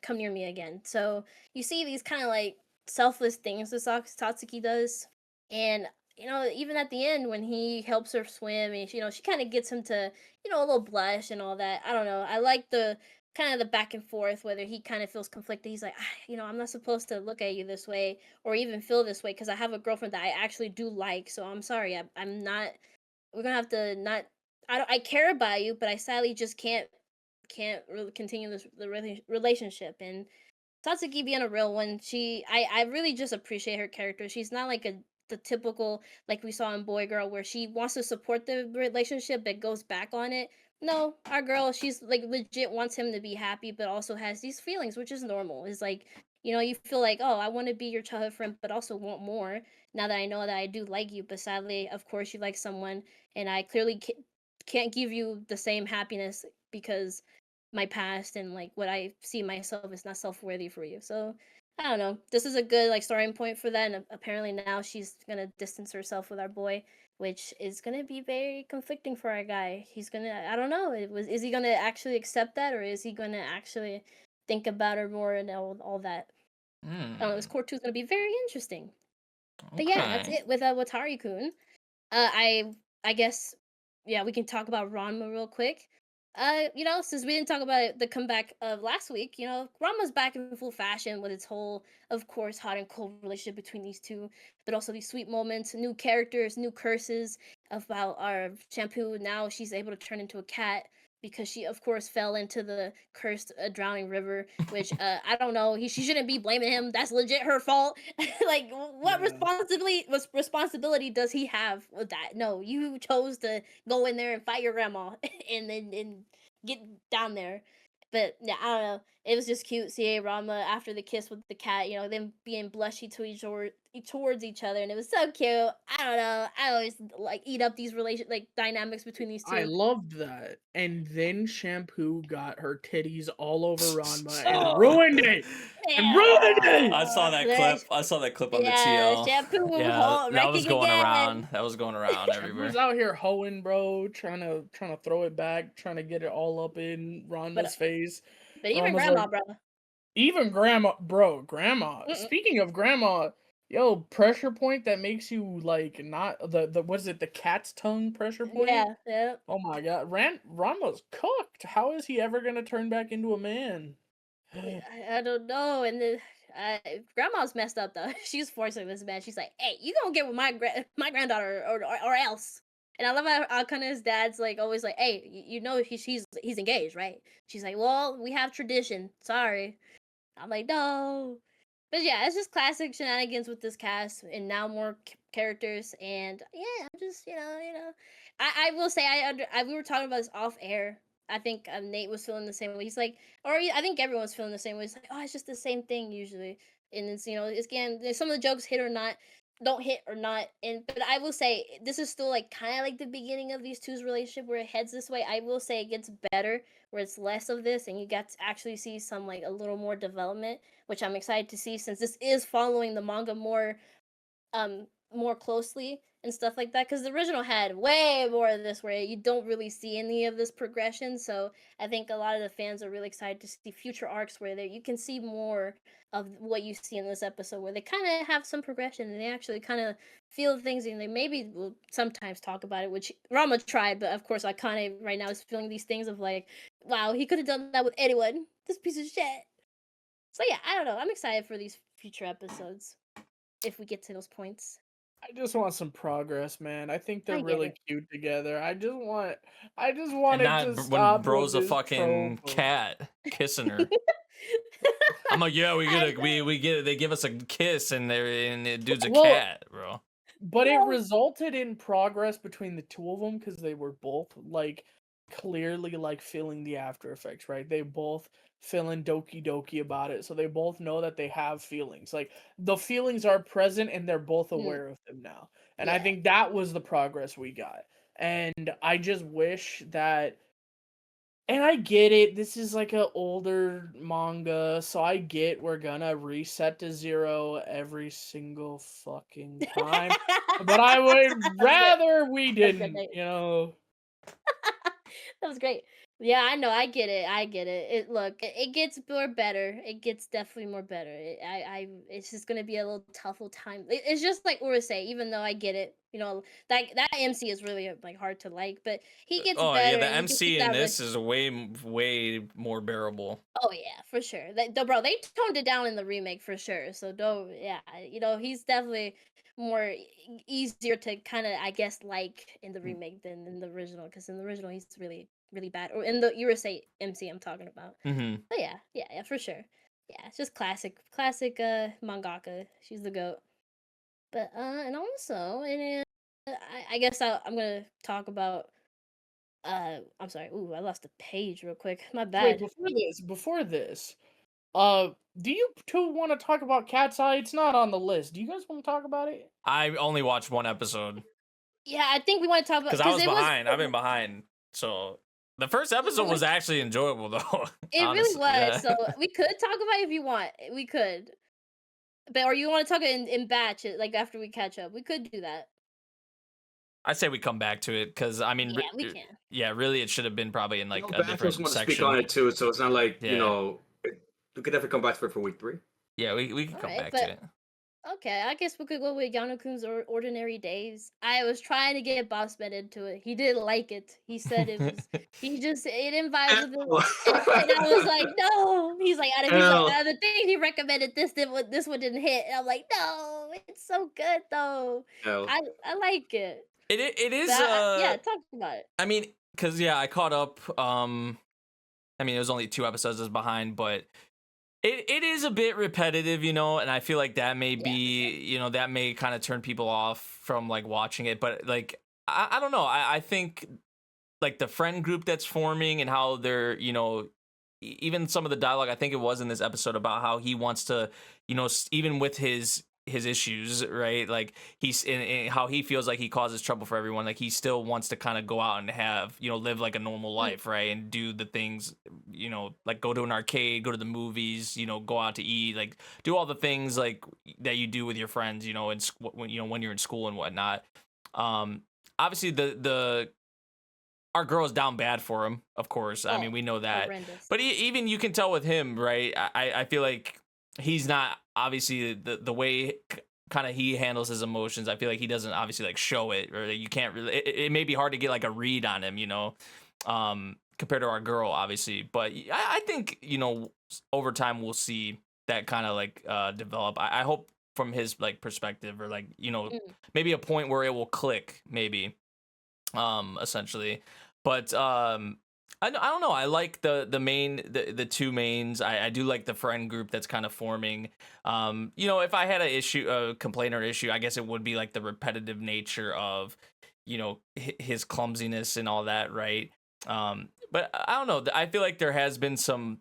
come near me again. So you see these kind of like selfless things that Satsuki does, and even at the end when he helps her swim, and she kind of gets him to a little blush and all that. I don't know, I like the kind of the back and forth, whether he kind of feels conflicted. He's like, I'm not supposed to look at you this way or even feel this way because I have a girlfriend that I actually do like, so I'm sorry, I'm not, we're gonna have to not. I care about you, but I sadly just can't really continue the relationship. And Satsuki being a real one, I really just appreciate her character. She's not like the typical like we saw in Boy Girl where she wants to support the relationship but goes back on it. No, our girl, she's like legit wants him to be happy, but also has these feelings, which is normal. Is like you feel like, oh, I want to be your childhood friend, but also want more. Now that I know that I do like you, but sadly, of course, you like someone, and I clearly can't give you the same happiness because my past and like what I see myself is not self-worthy for you. So I don't know. This is a good like starting point for that. And apparently now she's gonna distance herself with our boy, which is gonna be very conflicting for our guy. He's gonna, I don't know. Is he gonna actually accept that, or is he gonna actually think about her more and all that? I don't know. This core 2 is gonna be very interesting. But yeah, that's it with Watari-kun. I guess yeah, we can talk about Ranma real quick. Since we didn't talk about the comeback of last week, Ranma's back in full fashion with its whole, of course, hot and cold relationship between these two, but also these sweet moments, new characters, new curses about our shampoo. Now she's able to turn into a cat because she, of course, fell into the cursed drowning river, which I don't know. She shouldn't be blaming him. That's legit her fault. Like, what responsibility does he have with that? No, you chose to go in there and fight your grandma and get down there. But yeah, I don't know. It was just cute seeing Rama after the kiss with the cat, them being blushy towards each other, and it was so cute. I don't know. I always like eat up these dynamics between these two. I loved that. And then Shampoo got her titties all over Ranma and ruined it. And ruined it. I saw that clip. I saw that clip on the TL. Shampoo that was going again. around. That was going around everywhere. Shampoo's out here hoeing, bro, trying to throw it back, trying to get it all up in Ranma's face. But even Grandma, bro. Even Grandma. Speaking of Grandma, yo, pressure point that makes you like not the what is it, the cat's tongue pressure point? Yeah. Oh my god, Ranma's cooked. How is he ever gonna turn back into a man? I don't know. And Grandma's messed up though. She's forcing this man. She's like, "Hey, you gonna get with my granddaughter or else." And I love how Akane's dad's like always like, "Hey, he's engaged, right?" She's like, "Well, we have tradition. Sorry." I'm like, "No." But yeah, it's just classic shenanigans with this cast, and now more characters. And yeah, I'm just I will say we were talking about this off air. I think Nate was feeling the same way. He's like, I think everyone's feeling the same way. It's like, oh, it's just the same thing usually, and it's it's again some of the jokes hit or not, don't hit or not. But I will say this is still like kind of like the beginning of these two's relationship where it heads this way. I will say it gets better where it's less of this, and you got to actually see some like a little more development, which I'm excited to see since this is following the manga more closely and stuff like that, because the original had way more of this where you don't really see any of this progression. So I think a lot of the fans are really excited to see future arcs where you can see more of what you see in this episode, where they kind of have some progression and they actually kind of feel things, and they maybe will sometimes talk about it, which Rama tried, but of course Akane right now is feeling these things of like, wow, he could have done that with anyone, this piece of shit. So yeah, I don't know. I'm excited for these future episodes if we get to those points. I just want some progress, man. I think they're I get really it. cute together. I just want And it not to when stop bro's with a this fucking trope. cat kissing her. I'm like, yeah, we get it. They give us a kiss, and the dude's a Well, cat, bro. But it Well- resulted in progress between the two of them because they were both like clearly like feeling the after effects, right? They both feeling doki doki about it, so they both know that they have feelings. Like the feelings are present and they're both aware of them now. And I Yeah. think that was the progress we got. And I just wish that. And I get it. This is like a older manga, so I get we're gonna reset to 0 every single fucking time. But I would rather we didn't, Nate. you know. That was great. Yeah, I know. I get it. I get it. It gets more better. It gets definitely more better. It's just gonna be a little tougher time. It's just like we were saying. Even though I get it, that MC is really like hard to like, but he gets Oh better. yeah, the and you can MC see in that this is way more bearable. Oh yeah, for sure. Bro, they toned it down in the remake for sure. So don't, yeah, he's definitely more easier to kind of, I guess, like in the remake than in the original. Because in the original, he's really, really bad. Or in the Urusei MC, I'm talking about. Mm-hmm. But yeah, for sure. Yeah, it's just classic mangaka. She's the goat. But and also, and I guess I'm gonna talk about. I'm sorry. Ooh, I lost the page real quick. My Wait, bad. before this, do you two want to talk about Cat's Eye? It's not on the list. Do you guys want to talk about it? I only watched one episode Yeah, I think we want to talk about because I was it behind. I've been behind, so the first episode was actually enjoyable though. It really honestly, was. yeah. So we could talk about it if you want. We could. But or you want to talk in batch, like after we catch up. We could do that. I say we come back to it because I mean, Yeah, we can. yeah, really, it should have been probably in like a Back different want to section. speak on it too, so it's not like Yeah. we could definitely come back to it for week 3. Yeah, we can come back to it. Okay, I guess we could go with Yano-kun's Ordinary Days. I was trying to get Bossman into it. He didn't like it. He said it was. He just it didn't vibe with him, and I was like, no. He's like, the thing he recommended this one didn't hit. And I'm like, no, it's so good though. I like it. It is. Yeah, talk about it. I mean, because I caught up. I mean, it was only 2 episodes behind, but it is a bit repetitive, and I feel like that may be, that may kind of turn people off from like watching it. But like, I don't know. I think like the friend group that's forming and how they're, even some of the dialogue, I think it was in this episode about how he wants to, even with his issues, right? Like he's in how he feels like he causes trouble for everyone. Like he still wants to kind of go out and have, live like a normal life, right? And do the things, like go to an arcade, go to the movies, go out to eat, like do all the things like that you do with your friends, when you're in school and whatnot. Obviously the our girl's down bad for him, of course. I mean, we know that. Horrendous. But even you can tell with him, right? I feel like he's not obviously the way kind of he handles his emotions. I feel like he doesn't obviously like show it, or you can't really. It may be hard to get like a read on him, compared to our girl, obviously. But I think over time we'll see that kind of like develop. I hope from his like perspective, or like maybe a point where it will click, maybe, essentially. But I don't know. I like the 2 mains. I do like the friend group that's kind of forming. If I had a complaint or issue, I guess it would be like the repetitive nature of, his clumsiness and all that, right? But I don't know. I feel like there has been some.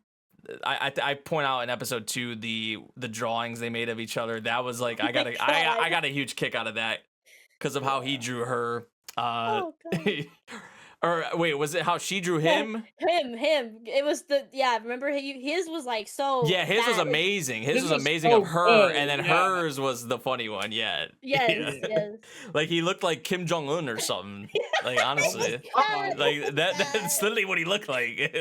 I point out in episode 2 the drawings they made of each other. That was like I got a huge kick out of that because of how he drew her. Oh god. Or wait, was it how she drew him? Him. It was remember his was like so. Yeah, his was bad. amazing. His was was amazing so of her, good, and then yeah. hers was the funny one. Yeah. Yes. Like he looked like Kim Jong-un or something. Like honestly, like that's literally what he looked like.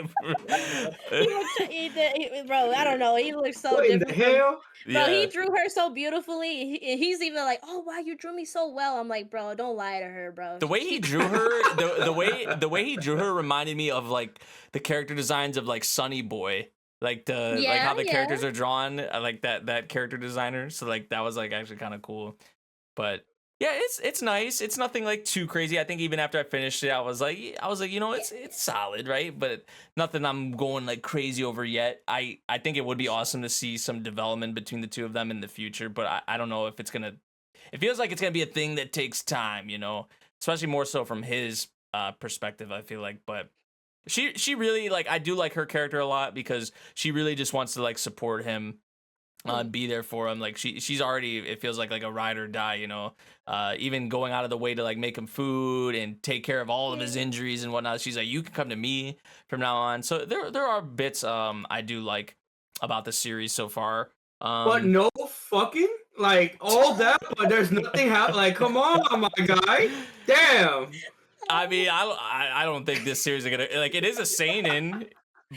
Bro, I don't know. He looks so What in different. the hell? Bro, he drew her so beautifully. He's even like, "Oh wow, you drew me so well." I'm like, "Bro, don't lie to her, bro." The way he drew her, the way he drew her reminded me of like the character designs of like Sunny Boy like the like Yeah, how the yeah. characters are drawn. I like that character designer. So like that was like actually kind of cool. But yeah, it's nice. It's nothing like too crazy. I think even after I finished it, I was like, you know, it's solid, right? But nothing I'm going like crazy over yet. I think it would be awesome to see some development between the two of them in the future, but I don't know if it's gonna. It feels like it's gonna be a thing that takes time, you know, especially more so from his perspective. I feel like, but she really like I do like her character a lot because she really just wants to like support him, be there for him. Like she's already, it feels like a ride or die, you know, even going out of the way to like make him food and take care of all of his injuries and whatnot. She's like, you can come to me from now on. So there are bits I do like about the series so far. But no fucking like all that, but there's nothing like, come on, my guy. Damn. I mean, I don't think this series is gonna like. It is a seinen,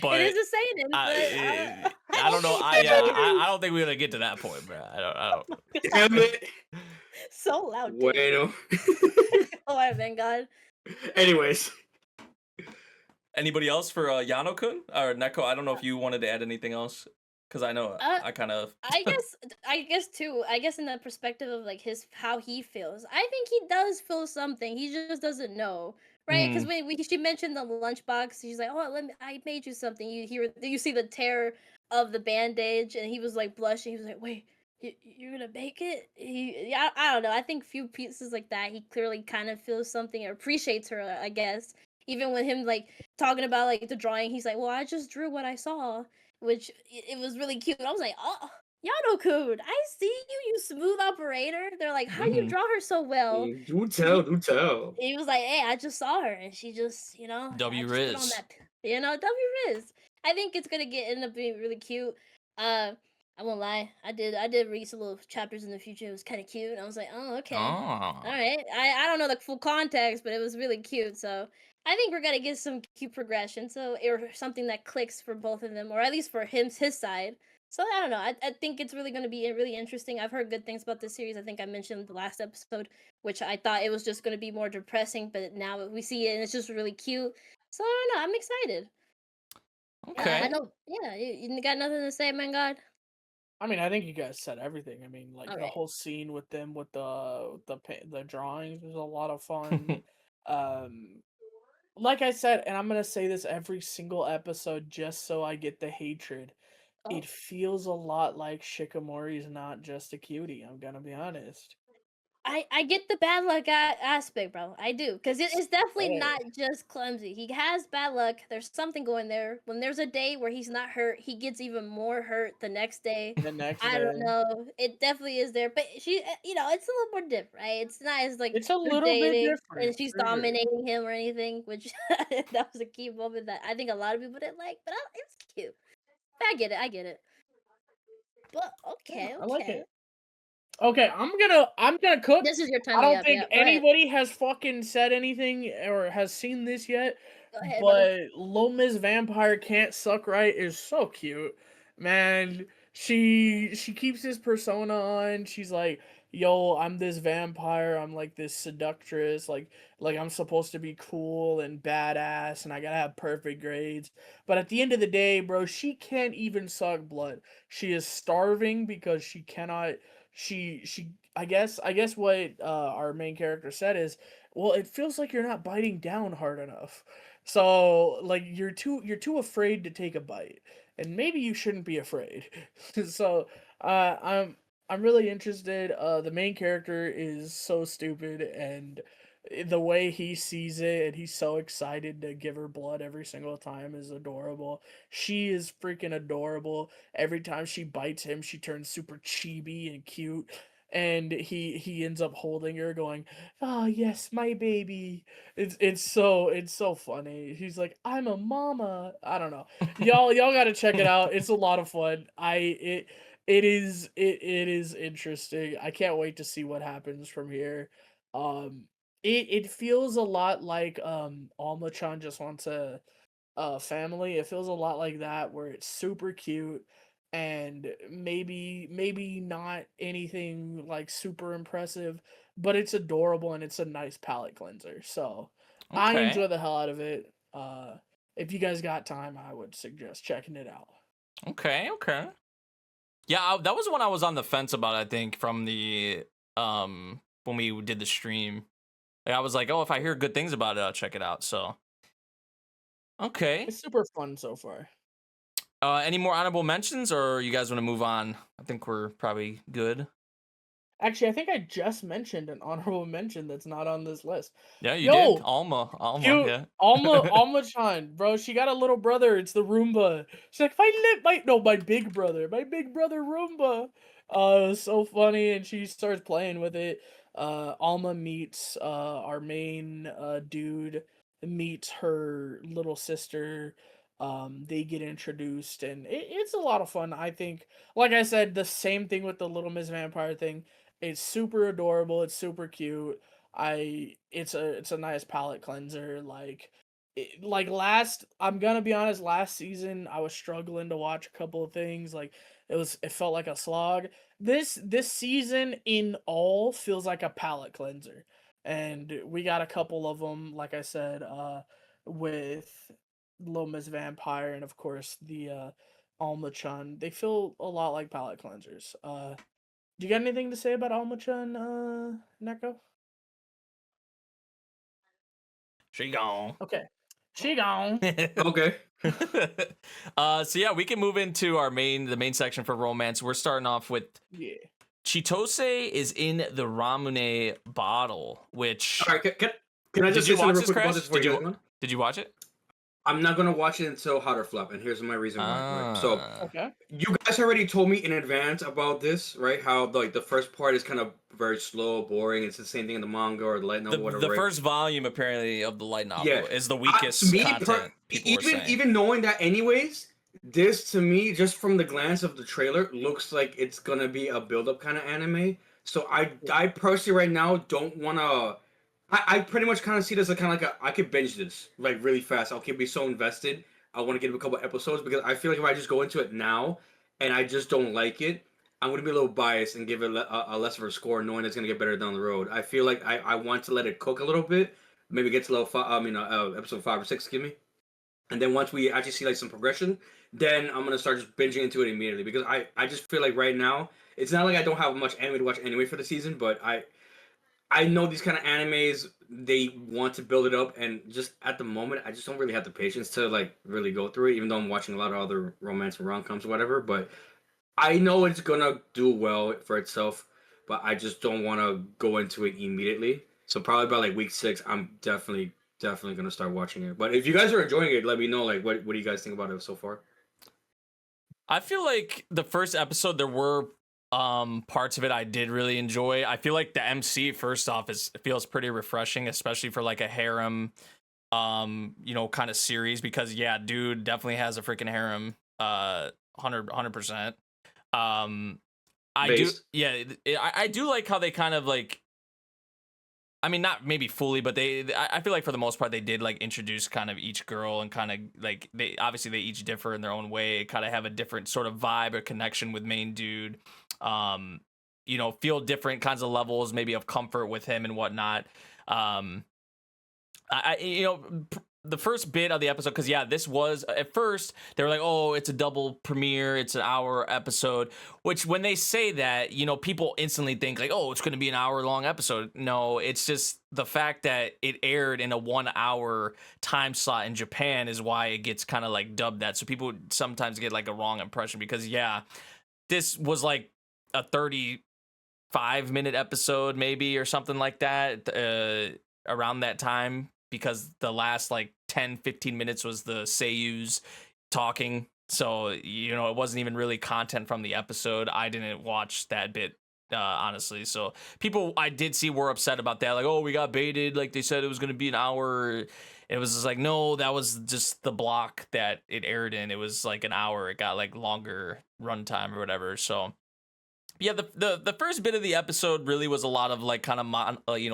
but It is a seinen, but I don't know. I don't think we're gonna get to that point, bro. I don't. Damn it. so loud. Bueno. Oh my thank God. Anyways. Anybody else for Yano-kun or Neko? I don't know if you wanted to add anything else. Because I know I kind of. I guess too. I guess in the perspective of like how he feels, I think he does feel something. He just doesn't know, right? Because when she mentioned the lunchbox, she's like, "Oh, I made you something." You see the tear of the bandage, and he was like blushing. He was like, "Wait, you're gonna make it?" I don't know. I think few pieces like that, he clearly kind of feels something or appreciates her. I guess even with him like talking about like the drawing, he's like, "Well, I just drew what I saw." Which it was really cute. I was like, oh, Yano-kun, I see you, you smooth operator. They're like, how do you draw her so well? Do tell. He was like, hey, I just saw her, and she just, W I just put on Riz. that, W Riz. I think it's gonna end up being really cute. I won't lie, I did read some little chapters in the future. It was kind of cute, and I was like, oh, okay, all right. I don't know the full context, but it was really cute. So I think we're gonna get some cute progression, or something that clicks for both of them, or at least for his side. So I don't know. I think it's really gonna be really interesting. I've heard good things about this series. I think I mentioned the last episode, which I thought it was just gonna be more depressing, but now we see it and it's just really cute. So I don't know. I'm excited. Okay. I don't. Yeah, you got nothing to say, man, God. I mean, I think you guys said everything. I mean, like the Alright. whole scene with them with the drawings was a lot of fun. Like I said, and I'm gonna say this every single episode just so I get the hatred. Oh. It feels a lot like Shikamori is not just a cutie. I'm gonna be honest. I get the bad luck aspect, bro. I do, because it's definitely Hey. not just clumsy. He has bad luck. There's something going there. When there's a day where he's not hurt, he gets even more hurt the next day. The next I day. don't know. It definitely is there, but she, it's a little more different, right? It's not as like It's a they're little bit dating different, and she's for sure. dominating him or anything. Which that was a key moment that I think a lot of people didn't like, but it's cute. But I get it. But okay. I like it. Okay, I'm gonna cook. This is your time. I don't up, think yeah, go ahead. anybody has fucking said anything or has seen this yet. Go ahead, But brother. Loma's vampire can't suck right is so cute. Man, she keeps this persona on. She's like, yo, I'm this vampire. I'm like this seductress. Like I'm supposed to be cool and badass and I gotta have perfect grades. But at the end of the day, bro, she can't even suck blood. She is starving because she cannot she I guess what our main character said is, well, it feels like you're not biting down hard enough. So like you're too afraid to take a bite, and maybe you shouldn't be afraid. So I'm really interested. The main character is so stupid, and the way he sees it, and he's so excited to give her blood every single time is adorable. She is freaking adorable. Every time she bites him, she turns super chibi and cute. And he ends up holding her, going, "Oh yes, my baby." It's so funny. He's like, "I'm a mama." I don't know. Y'all gotta check it out. It's a lot of fun. It is interesting. I can't wait to see what happens from here. It feels a lot like Alma-chan just wants a family. It feels a lot like that, where it's super cute and maybe not anything like super impressive, but it's adorable and it's a nice palate cleanser. So I Okay. enjoy the hell out of it. If you guys got time, I would suggest checking it out. Okay. Yeah, that was one I was on the fence about. I think from the when we did the stream, like, I was like, oh, if I hear good things about it, I'll check it out. So okay. It's super fun so far. Any more honorable mentions, or you guys want to move on? I think we're probably good. Actually, I think I just mentioned an honorable mention that's not on this list. Yeah, you Yo, did. Alma, cute yeah. Alma-chan, bro. She got a little brother. It's the Roomba. She's like, my big brother Roomba. So funny, and she starts playing with it. Alma meets our main dude, meets her little sister. They get introduced, and it's a lot of fun. I think, like I said, the same thing with the Little Miss Vampire thing. It's super adorable. It's super cute. It's a nice palate cleanser. I'm gonna be honest, last season I was struggling to watch a couple of things. Like it felt like a slog. This season in all feels like a palate cleanser, and we got a couple of them. Like I said, with Little Miss Vampire, and of course the Alma-chan. They feel a lot like palate cleansers. Do you got anything to say about Alma-chan, Neko? She gone. Okay. She gone. Okay. So yeah, we can move into the main section for romance. We're starting off with Yeah. Chitose is in the Ramune bottle, which All right. Can I Did just you say something watch real this, quick about Crash? this before you go on? Did you watch it? I'm not gonna watch it until Hot or Flop, and here's my reason why. Right? So Okay. you guys already told me in advance about this, right? How the first part is kind of very slow, boring. It's the same thing in the manga or the light novel, whatever. The right? first volume apparently of the light novel Yeah. is the weakest content. People were saying. Even knowing that, anyways, this to me, just from the glance of the trailer, looks like it's gonna be a build-up kind of anime. So I personally right now don't wanna. I pretty much kind of see this as kind of like I could binge this like really fast. I'll keep me so invested. I want to give a couple episodes because I feel like if I just go into it now and I just don't like it, I'm gonna be a little biased and give it a less of a score, knowing it's gonna get better down the road. I feel like I want to let it cook a little bit, maybe get to level five. Episode 5 or 6, excuse me. And then once we actually see like some progression, then I'm gonna start just binging into it immediately because I just feel like right now it's not like I don't have much anime to watch anyway for the season, but I know these kind of animes, they want to build it up, and just at the moment, I just don't really have the patience to like really go through it. Even though I'm watching a lot of other romance and rom-coms or whatever, but I know it's gonna do well for itself. But I just don't want to go into it immediately. So probably by like week 6, I'm definitely gonna start watching it. But if you guys are enjoying it, let me know. Like, what do you guys think about it so far? I feel like the first episode there were parts of it I did really enjoy. I feel like the MC first off feels pretty refreshing, especially for like a harem kind of series, because yeah, dude definitely has a freaking harem 100%. I do like how they kind of like, I mean, not maybe fully, but I feel like for the most part they did like introduce kind of each girl, and kind of like they each differ in their own way, kind of have a different sort of vibe or connection with main dude. Feel different kinds of levels maybe of comfort with him and whatnot. The first bit of the episode, because yeah, this was at first they were like, oh, it's a double premiere, it's an hour episode, which when they say that, people instantly think like, oh, it's going to be an hour long episode. No, it's just the fact that it aired in a 1 hour time slot in Japan is why it gets kind of like dubbed that. So people sometimes get like a wrong impression, because yeah, this was like a 35-minute episode maybe or something like that around that time, because the last like 10-15 minutes was the seiyus talking. So it wasn't even really content from the episode. I didn't watch that bit honestly. So people I did see were upset about that, like, oh, we got baited, like they said it was going to be an hour. It was just like, no, that was just the block that it aired in. It was like an hour. It got like longer runtime or whatever. So yeah, the first bit of the episode really was a lot of like kind of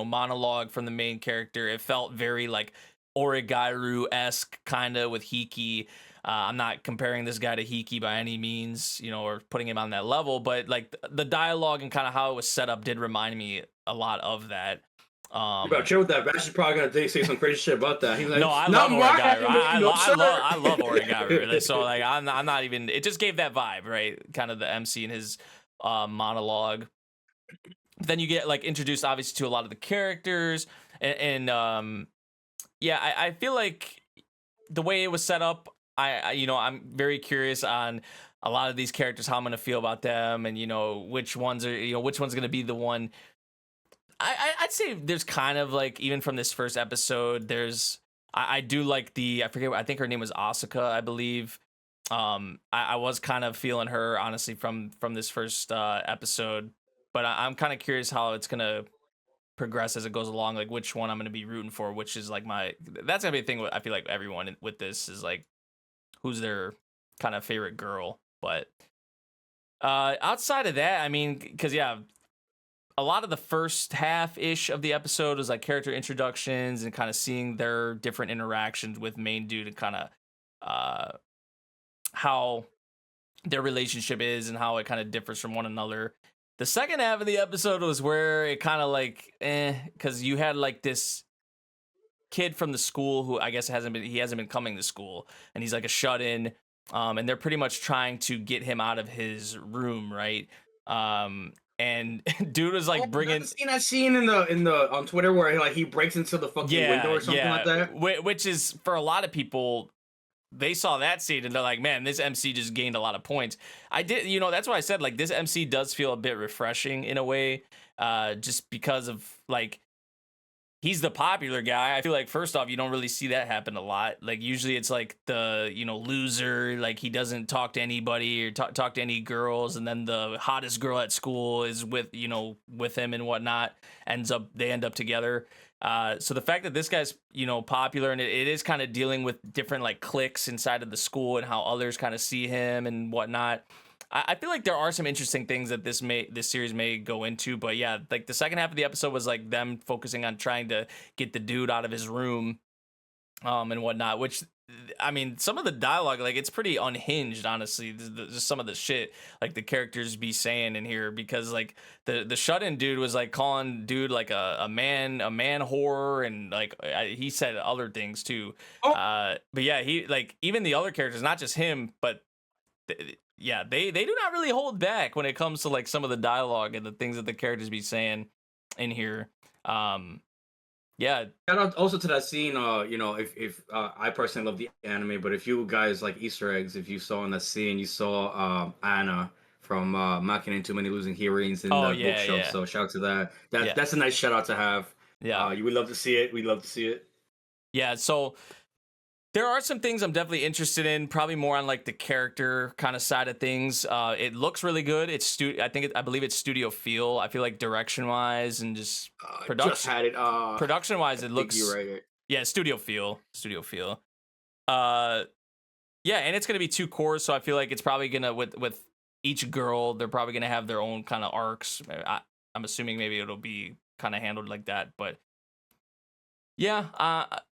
monologue from the main character. It felt very like Origairu-esque kind of with Hiki. I'm not comparing this guy to Hiki by any means, or putting him on that level, but like the dialogue and kind of how it was set up did remind me a lot of that. You better chill with that. Bash is probably gonna say some crazy shit about that. He's like, No, I "Not love my origami. anime, I love origami. So like, I'm not even. It just gave that vibe, right? Kind of the MC and his monologue. Then you get like introduced, obviously, to a lot of the characters, and yeah, I feel like the way it was set up, I'm very curious on a lot of these characters, how I'm gonna feel about them, and which one's gonna be the one. I'd say there's kind of like, even from this first episode, I do like I think her name was Asuka, I believe. I was kind of feeling her, honestly, from this first episode, but I'm kind of curious how it's gonna progress as it goes along, like which one I'm gonna be rooting for, which is like that's gonna be a thing. I feel like everyone with this is like, who's their kind of favorite girl. But outside of that, I mean, because a lot of the first half-ish of the episode was like character introductions and kind of seeing their different interactions with main dude, and kind of how their relationship is and how it kind of differs from one another. The second half of the episode was where it kind of like, because you had like this kid from the school who I guess hasn't been coming to school, and he's like a shut-in, and they're pretty much trying to get him out of his room, right? And dude was like bringing. I've seen that scene in the on Twitter where like he breaks into the fucking window or something like that. Which is, for a lot of people, they saw that scene and they're like, man, this MC just gained a lot of points. I did, that's why I said like this MC does feel a bit refreshing in a way, just because of like, he's the popular guy. I feel like, first off, you don't really see that happen a lot. Like usually it's like the loser, like he doesn't talk to anybody or talk to any girls, and then the hottest girl at school is with him and whatnot. They end up together. So the fact that this guy's popular, and it is kind of dealing with different like cliques inside of the school and how others kind of see him and whatnot. I feel like there are some interesting things that this series may go into, but yeah, like the second half of the episode was like them focusing on trying to get the dude out of his room, and whatnot. Which, I mean, some of the dialogue, like, it's pretty unhinged, honestly. Just some of the shit like the characters be saying in here, because like the shut-in dude was like calling dude like a man whore, and like he said other things too. But yeah, he like, even the other characters, not just him, but. Yeah, they do not really hold back when it comes to like some of the dialogue and the things that the characters be saying in here. Yeah. Shout out also to that scene. If I personally love the anime, but if you guys like Easter eggs, if you saw in that scene, you saw Anna from Making Too Many Losing Hearings in the bookshelf. Yeah. So shout out to that. That's a nice shout out to have. Yeah, you would love to see it. We'd love to see it. Yeah. So. There are some things I'm definitely interested in, probably more on like the character kind of side of things. It looks really good. I believe it's studio feel. I feel like direction wise and just production. Just had it. Production wise, it looks. You're right. Yeah, studio feel. Yeah, and it's gonna be 2 cores, so I feel like it's probably gonna with each girl, they're probably gonna have their own kind of arcs. I'm assuming maybe it'll be kind of handled like that, but yeah.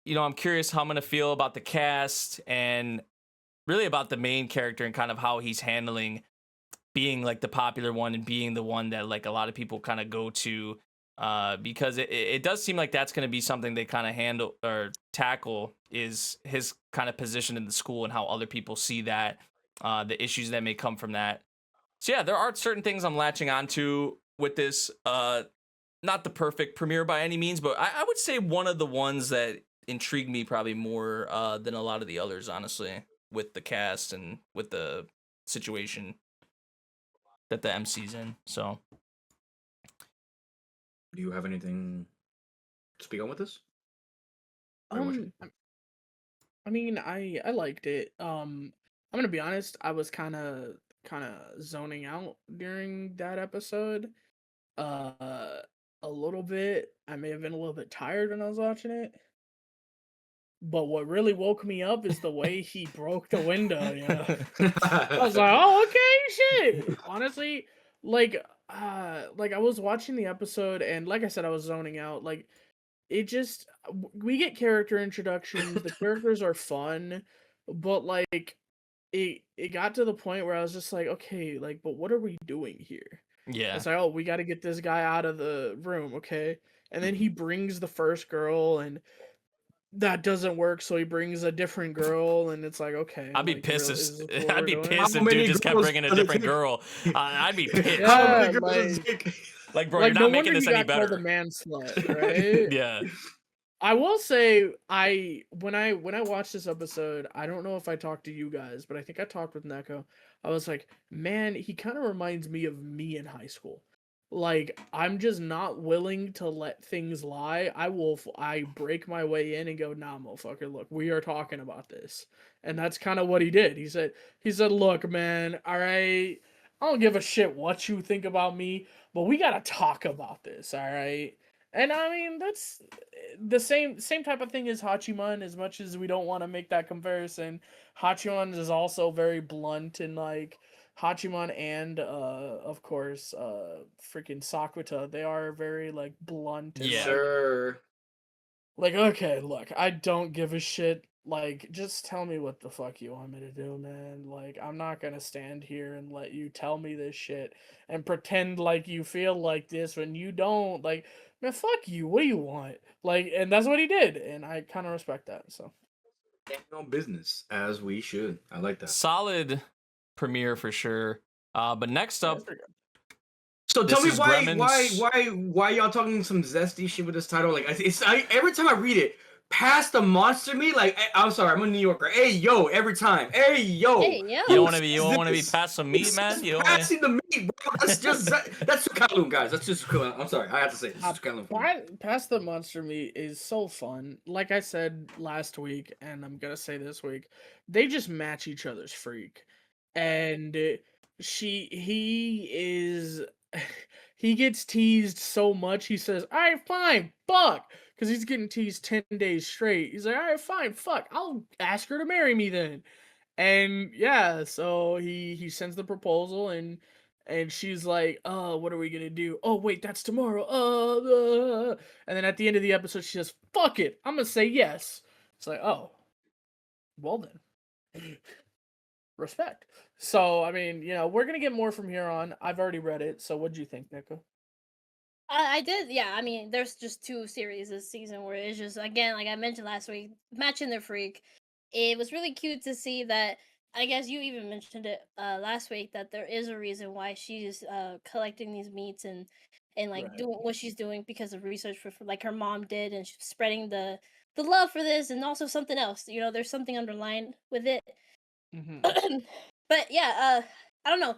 I'm curious how I'm going to feel about the cast and really about the main character and kind of how he's handling being like the popular one and being the one that like a lot of people kind of go to, because it does seem like that's going to be something they kind of handle or tackle, is his kind of position in the school and how other people see that, the issues that may come from that. So yeah, there are certain things I'm latching onto with this. Not the perfect premiere by any means, but I would say one of the ones that intrigued me probably more than a lot of the others, honestly, with the cast and with the situation that the MC's in. So, do you have anything to speak on with this? I mean, I liked it. I'm gonna be honest, I was kind of zoning out during that episode. A little bit. I may have been a little bit tired when I was watching it. But what really woke me up is the way he broke the window. I was like, oh, okay, shit. Honestly, like I was watching the episode, and like I said, I was zoning out. Like, we get character introductions. The characters are fun, but like it got to the point where I was just like, okay, like, but what are we doing here? Yeah. It's like, oh, we got to get this guy out of the room, okay? and then he brings the first girl, and that doesn't work, so he brings a different girl, and it's like, okay, I'd be like, pissed. really, is this what I'd we're be doing? pissed How if many dude just kept girls bringing a does it different take? girl. I'd be pissed. How Yeah, many girls does like- it take? Like, bro, Like, you're no not making wonder this he any got called a better. man slut, right? Yeah. I will say, when I watched this episode, I don't know if I talked to you guys, but I think I talked with Neko. I was like, man, he kind of reminds me of me in high school. Like, I'm just not willing to let things lie. I break my way in and go, nah, motherfucker, look, we are talking about this. And that's kind of what he did. He said, look, man, all right, I don't give a shit what you think about me, but we gotta talk about this, all right? And I mean, that's the same type of thing as Hachiman. As much as we don't want to make that comparison, Hachiman is also very blunt, and like Hachiman and of course freaking Sakuta, they are very like blunt. And, Yeah. Sure. like, okay, look, I don't give a shit. Like, just tell me what the fuck you want me to do, man. Like, I'm not gonna stand here and let you tell me this shit and pretend like you feel like this when you don't. Like, man, fuck you. What do you want? Like, and that's what he did, and I kind of respect that. So, On business, as we should. I like that. Solid premiere for sure. But next up, So This tell me is why Gremmen's- y'all talking some zesty shit with this title? Like every time I read it, past the monster meat. Like I'm sorry, I'm a New Yorker. Hey yo, every time. Hey yo. Hey, yo. you don't want to be This- past some meat, It's man. You don't wanna... passing the meat, bro. That's just that's Kowloon, guys. That's just Kowloon. I'm sorry, I have to say it. It's Kowloon. Past the monster meat is so fun. Like I said last week, and I'm gonna say this week, they just match each other's freak, and he is. He gets teased so much. He says, "All right, fine, fuck," because he's getting teased 10 days straight. He's like, "All right, fine, fuck. I'll ask her to marry me then." And yeah, so he sends the proposal, and she's like, "Oh, what are we gonna do? Oh, wait, that's tomorrow. And then at the end of the episode, she says, "Fuck it, I'm gonna say yes." It's like, oh, well then, respect. So I mean, we're gonna get more from here on. I've already read it. So what'd you think, Neko? I did, yeah. I mean, there's just 2 series this season where it's just, again, like I mentioned last week, matching their freak. It was really cute to see that. I guess you even mentioned it last week, that there is a reason why she's collecting these meats and like Right. doing what she's doing because of research for like her mom did, and she's spreading the love for this, and also something else. There's something underlined with it. Mm-hmm. But yeah, I don't know.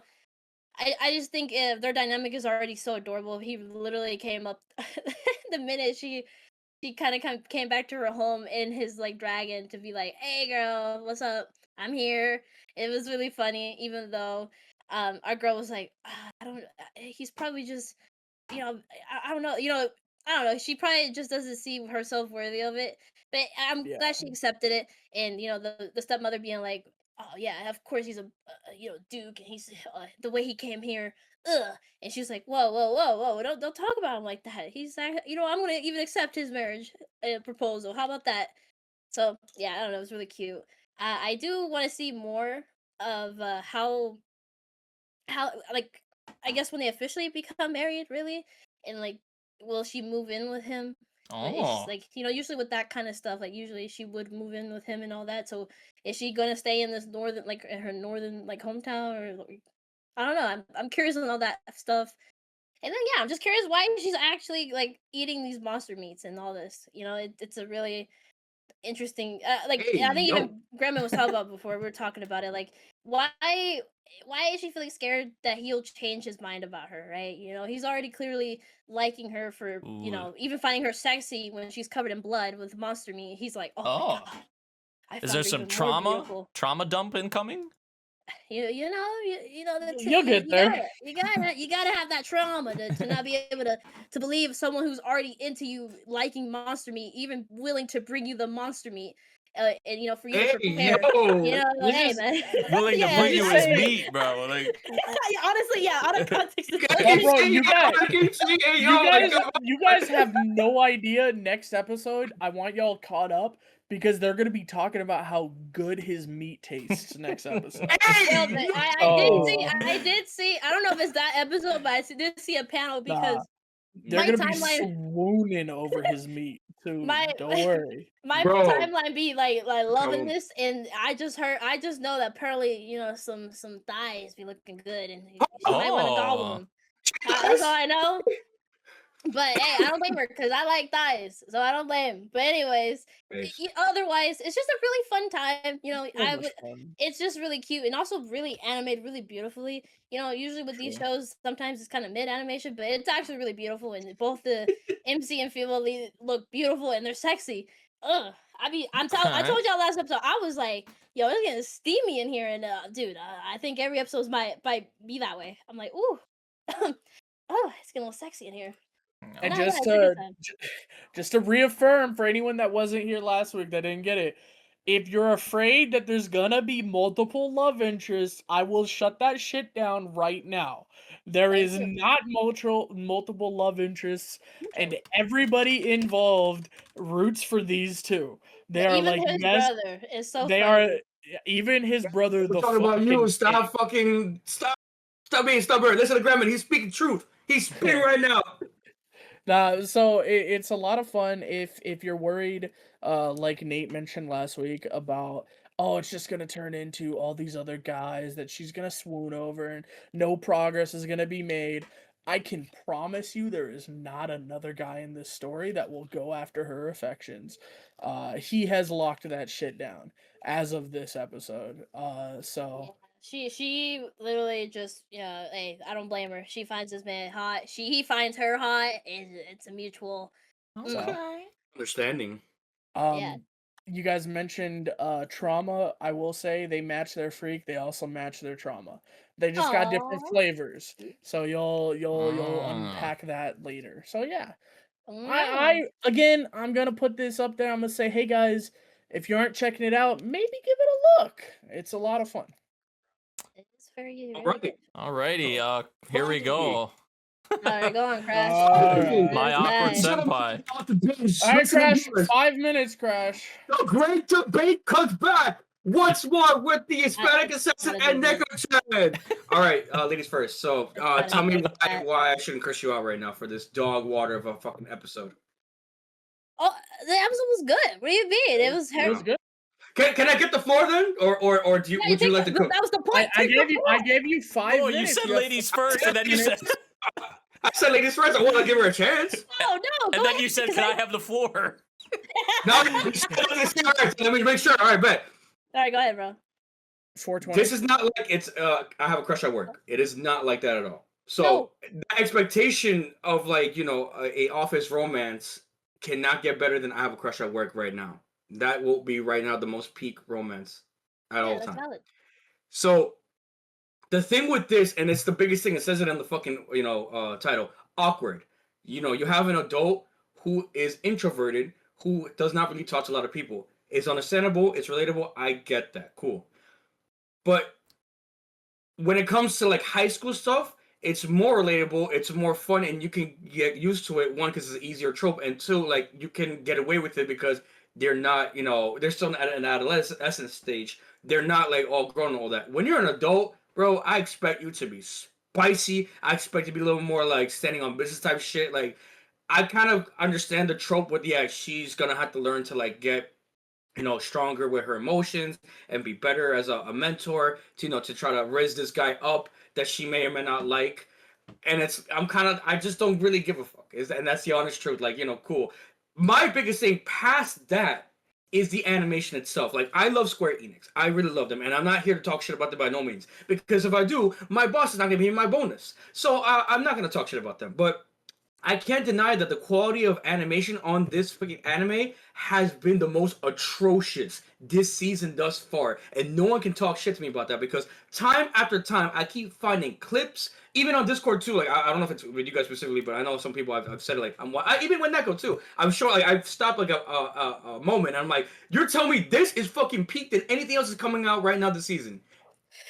I just think their dynamic is already so adorable. He literally came up the minute she kind of came back to her home in his like dragon to be like, "Hey girl, what's up? I'm here." It was really funny, even though our girl was like, "I don't. He's probably just, I don't know. I don't know. She probably just doesn't see herself worthy of it." But I'm Yeah. glad she accepted it, and the stepmother being like, "Oh yeah, of course he's a duke, and he's the way he came here, ugh." And she's like, "Whoa, whoa, whoa, whoa! Don't talk about him like that. He's like, I'm gonna even accept his marriage proposal. How about that?" So yeah, I don't know. It was really cute. I do want to see more of how like, I guess when they officially become married, really, and like, will she move in with him? But it's Oh, like, usually with that kind of stuff, like usually she would move in with him and all that. So is she gonna stay in this northern, like in her northern like hometown, or like, I don't know. I'm curious on all that stuff. And then yeah, I'm just curious why she's actually like eating these monster meats and all this. It's a really interesting, like, Hey I think yo. even Gremlin was talking about before, we were talking about it, like, why is she feeling scared that he'll change his mind about her, right? He's already clearly liking her for, Ooh. even finding her sexy when she's covered in blood with monster meat. He's like, "Oh my Oh. god, I Is found there her some even more beautiful." trauma dump incoming? You'll get there. You gotta have that trauma to not be able to believe someone who's already into you liking monster meat, even willing to bring you the monster meat, and for you to Hey prepare. yo. Hey man, Willing to Yeah, bring you just his say- meat, bro. Like, honestly, yeah, out of context. I Oh, keep bro, saying, you guys- I keep saying, hey yo. You guys have no idea. Next episode, I want y'all caught up because they're gonna be talking about how good his meat tastes next episode. Hey, But yo. I did see. I don't know if it's that episode, but did see a panel because They're My gonna be timeline- swooning over his meat too. My- Don't worry. My Bro. timeline be like loving Come- this, and I just know that Pearly, some thighs be looking good, and she might want to gobble Oh. them. That's all I know. But hey, I don't blame her because I like thighs, so I don't blame. But anyways, Thanks. otherwise, it's just a really fun time. So much fun. It's just really cute and also really animated, really beautifully. Usually with these shows, sometimes it's kind of mid animation, but it's actually really beautiful. And both the MC and female lead look beautiful and they're sexy. Ugh. I told y'all last episode, I was like, yo, it's getting steamy in here. And dude, I think every episode might be that way. I'm like, ooh. Oh, it's getting a little sexy in here. And No, just yeah, it's a good to time. just to reaffirm for anyone that wasn't here last week that didn't get it, if you're afraid that there's gonna be multiple love interests, I will shut that shit down right now. There Thank is you. not multiple love interests, and everybody involved roots for these two. They are Even like his yes, brother is so they funny. are even his brother. We're The talking about you. fucking Stop being stubborn. Listen to Grem. He's speaking truth. He's speaking right now. So it's a lot of fun if you're worried, like Nate mentioned last week about, oh, it's just gonna turn into all these other guys that she's gonna swoon over and no progress is gonna be made. I can promise you there is not another guy in this story that will go after her affections. He has locked that shit down as of this episode. So She literally just hey, I don't blame her. She finds this man hot. He finds her hot, and it's a mutual. Okay. Understanding. Yeah. You guys mentioned trauma. I will say they match their freak. They also match their trauma. They just got different Aw. flavors. So you'll Ah. unpack that later. So yeah. Mm. I'm gonna put this up there. I'm gonna say, hey guys, if you aren't checking it out, maybe give it a look. It's a lot of fun. It's very All really right. good. Alrighty, here we go. Alright, go on, Crash. Alright. My awkward Nice. senpai. All right, Crash. 5 minutes, Crash. The great debate comes back once more with the Hispanic Assassin and Neko-chan. All right, ladies first. So, tell me why I shouldn't curse you out right now for this dog water of a fucking episode. Oh, the episode was good. What do you mean? It was It was good. Can I get the floor then, or do you, would you like to cook? That was the point. I gave you 5 Oh, minutes. you said have ladies first, and then you said, I said ladies first. I want to give her a chance. No, and then you said, "Can I have the floor?" No, all right, let me make sure. All right, bet. All right, go ahead, bro. 420. This is not like it's. I have a crush at work. It is not like that at all. So No. the expectation of like a office romance cannot get better than I have a crush at work right now. That will be right now the most peak romance at all That's time. valid. So the thing with this, and it's the biggest thing, it says it in the fucking title, awkward. You have an adult who is introverted, who does not really talk to a lot of people. It's understandable, it's relatable, I get that. Cool. But when it comes to like high school stuff, it's more relatable, it's more fun, and you can get used to it. One, because it's an easier trope, and two, like you can get away with it because they're not, they're still at an adolescent stage. They're not like all grown and all that. When you're an adult, bro, I expect you to be spicy. I expect you to be a little more like standing on business type shit. Like, I kind of understand the trope with, yeah, she's gonna have to learn to like get, stronger with her emotions and be better as a mentor to, to try to raise this guy up that she may or may not like. And I just don't really give a fuck. And that's the honest truth. Like, cool. My biggest thing past that is the animation itself. Like, I love Square Enix. I really love them. And I'm not here to talk shit about them by no means. Because if I do, my boss is not going to be my bonus. So I'm not going to talk shit about them. But I can't deny that the quality of animation on this freaking anime has been the most atrocious this season thus far. And no one can talk shit to me about that because time after time, I keep finding clips, even on Discord too. Like, I don't know if it's with you guys specifically, but I know some people I've said it, like, even with Neko too. I'm sure, like, I've stopped like a moment and I'm like, you're telling me this is fucking peak than anything else is coming out right now this season?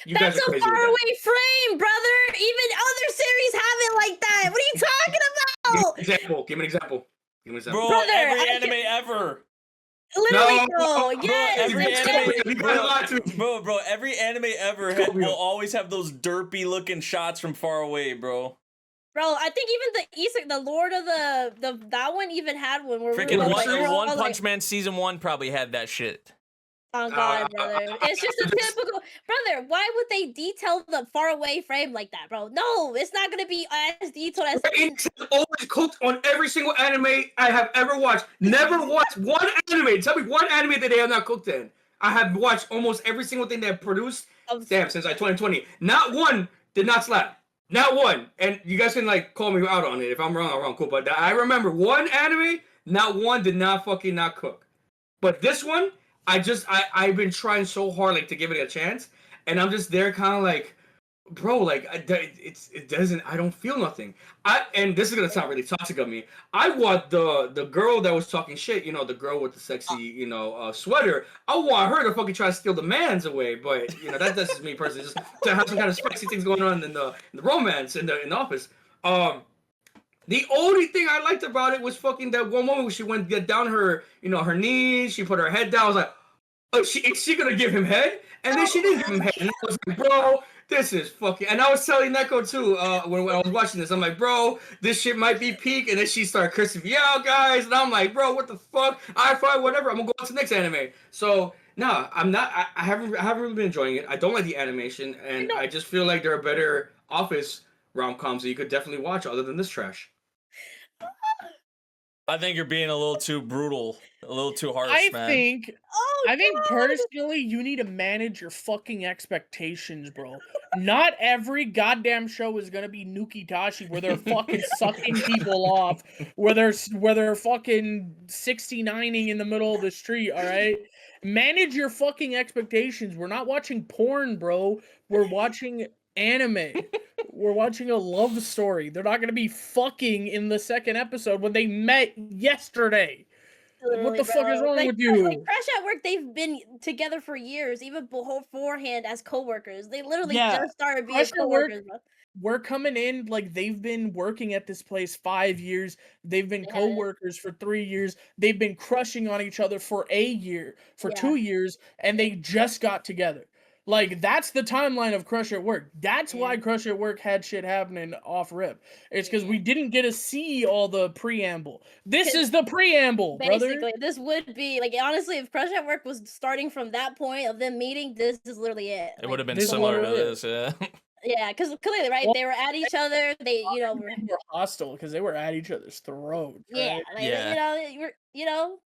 You That's guys are a crazy with that. faraway frame, brother. Even other series have it like that. What are you talking about? Give me an example. Bro, Brother, every I anime ever. Literally, No, bro. Yes. every it's anime- so- You gotta lie to me. Bro, every anime ever will always have those derpy looking shots from far away, bro. Bro, I think even the Lord of that one even had one where we Freaking were One- like, we were all One like, Punch Man season 1 probably had that shit. oh god, brother. It's just a typical brother. Why would they detail the far away frame like that, bro? No, it's not gonna be as detailed as It's always cooked on every single anime I have ever watched. Never watched one anime. Tell me one anime that they have not cooked in. I have watched almost every single thing they have produced. Damn, since like 2020, not one did not slap. Not one. And you guys can like call me out on it if I'm wrong. I'm wrong. Cool. But I remember one anime, not one did not fucking not cook. But this one, I've been trying so hard like to give it a chance, and I'm just there kind of like, bro, like it doesn't. I don't feel nothing. And this is gonna sound really toxic of me. I want the girl that was talking shit. You know, the girl with the sexy sweater. I want her to fucking try to steal the man's away. But you know that's just me personally. Just to have some kind of spicy things going on in the romance in the office. The only thing I liked about it was fucking that one moment where she went get down her her knees. She put her head down. I was like, oh, is she gonna give him head? And then she didn't give him head. And I was like, bro, this is fucking. And I was telling Neko too when I was watching this. I'm like, bro, this shit might be peak. And then she started cursing me out, guys. And I'm like, bro, what the fuck? Fine, whatever. I'm gonna go on to the next anime. So no, I'm not. I haven't really been enjoying it. I don't like the animation, and I just feel like there are better office rom-coms that you could definitely watch other than this trash. I think you're being a little too brutal, a little too harsh, I man. think oh, personally you need to manage your fucking expectations, bro. Not every goddamn show is gonna be Nuki-Tashi where they're fucking sucking people off, where they're fucking 69ing in the middle of the street, alright? Manage your fucking expectations. We're not watching porn, bro. We're watching anime. We're watching a love story. They're not gonna be fucking in the second episode when they met yesterday. What the fuck is wrong with you? Like Crash at Work, they've been together for years, even beforehand as coworkers. They literally just started being Crash at Work, coworkers. Bro. we're coming in like they've been working at this place 5 years. They've been co-workers for 3 years. They've been crushing on each other for a year, for 2 years, and they just got together. Like, that's the timeline of Crush at Work. That's why Crush at Work had shit happening off rip. It's because we didn't get to see all the preamble. This is the preamble, Basically, brother. this would be, like, honestly, if Crush at Work was starting from that point of them meeting, this is literally it. It would have been similar to this, yeah. Yeah, because clearly, right, they were at each other. They, were hostile because they were at each other's throat. Yeah, right?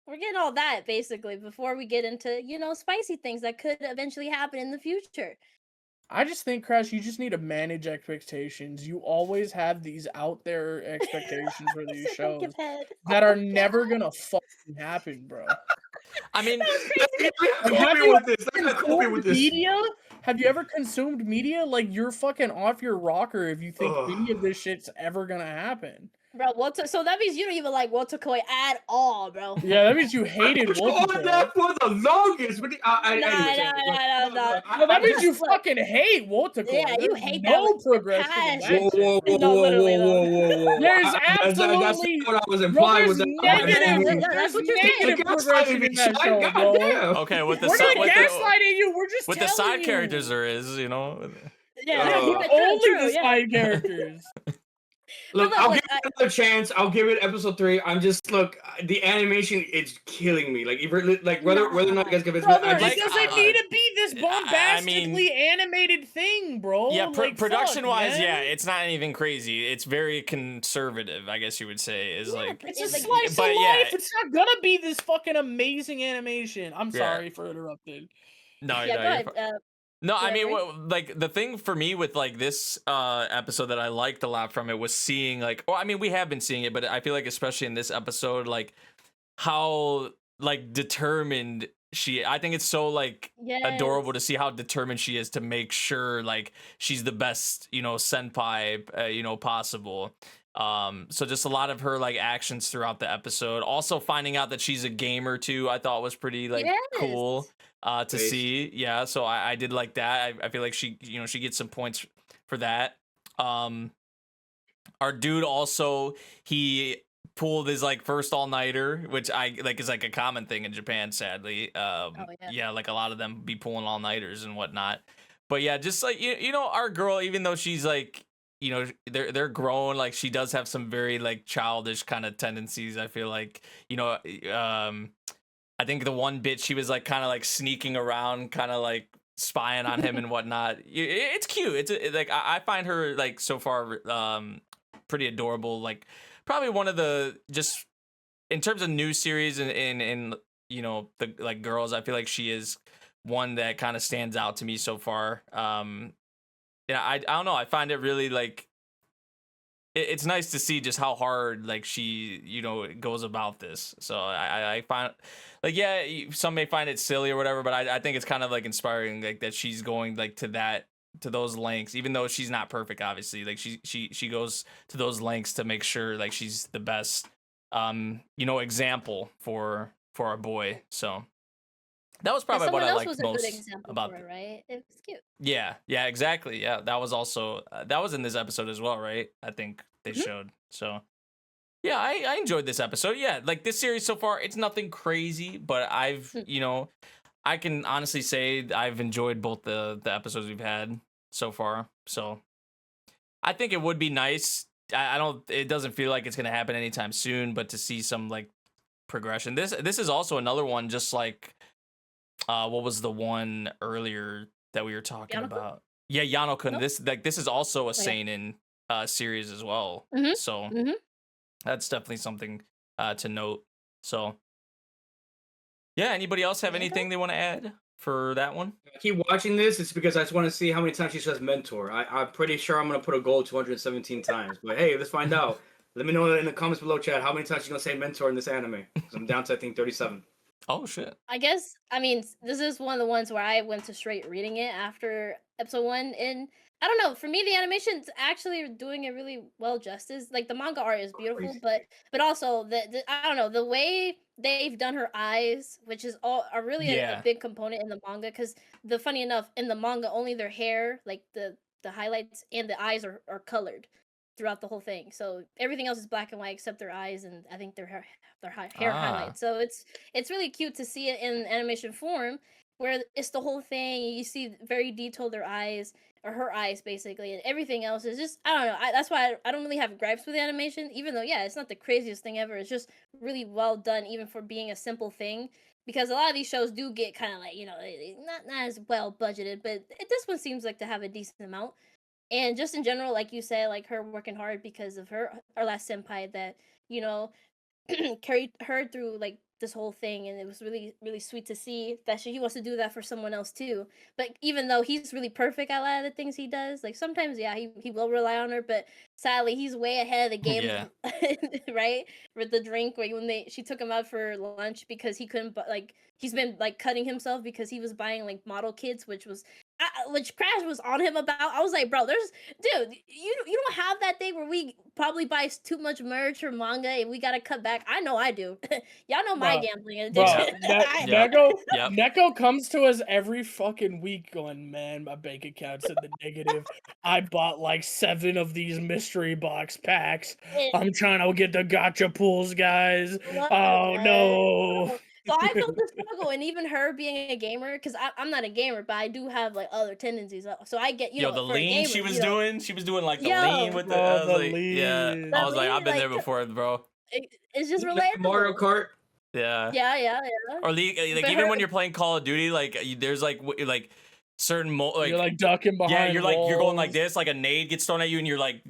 We're getting all that basically before we get into spicy things that could eventually happen in the future. I just think, Crash, you just need to manage expectations. You always have these out there expectations for these shows that are never gonna fucking happen, bro. I mean, have you ever consumed media? Like, you're fucking off your rocker if you think any of this shit's ever gonna happen. Bro, so that means you don't even like Wotakoi at all, bro. Yeah, that means you hated Wotakoi. That for the longest. But no. That means you fucking hate Wotakoi. Yeah, you hate no progression. Whoa. There's absolutely that's what I was implying with that. There's negative progression in that show, bro. Okay, with the we're not gaslighting you. We're just with the side characters there is, Yeah, only the side characters. Look, I'll give it another chance. I'll give it episode 3. I'm just the animation is killing me. Like whether or not you guys convince me. It doesn't need to be this bombastically animated thing, bro. Yeah, production-wise, it's not anything crazy. It's very conservative, I guess you would say. It's a slice of life. It's not gonna be this fucking amazing animation. I'm sorry for interrupting. No, I mean, the thing for me with this episode that I liked a lot from it was seeing we have been seeing it, but I feel like especially in this episode, how determined I think it's so adorable to see how determined she is to make sure she's the best senpai possible. So just a lot of her actions throughout the episode. Also finding out that she's a gamer too, I thought was pretty cool to see. Yeah, so I did like that. I feel like she she gets some points for that. Our dude also, he pulled his first all-nighter, which is a common thing in Japan, sadly. Yeah, a lot of them be pulling all-nighters and whatnot. But yeah, just our girl, even though she's you know, they're grown. Like she does have some very like childish kind of tendencies. I feel like, you know, I think the one bit she was like kind of like sneaking around, kind of like spying on him and whatnot. It's cute. Like I find her like so far pretty adorable. Like probably one of the, just in terms of new series and you know, the like girls, I feel like she is one that kind of stands out to me so far. Yeah, I don't know. I find it really like it's nice to see just how hard like she, you know, goes about this. So I find like, yeah, some may find it silly or whatever, but I think it's kind of like inspiring, like that she's going like to those lengths, even though she's not perfect, obviously. Like she goes to those lengths to make sure like she's the best you know, example for our boy. So that was probably what I liked most about it, right? It was cute. Yeah, exactly. Yeah, that was also that was in this episode as well, right? I think they showed. So yeah, I enjoyed this episode. Yeah, like this series so far, it's nothing crazy, but I've you know, I can honestly say I've enjoyed both the episodes we've had so far. So I think it would be nice. I don't. It doesn't feel like it's gonna happen anytime soon, but to see some like progression. This is also another one, just like what was the one earlier that we were talking about? Yeah, Yano-kun. Nope. This is also a seinen series as well. So that's definitely something to note. So yeah, anybody else have anything they want to add for that one? I keep watching this. It's because I just want to see how many times she says mentor. I'm pretty sure I'm gonna put a goal 217 times. But hey, let's find out. Let me know in the comments below, chat, how many times she's gonna say mentor in this anime. 'Cause I'm down to I think 37. Oh shit. I guess, I mean, this is one of the ones where I went to straight reading it after episode 1, and I don't know, for me the animation's actually doing it really well justice. Like the manga art is beautiful, but also the I don't know, the way they've done her eyes, which is are really a big component in the manga, because funny enough, in the manga only their hair, like the highlights and the eyes are colored throughout the whole thing. So everything else is black and white except their eyes and I think their hair highlights. So it's really cute to see it in animation form where it's the whole thing. You see very detailed their eyes, or her eyes basically, and everything else is just, I don't know. That's why I don't really have gripes with the animation, even though yeah, it's not the craziest thing ever. It's just really well done, even for being a simple thing. Because a lot of these shows do get kind of like, you know, not as well budgeted, but this one seems like to have a decent amount. And just in general, like you said, like her working hard because of our last senpai that, you know, carried her through like this whole thing, and it was really really sweet to see that he wants to do that for someone else too. But even though he's really perfect at a lot of the things he does, like sometimes yeah, he will rely on her, but sadly he's way ahead of the game. Right, with the drink, where she took him out for lunch because he couldn't, like he's been like cutting himself because he was buying like model kits, which Crash was on him about. I was like, bro, dude, you don't have that thing where we probably buy too much merch or manga and we gotta cut back. I know I do. Y'all know my gambling addiction. Neko comes to us every fucking week going, man, my bank account's in the negative. I bought like 7 of these mystery box packs. I'm trying to get the gacha pools, guys. Oh no. So I felt the struggle, and even her being a gamer, because I'm not a gamer, but I do have like other tendencies. So I get, the lean gamer, she was doing like the lean with the, I was like, lean. Yeah, I was like, I've been there before, bro. It's just relatable. Mario Kart. Yeah. Or like even when you're playing Call of Duty, like there's like certain like you're like ducking behind. Yeah, you're walls. like you're going like this, like a nade gets thrown at you, and you're like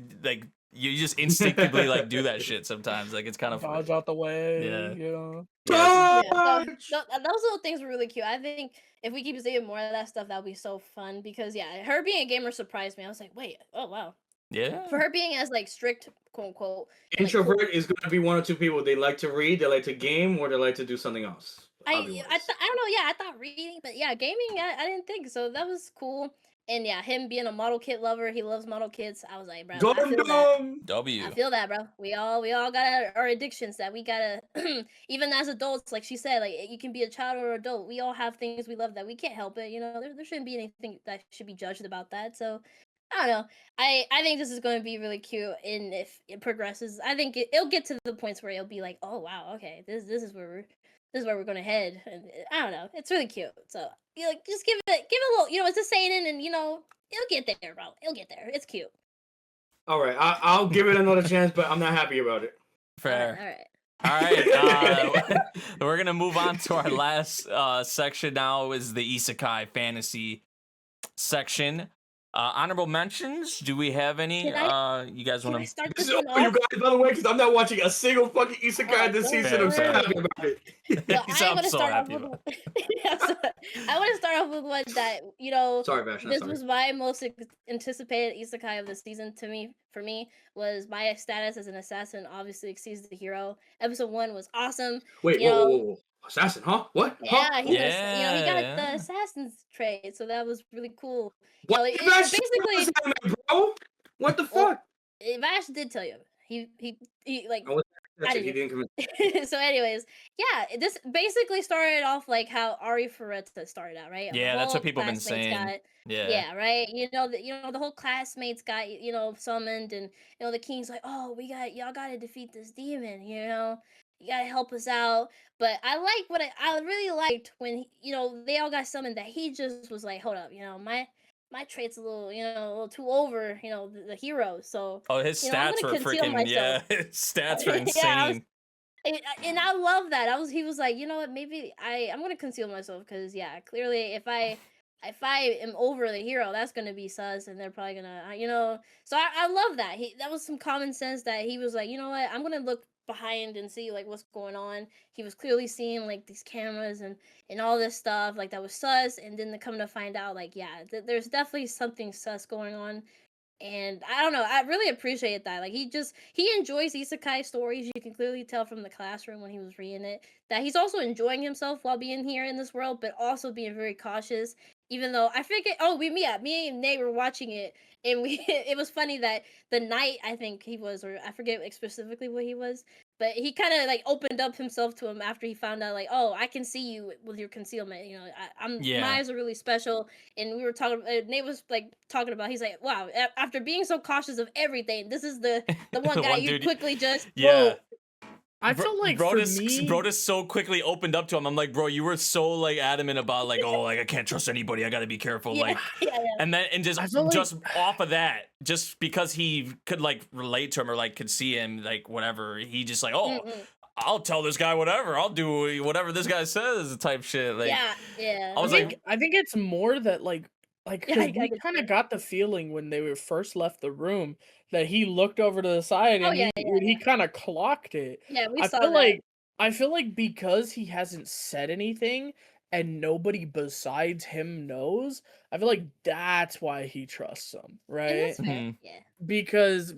you just instinctively like do that shit sometimes. Like it's kind of dodge out the way. Yeah. You know. So those little things were really cute. I think if we keep seeing more of that stuff, that would be so fun. Because yeah, her being a gamer surprised me. I was like, wait, oh wow. Yeah. For her being as like strict, quote unquote, introvert is going to be one or two people. They like to read, they like to game, or they like to do something else. I don't know. Yeah, I thought reading, but yeah, gaming. I didn't think so. That was cool. And yeah, him being a model kit lover, he loves model kits. I was like, bro, I feel that. W. I feel that, bro. We all got our addictions that we gotta. Even as adults, like she said, like you can be a child or adult. We all have things we love that we can't help it. You know, there shouldn't be anything that should be judged about that. So I don't know. I think this is going to be really cute, and if it progresses, I think it'll get to the points where it'll be like, oh wow, okay, this is where we're going to head, and I don't know. It's really cute. So like, just give it a little. You know, it's a seinen, and you know, it'll get there, bro. It'll get there. It's cute. All right, I'll give it another chance, but I'm not happy about it. Fair. All right. All right, we're gonna move on to our last section now. Is the Isekai fantasy section. Honorable mentions. Do we have any? Can You guys Can want I to? start This this is one all you off? guys, by the way, because I'm not watching a single fucking isekai this don't season. I'm so worry. happy about it. Well, You I sound want to so start off happy with. about I want to start off with one that Sorry, Vash. this was my most anticipated isekai of the season. For me, was my status as an assassin obviously exceeds the hero. Episode 1 was awesome. Wait, you know, whoa. Assassin, huh? What? Huh? Yeah, he's he got Yeah. the assassin's trait, so that was really cool. What? Basically, Bro? What the well, fuck? Vash did tell you. He like I was I he didn't. didn't come. So, anyways, yeah, this basically started off like how Ari Ferretta started out, right? Yeah, The that's whole what people have been classmates saying. Yeah. yeah, right. The whole classmates got summoned, and the king's like, oh, y'all got to defeat this demon. You got to help us out. But I like I really liked when they all got summoned. That he just was like, hold up, my trait's a little a little too over the hero. So Oh, his I'm stats gonna were conceal freaking myself. His stats were Yeah, insane. and I love that. He was like, you know what? Maybe I'm gonna conceal myself because clearly if I am over the hero, that's gonna be sus, and they're probably gonna So I love that. That was some common sense that he was like, you know what? I'm gonna look behind and see like what's going on. He was clearly seeing like these cameras and all this stuff like that was sus, and then to come to find out like there's definitely something sus going on. And I don't know, I really appreciate that. Like he enjoys isekai stories. You can clearly tell from the classroom when he was reading it that he's also enjoying himself while being here in this world, but also being very cautious. Even though I figured, me and Nate were watching it, and it was funny that the night I think he was, or I forget specifically what he was, but he kind of like opened up himself to him after he found out like, oh, I can see you with your concealment. My Yeah. eyes are really special. And we were talking. Nate was like talking about. He's like, wow, after being so cautious of everything, this is the one The guy one you dude- quickly just Yeah. I feel like for me, bro just so quickly opened up to him. I'm like, bro, you were so like adamant about like, oh, like I can't trust anybody. I gotta be careful. Like, yeah. and just I feel like- just off of that, just because he could like relate to him or like could see him, like whatever, he just like, oh, I'll tell this guy whatever. I'll do whatever this guy says, type shit. Like, yeah. I was I think it's more that like Yeah, 'cause I we get kind of that. got the feeling when they were first left the room that he looked over to the side Oh, and yeah, he kind of clocked it. Yeah, we I saw feel that. like I feel like because he hasn't said anything and nobody besides him knows, I feel like that's why he trusts him, And right? that's fair. Mhm. Yeah. Because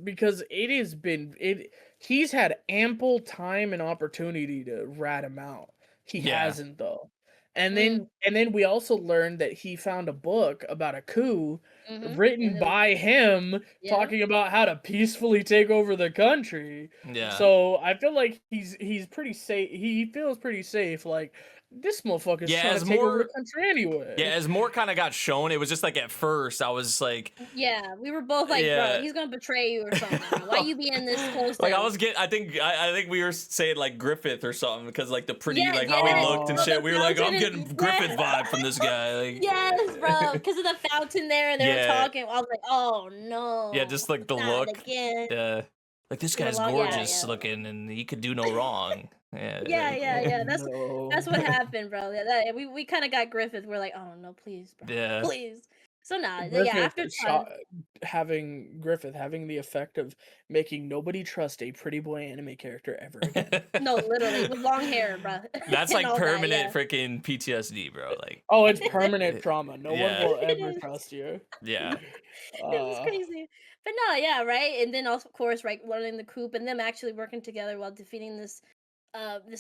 he's had ample time and opportunity to rat him out. He Yeah. hasn't though. And then we also learned that he found a book about a coup written Mhm. by him Yeah. talking about how to peacefully take over the country. yeah. So I feel like he's pretty safe. He feels pretty safe. Like this motherfucker's Yeah, trying as to take over more- the country anyway. Yeah, as more kind of got shown, it was just like at first I was like, Yeah, we were both like, Yeah. bro, he's gonna betray you or something. Why you being this close to like I him? was getting, I think we were saying like Griffith or something because like the pretty Yeah, like how he yes. looked and Oh, shit. the We were like, I'm fountain getting is- Griffith yes. vibe from this guy. Like, Yes, bro, because of the fountain there, and they Yeah. were talking. I was like, oh no. yeah, just like the not look. again. Yeah, like this Yeah, guy's well, yeah, gorgeous yeah. looking and he could do no wrong. Yeah, Yeah. That's No. that's what happened, bro. Yeah, we kind of got Griffith. We're like, oh no, please, bro, Yeah. please. So nah, Griffith yeah. After Griffith having the effect of making nobody trust a pretty boy anime character ever again. no, literally with long hair, bro. That's and like all that, permanent yeah. freaking PTSD, bro. Like, Oh, it's permanent trauma. No Yeah. one will It ever is. trust you. yeah, It was crazy. But no, yeah, right. And then also, of course, right, learning the coup and them actually working together while defeating this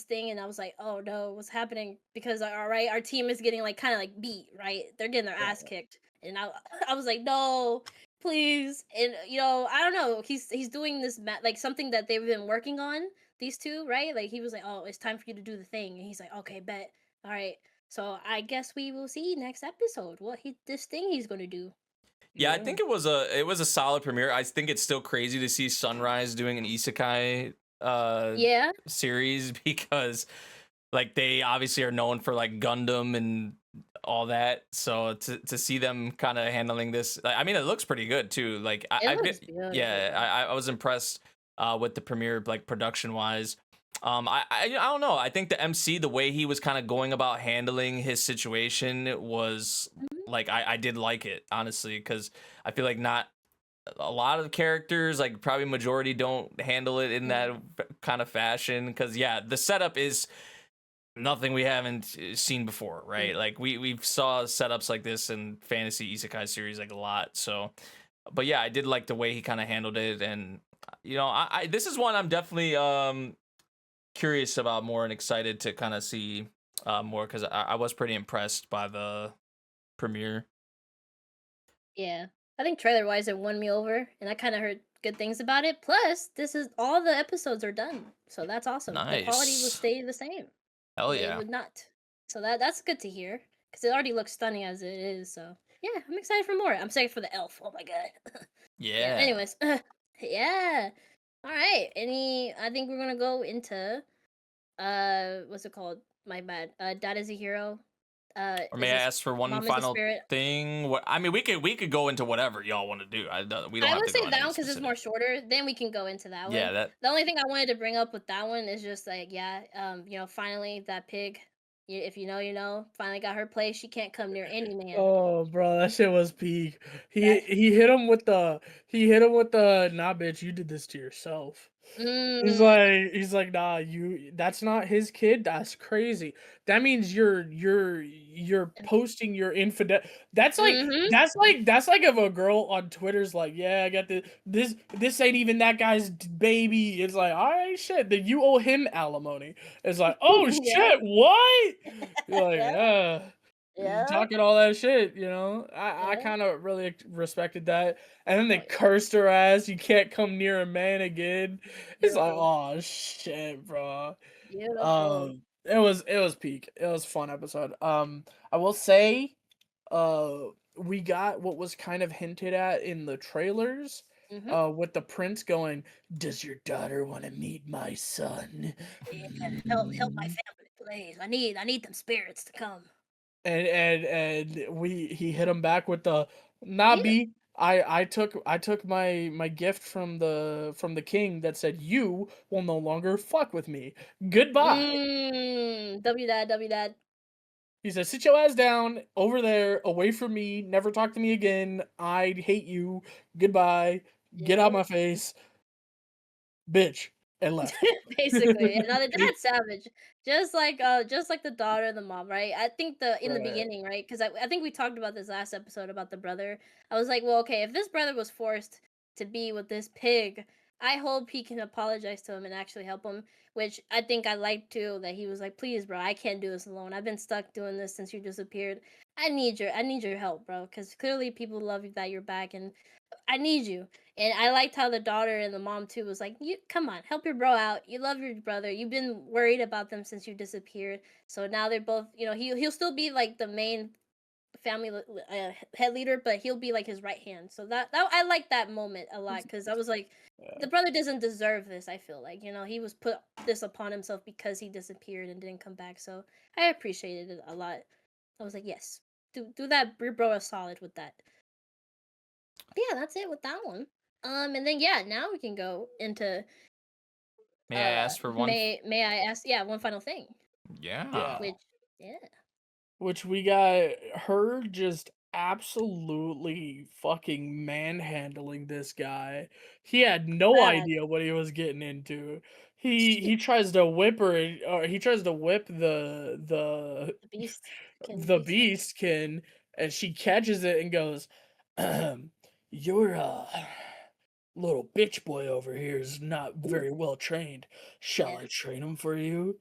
thing. And I was like, oh no, what's happening? Because our team is getting like kind of like beat, right? They're getting their ass kicked. And I was like, no, please. And I don't know. He's doing this like something that they've been working on, these two, right? Like he was like, oh, it's time for you to do the thing. And he's like, okay, bet. All right. So I guess we will see next episode what this thing he's gonna do. yeah. I think it was a solid premiere. I think it's still crazy to see Sunrise doing an isekai Yeah. series because like they obviously are known for like Gundam and all that. So to see them kind of handling this, I mean, it looks pretty good too. Like It looks beautiful. yeah, I was impressed with the premiere, like production wise. I don't know. I think the MC, the way he was kind of going about handling his situation was like I did like it, honestly, because I feel like not a lot of characters, like probably majority, don't handle it in that kind of fashion. Because yeah, the setup is nothing we haven't seen before, right? Like we've saw setups like this in fantasy isekai series like a lot. So, but yeah, I did like the way he kind of handled it, and you know, I this is one I'm definitely curious about more and excited to kind of see more, because I was pretty impressed by the premiere. Yeah. I think trailer wise it won me over and I kinda heard good things about it. Plus, this is all the episodes are done. So that's awesome. The quality will Nice. stay the same. Hell It yeah. would not. So that's good to hear. Because it already looks stunning as it is, so yeah, I'm excited for more. I'm excited for the elf. Oh my god. Yeah, Yeah. anyways. Yeah. Alright. I think we're gonna go into what's it called? My bad. Dad is a hero. Or Is may I this ask for one Mom is a final spirit? thing? What I mean, we could go into whatever y'all want to do. We don't I have would to go say on that any one because it's specific. more shorter. Then we can go into that Yeah, one. that. The only thing I wanted to bring up with that one is just like, yeah, finally that pig, if you know, you know, finally got her place. She can't come near any man. Oh, bro, that shit was peak. That- He hit him with the nah, bitch, you did this to yourself. Mm, He's like, nah, that's not his kid. That's crazy. That means you're posting your infidel. mhm. That's like if a girl on Twitter's like, yeah, I got this ain't even that guy's baby. It's like, all right, shit, then you owe him alimony. It's like, oh Yeah, shit, what? You're like, yeah, yeah. yeah, Talking all that shit, you know. I yeah. kind of really respected that. And then they Oh, yeah. cursed her ass. You can't come near a man again. It's like, Beautiful, oh shit, bro. beautiful. It was peak. It was a fun episode. I will say, we got what was kind of hinted at in the trailers. Mhm. With the prince going, does your daughter want to meet my son? Yeah, help my family, please. I need them spirits to come. And he hit him back with the Yeah. Nabi. I took my gift from the king that said you will no longer fuck with me. Goodbye. W dad, W dad. He said, sit your ass down over there, away from me, never talk to me again. I hate you. Goodbye. Get out Yeah. my face. Bitch. And left. Basically. And now the dad's savage. Just like the daughter and the mom, right? I think in the Right. beginning, right? Because I think we talked about this last episode about the brother. I was like, well, okay, if this brother was forced to be with this pig, I hope he can apologize to him and actually help him. Which I think I liked too, that he was like, please, bro, I can't do this alone. I've been stuck doing this since you disappeared. I need your help, bro. Because clearly people love you that you're back and I need you. And I liked how the daughter and the mom too was like, "You come on, help your bro out. You love your brother. You've been worried about them since you disappeared. So now they're both, he'll still be like the main family head leader, but he'll be like his right hand. So that I like that moment a lot because I was like, the brother doesn't deserve this. I feel like he was put this upon himself because he disappeared and didn't come back. So I appreciated it a lot. I was like, yes, do that, your bro is solid with that. But yeah, that's it with that one. And then yeah, now we can go into May I ask for one? may I ask one final thing. Yeah. Which yeah. Which we got her just absolutely fucking manhandling this guy. He had no Bad. idea what he was getting into. He tries to whip her, or he tries to whip The beast. the beastkin, and she catches it and goes, "Your little bitch boy over here is not very well trained. Shall Yeah. I train him for you?"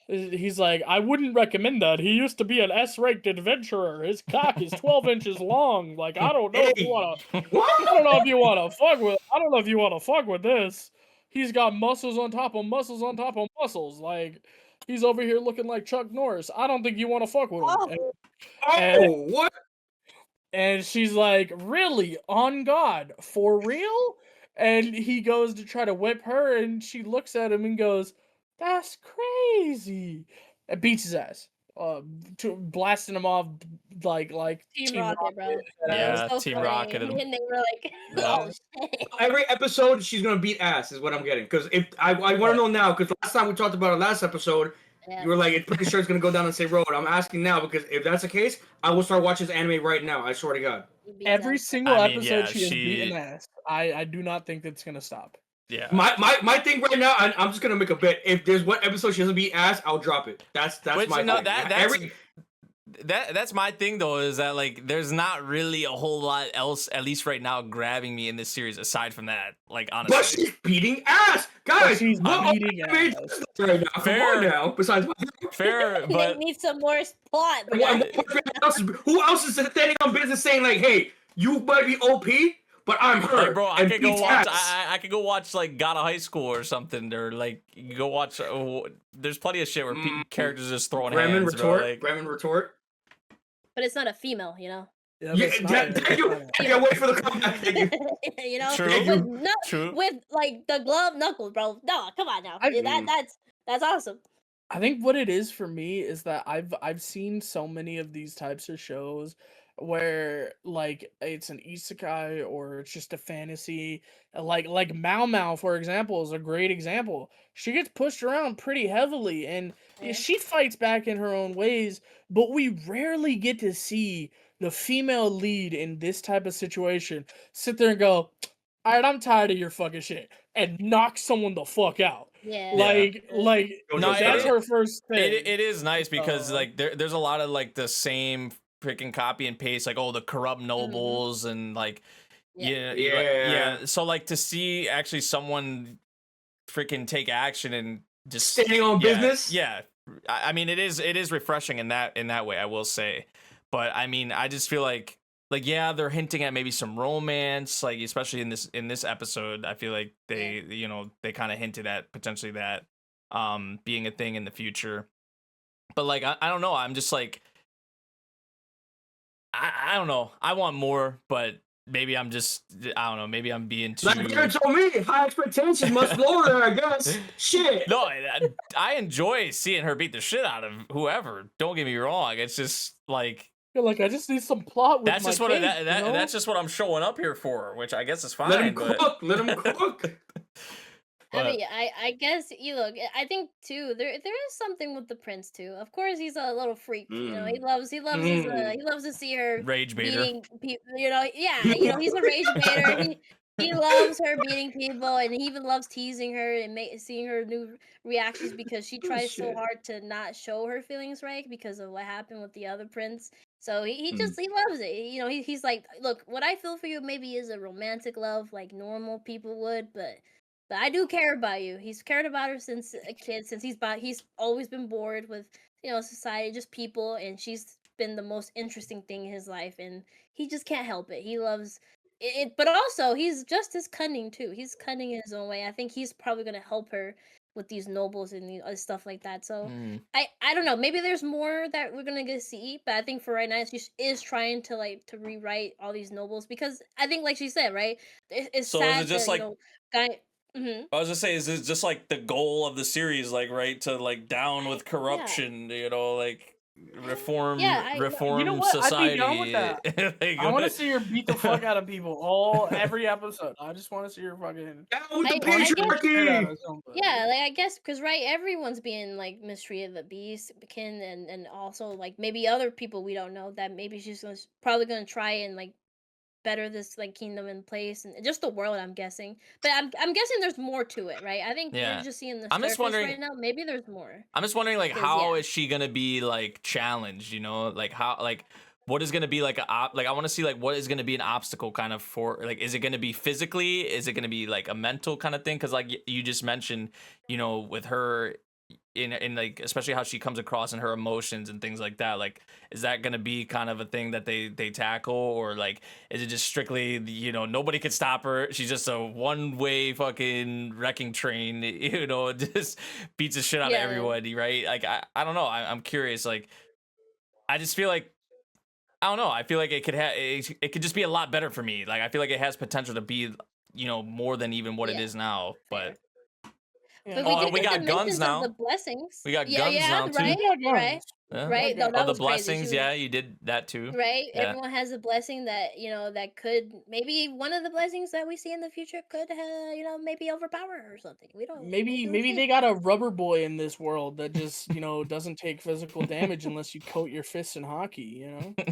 He's like, I wouldn't recommend that. He used to be an S-ranked adventurer. His cock is 12 inches long. Like, I don't know if you wanna What? I don't know if you wanna fuck with I don't know if you wanna fuck with this. He's got muscles on top of muscles on top of muscles. Like, he's over here looking like Chuck Norris. I don't think you wanna fuck with him. And, Oh, what? and she's like, really? On God? For real? And he goes to try to whip her, and she looks at him and goes, that's crazy. And beats his ass. blasting them off like Team Rocket, bro. Rocket. That was Yeah, so Team funny. Rocket 'em. And they were like, Yeah. oh shit. Every episode, she's gonna beat ass, is what I'm getting. Because if I want to know now, because last time we talked about it last episode, Yeah. you were like, it's pretty sure it's gonna go down the same road. I'm asking now because if that's the case, I will start watching this anime right now. I swear to God. You beat Every them. single I mean, episode yeah, she has she- beaten ass. I do not think that's gonna stop. Yeah. My thing right now, I'm just gonna make a bet. If there's one episode she doesn't beat ass, I'll drop it. That's Which, my no, thing. that's my thing though, is that like there's not really a whole lot else, at least right now, grabbing me in this series aside from that. Like honestly, But she's beating ass, guys. she's what beating anime ass. is this right now? Come Fair. on now. Besides, fair, They but need some more plot. But who else is standing on business saying like, hey, you might be OP, but I'm her. like, bro, I and could go beats watch. ass. I could go watch like God of High School or something, or like you go watch. There's plenty of shit where characters just throwing Grem and hands, bro. retort. Like, Grem and retort. But it's not a female, you know. Yeah, Yeah, that's not thank you. I can't wait for the comeback. Thank you. You know, True. True. with like the glove knuckles, bro. No, come on now. That's awesome. I think what it is for me is that I've seen so many of these types of shows where like it's an isekai or it's just a fantasy. Like Mao Mao, for example, is a great example. She gets pushed around pretty heavily and Yeah. she fights back in her own ways, but we rarely get to see the female lead in this type of situation sit there and go, all right, I'm tired of your fucking shit, and knock someone the fuck out. Yeah. Like No, that's her first thing. it is nice because Uh, like there's a lot of like the same freaking copy and paste, like the corrupt nobles and like Yeah. yeah. So like to see actually someone freaking take action and just Standing on business. Yeah, I mean it is refreshing in that way, I will say. But I mean, I just feel like yeah, they're hinting at maybe some romance, like especially in this episode. I feel like they they kind of hinted at potentially that being a thing in the future. But like I don't know, I'm just like I don't know. I want more, but maybe I'm just I don't know, maybe I'm being too Like you told me, high expectations must lower, I guess. Shit. No, I enjoy seeing her beat the shit out of whoever. Don't get me wrong. It's just like You're like, I just need some plot with that's my just what cake, that, you that know? that's just what I'm showing up here for, which I guess is fine. Let him but, cook. Let him cook. I but- mean, I guess you look. I think too. There is something with the prince too. Of course, he's a little freak. You know, he loves he loves to see her Rage baiter. beating people. You know, yeah. You know, he's a rage baiter. He loves her beating people, and he even loves teasing her and seeing her new reactions because she tries so Shit. hard to not show her feelings, right? Because of what happened with the other prince. So he just he loves it. You know, he's like, look, what I feel for you maybe is a romantic love, like normal people would, but I do care about you. He's cared about her since a kid, since he's always been bored with, you know, society, just people, and she's been the most interesting thing in his life, and he just can't help it. He loves it, but also he's just as cunning too. He's cunning in his own way. I think he's probably gonna help her with these nobles and stuff like that. So I don't know. Maybe there's more that we're gonna get to see, but I think for right now, she is trying to rewrite all these nobles because I think, like she said, right, it's So sad is it just to, like you know, guy. Mm-hmm. I was gonna say, is it just like the goal of the series, like right to like down with corruption, you know, like reform You know what? I'd be society. down with that. Like, I want to see her beat the fuck out of people every episode. I just want to see her fucking. Down with the I guess- patriarchy. Yeah, like I guess because right, everyone's being like mistreated, the beast, kin, and also like maybe other people we don't know that maybe she's probably gonna try and like better this like kingdom in place and just the world. I'm guessing, but I'm guessing there's more to it, right? I think Yeah. we're just seeing the I'm just surface wondering- right now. Maybe there's more. I'm just wondering, like, 'Cause, how yeah. is she gonna be like challenged? You know, like how, like, what is gonna be like I want to see like what is gonna be an obstacle kind of for like, is it gonna be physically? Is it gonna be like a mental kind of thing? Because like you just mentioned, you know, with her in like especially how she comes across in her emotions and things like that. Like, is that gonna be kind of a thing that they tackle, or like is it just strictly, you know, nobody can stop her? She's just a one-way fucking wrecking train, you know, just beats the shit out of Yeah. everybody, right? Like I don't know. I'm curious. Like, I just feel like I don't know. I feel like it could it could just be a lot better for me. Like I feel like it has potential to be, you know, more than even what it Yeah. is now. But But Oh, did we get got the guns mentions now. of the blessings. We got yeah, guns yeah, now, too. right, Yeah, right. Yeah. Right? No, Okay. that Oh, the was crazy. She blessings. was Yeah, you did that too. right. Yeah. Everyone has a blessing that that could maybe one of the blessings that we see in the future could maybe overpower her or something. We don't. We'll Maybe see. they got a rubber boy in this world that just doesn't take physical damage unless you coat your fists in hocky.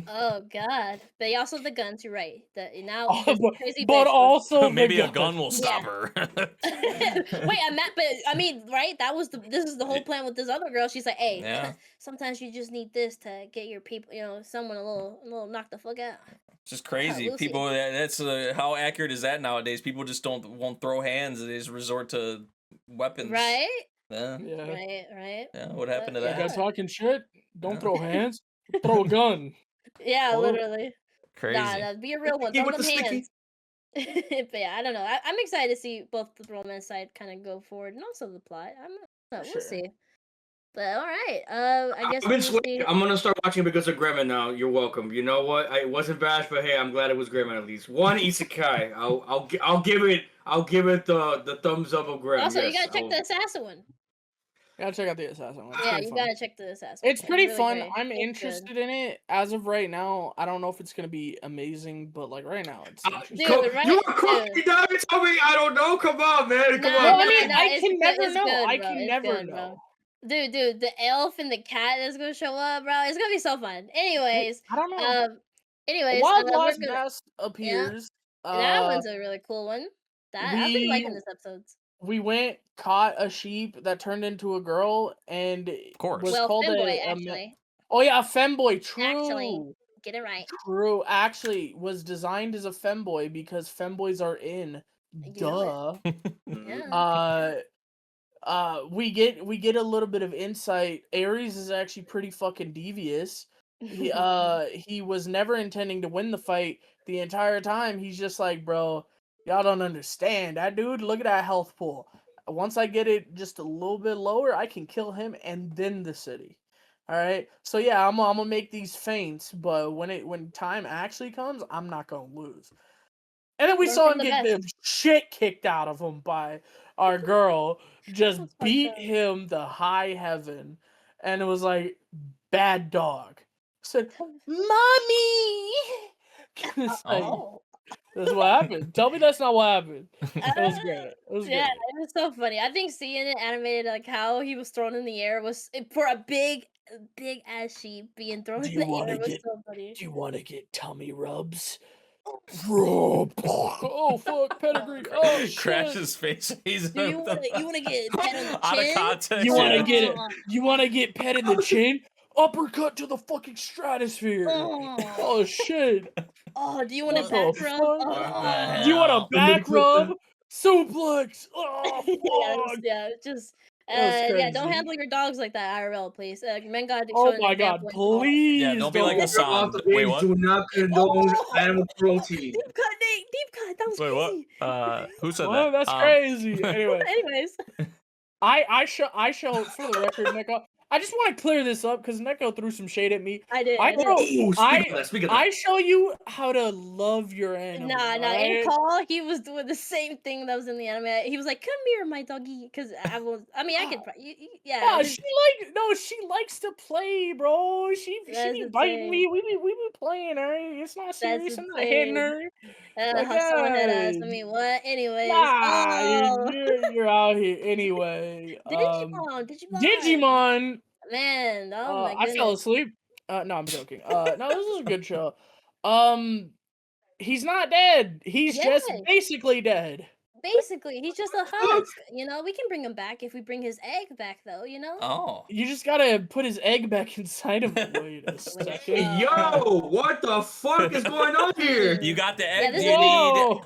Oh God! But also the guns. You're right. Now Oh, this crazy but bitch. also Maybe the a gun gun. will stop Yeah. her. Wait, I mean, right? This is the whole plan with this other girl. She's like, hey, Yeah. sometimes you just need this to get your people, someone a little knock the fuck out. It's just crazy. We'll see. People. That's how accurate is that nowadays? People just won't throw hands. They just resort to weapons. Right? Yeah. Yeah. Right. Yeah. What happened to You that? guys talking shit? Don't Yeah. throw hands. Throw a gun. Yeah, What? literally. Crazy. Nah, be a real one. He Throw with them the sticky. hands. But yeah, I don't know. I'm excited to see both the romance side kind of go forward and also the plot. We'll Sure. see. But all right. I guess I've been we'll sweating. see. I'm gonna start watching because of Grem now. You're welcome. You know what? It wasn't Vash, but hey, I'm glad it was Grem at least. One isekai. I'll give it the thumbs up of Grem. Also, yes, you gotta check the assassin one. Gotta check out the assassin one. It's Yeah, pretty you fun. gotta check the assassin. It's one. pretty really fun. great. I'm It's good. interested in it. As of right now, I don't know if it's gonna be amazing, but like right now, it's interesting. Dude, right? You are cooking, Dude. dog. Tell me I don't know. Come on, man. Come Nah, on. Well, I nah, mean, nah, I it's can good- never it's know. good, I bro. can It's never good, bro. know. Dude, the elf and the cat that's gonna show up, bro. It's gonna be so fun. Anyways, I don't know. Wild Wild Lost Bass appears. that one's a really cool one. I've been liking this episodes. We went, caught a sheep that turned into a girl, and course. was Well, called femboy, a actually. Oh yeah, a femboy. True. Actually, get it right. True. Actually, was designed as a femboy because femboys are in. Duh. Yeah. We get a little bit of insight. Ares is actually pretty fucking devious. He was never intending to win the fight the entire time. He's just like, bro, y'all don't understand. That dude, look at that health pool. Once I get it just a little bit lower, I can kill him and then the city. All right. So yeah, I'm gonna make these feints, but when time actually comes, I'm not gonna lose. And then we Learn saw from him the get the best. shit kicked out of him by our girl. Just That's fucked beat up. him to high heaven. And it was like, bad dog. Said, Mommy! It's like, Oh. that's what happened. Tell me that's not what happened. It was great. It was Yeah, great. it was so funny. I think seeing it animated, like how he was thrown in the air, was for a big ass sheep being thrown Do in you the wanna air was get- so funny. Do you want to get tummy rubs? Rub. Oh, fuck, pedigree. Oh, shit. Crashes face. He's Do you wanna get pet on the out of chin? context. You want to yeah. get it? You want to get pet in the chin? Uppercut to the fucking stratosphere. Oh. Oh shit. Oh, do you want a What back the rub? fuck? Oh. Do you want a Somebody back put rub? Suplex. Oh fuck. Just That was yeah, don't crazy. handle your dogs like that IRL, please. Men gotta Oh show an my god, example and call. please. Yeah, don't be like don't. Hassan. Off the Wait, page, what? do not condone Oh! animal cruelty. Deep cut, Nate. Deep cut. That was Wait, what? crazy. Who said Well, that? that's crazy. Anyway, Anyways, I show for the record, Neko. I just want to clear this up because Neko threw some shade at me. I did. I throw- Ooh, speak of that. I show you how to love your animal. Nah. In alright? call, he was doing the same thing that was in the anime. He was like, "Come here, my doggy," because I could. Yeah, she likes to play, bro. She That's be biting me. insane. We be playing her. It's not serious. I'm not hitting insane. her. Like, Hassan had asked guys. me what. Anyways, Nah, oh. you're out here anyway. Digimon. Man, oh my I goodness. fell asleep. No, I'm joking. No, this is a good show. He's not dead. He's just Yes. basically dead. Basically, he's just a husk. We can bring him back if we bring his egg back, though. Oh. You just gotta put his egg back inside of him. Wait a second. Hey, yo, what the fuck is going on here? You got the Yeah, egg. this Do is- you need? Whoa!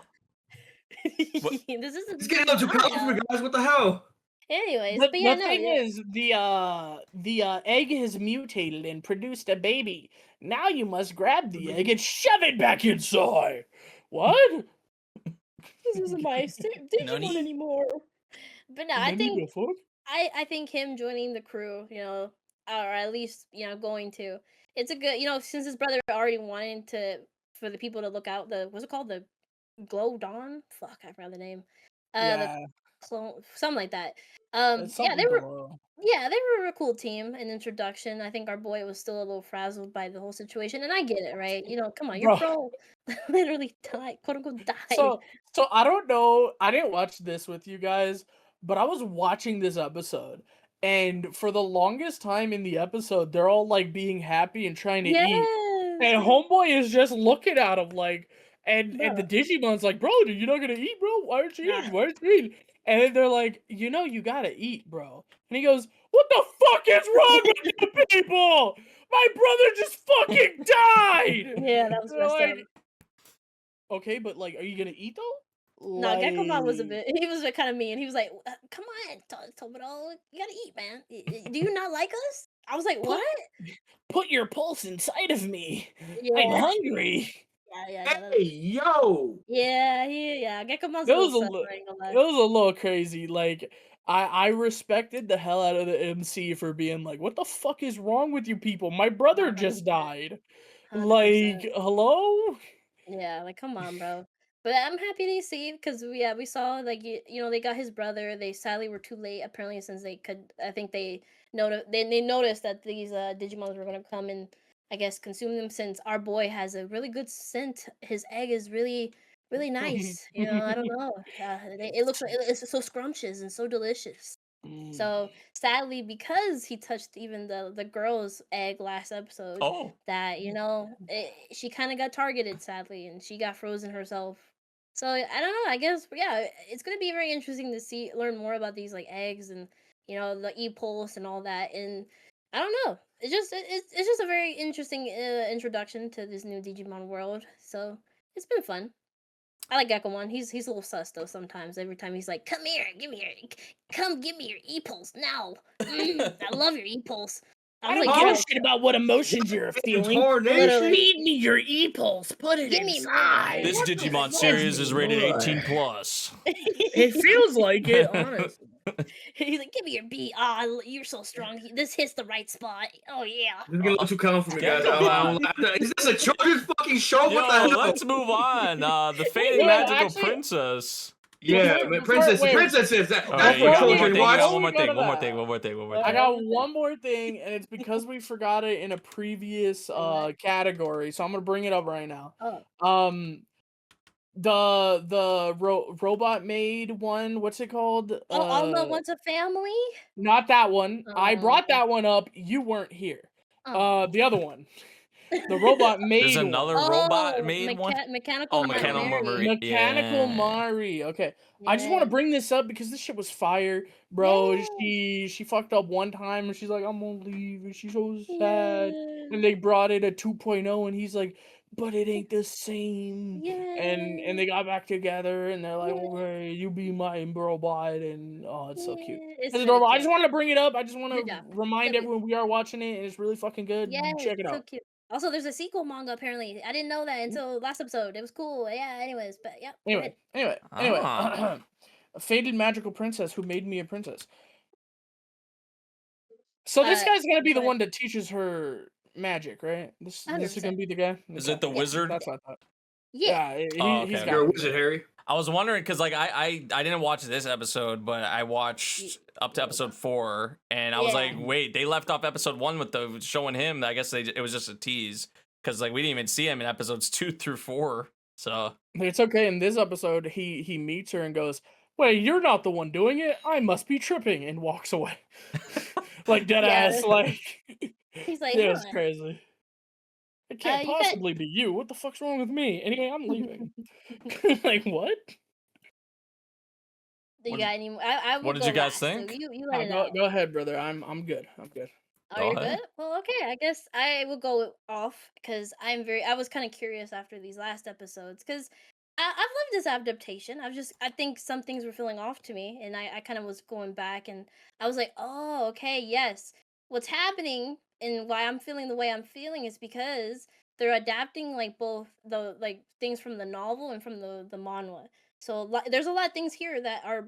This isn't. It's getting a little too colorful, guys. What the hell? Anyways, The, but yeah, the no. thing Yeah. is, the egg has mutated and produced a baby. Now you must grab the egg and shove it back inside. What? This isn't my Digimon Nani? anymore. But no, I Nani think the fuck? I think him joining the crew, or at least going to, it's a good, since his brother already wanted for the people to look out, what's it called, the Glow Dawn? Fuck, I forgot the name. Yeah. clone, something like that. It's Yeah, they something were. below. Yeah, they were a cool team in introduction. I think our boy was still a little frazzled by the whole situation, and I get it, right? You know, come on, your Bro. pro literally died, quote unquote, died. So I don't know. I didn't watch this with you guys, but I was watching this episode, and for the longest time in the episode, they're all like being happy and trying to eat, Yes, and Homeboy is just looking at him like, and bro. the Digimon's like, bro, you're not gonna eat, bro? Why aren't you Nah. eating? Why aren't you eating? And then they're like, you know, you gotta eat, bro. And he goes, what the fuck is wrong with you people? My brother just fucking died. Yeah, that was They're messed up. like, okay, but like, are you gonna eat though? No, Gekkomon was a Like, bit. He was kind of mean. He was like, "Come on, Tobito, you gotta eat, man. Do you not like us?" I was like, "What?" put your pulse inside of me. I'm Yeah, hungry. yeah. Hey, yo! Yeah, Gekkomon's It a was little a sus, li- I ain't gonna it lie. was a little crazy. Like I respected the hell out of the MC for being like, what the fuck is wrong with you people? My brother just 100%, died. 100%. Like, hello? Yeah, like come on, bro. But I'm happy to see because we saw like you know they got his brother. They sadly were too late apparently since they could. I think they noticed that these Digimons were gonna come and I guess consume them since our boy has a really good scent. His egg is really nice. You know, I don't know. It looks like it's so scrumptious and so delicious. Mm. So sadly, because he touched even the girl's egg last episode, Oh, that she kind of got targeted sadly, and she got frozen herself. So I don't know. I guess yeah, it's gonna be very interesting to learn more about these like eggs and the e-pulse and all that. And I don't know. It's just a very interesting introduction to this new Digimon world. So it's been fun. I like Gekkomon. He's a little sus though sometimes. Every time he's like, "Come here, give me come give me your e-pulse now. I love your e-pulse." I I was don't like, give a "Yes, shit about what emotions you're feeling. literally. Feed me your e-pulse. Put it Give me inside. mine." this What the Digimon fuck? series is rated Boy. 18 plus. It feels like it, honestly. He's like, "Give me your B. Ah, you're so strong. This hits the right spot. Oh yeah." This is getting a little too common for me, guys. Gekkomon. Is this a children's fucking show? Yo, What the hell? let's move on. The Faded Wait, Magical actually- Princess. Yeah, Before- man, before- wait, princesses. That's Okay, you Before what got we- one more children thing. You watch. got one more Before we thing. go One more to thing. that, One more thing. One more I thing. got one more thing, and it's because we forgot it in a previous category, so I'm gonna bring it up right now. Oh, The robot maid one, what's it called? Alma wants a family. Not that one. I Oh. brought that one up. You weren't here. Oh. The other one, the robot maid. There's another robot Oh, made one. mechanical. Oh, Mechanical Mary. Mechanical Yeah. Mari. Okay. I just want to bring this up because this shit was fire, bro. Yes. She fucked up one time and she's like, I'm gonna leave, and she's so sad. And they brought it a 2.0 and he's like, but it ain't the same. And they got back together and they're like, Yeah. okay, you be my robot, and oh, it's so cute. It's It's really adorable. I cute. just wanted to bring it up. I just want Good to job. remind So everyone we are watching it and it's really fucking good. Yes, Check it so out. cute. Also, there's a sequel manga apparently. I didn't know that until last episode. It was cool. Yeah. Anyways, but yeah. go ahead. Anyway. Ah. A faded magical princess who made me a princess. So this Uh, guy's gonna be the go ahead. one that teaches her magic, right? This is 100%. gonna be the guy. Is it the wizard? That's what I thought. Yeah. Oh, he's okay. got You're a it. wizard, Harry. I was wondering because like I didn't watch this episode, but I watched up to episode 4, and I was like, Yeah. wait, they left off episode 1 with the showing him. I guess it was just a tease because like we didn't even see him in episodes 2 through 4. So It's okay. In this episode, he meets her and goes, "Wait, you're not the one doing it. I must be tripping," and walks away. Like dead Yeah. ass. Like He's like, yeah, it's huh. crazy. It can't you got- possibly be you. What the fuck's wrong with me? Anyway, I'm leaving. Like what? Do you What got any? I will what did go you guys last, so think? you let it Go, out. go ahead, brother. I'm good. I'm good. Oh, Go you're ahead. good. Well, okay. I guess I will go off because I was kind of curious after these last episodes because I've loved this adaptation. I think some things were feeling off to me, and I kind of was going back, and I was like, oh, okay, yes. What's happening and why I'm feeling the way I'm feeling is because they're adapting like both the like things from the novel and from the manhwa. So there's a lot of things here that are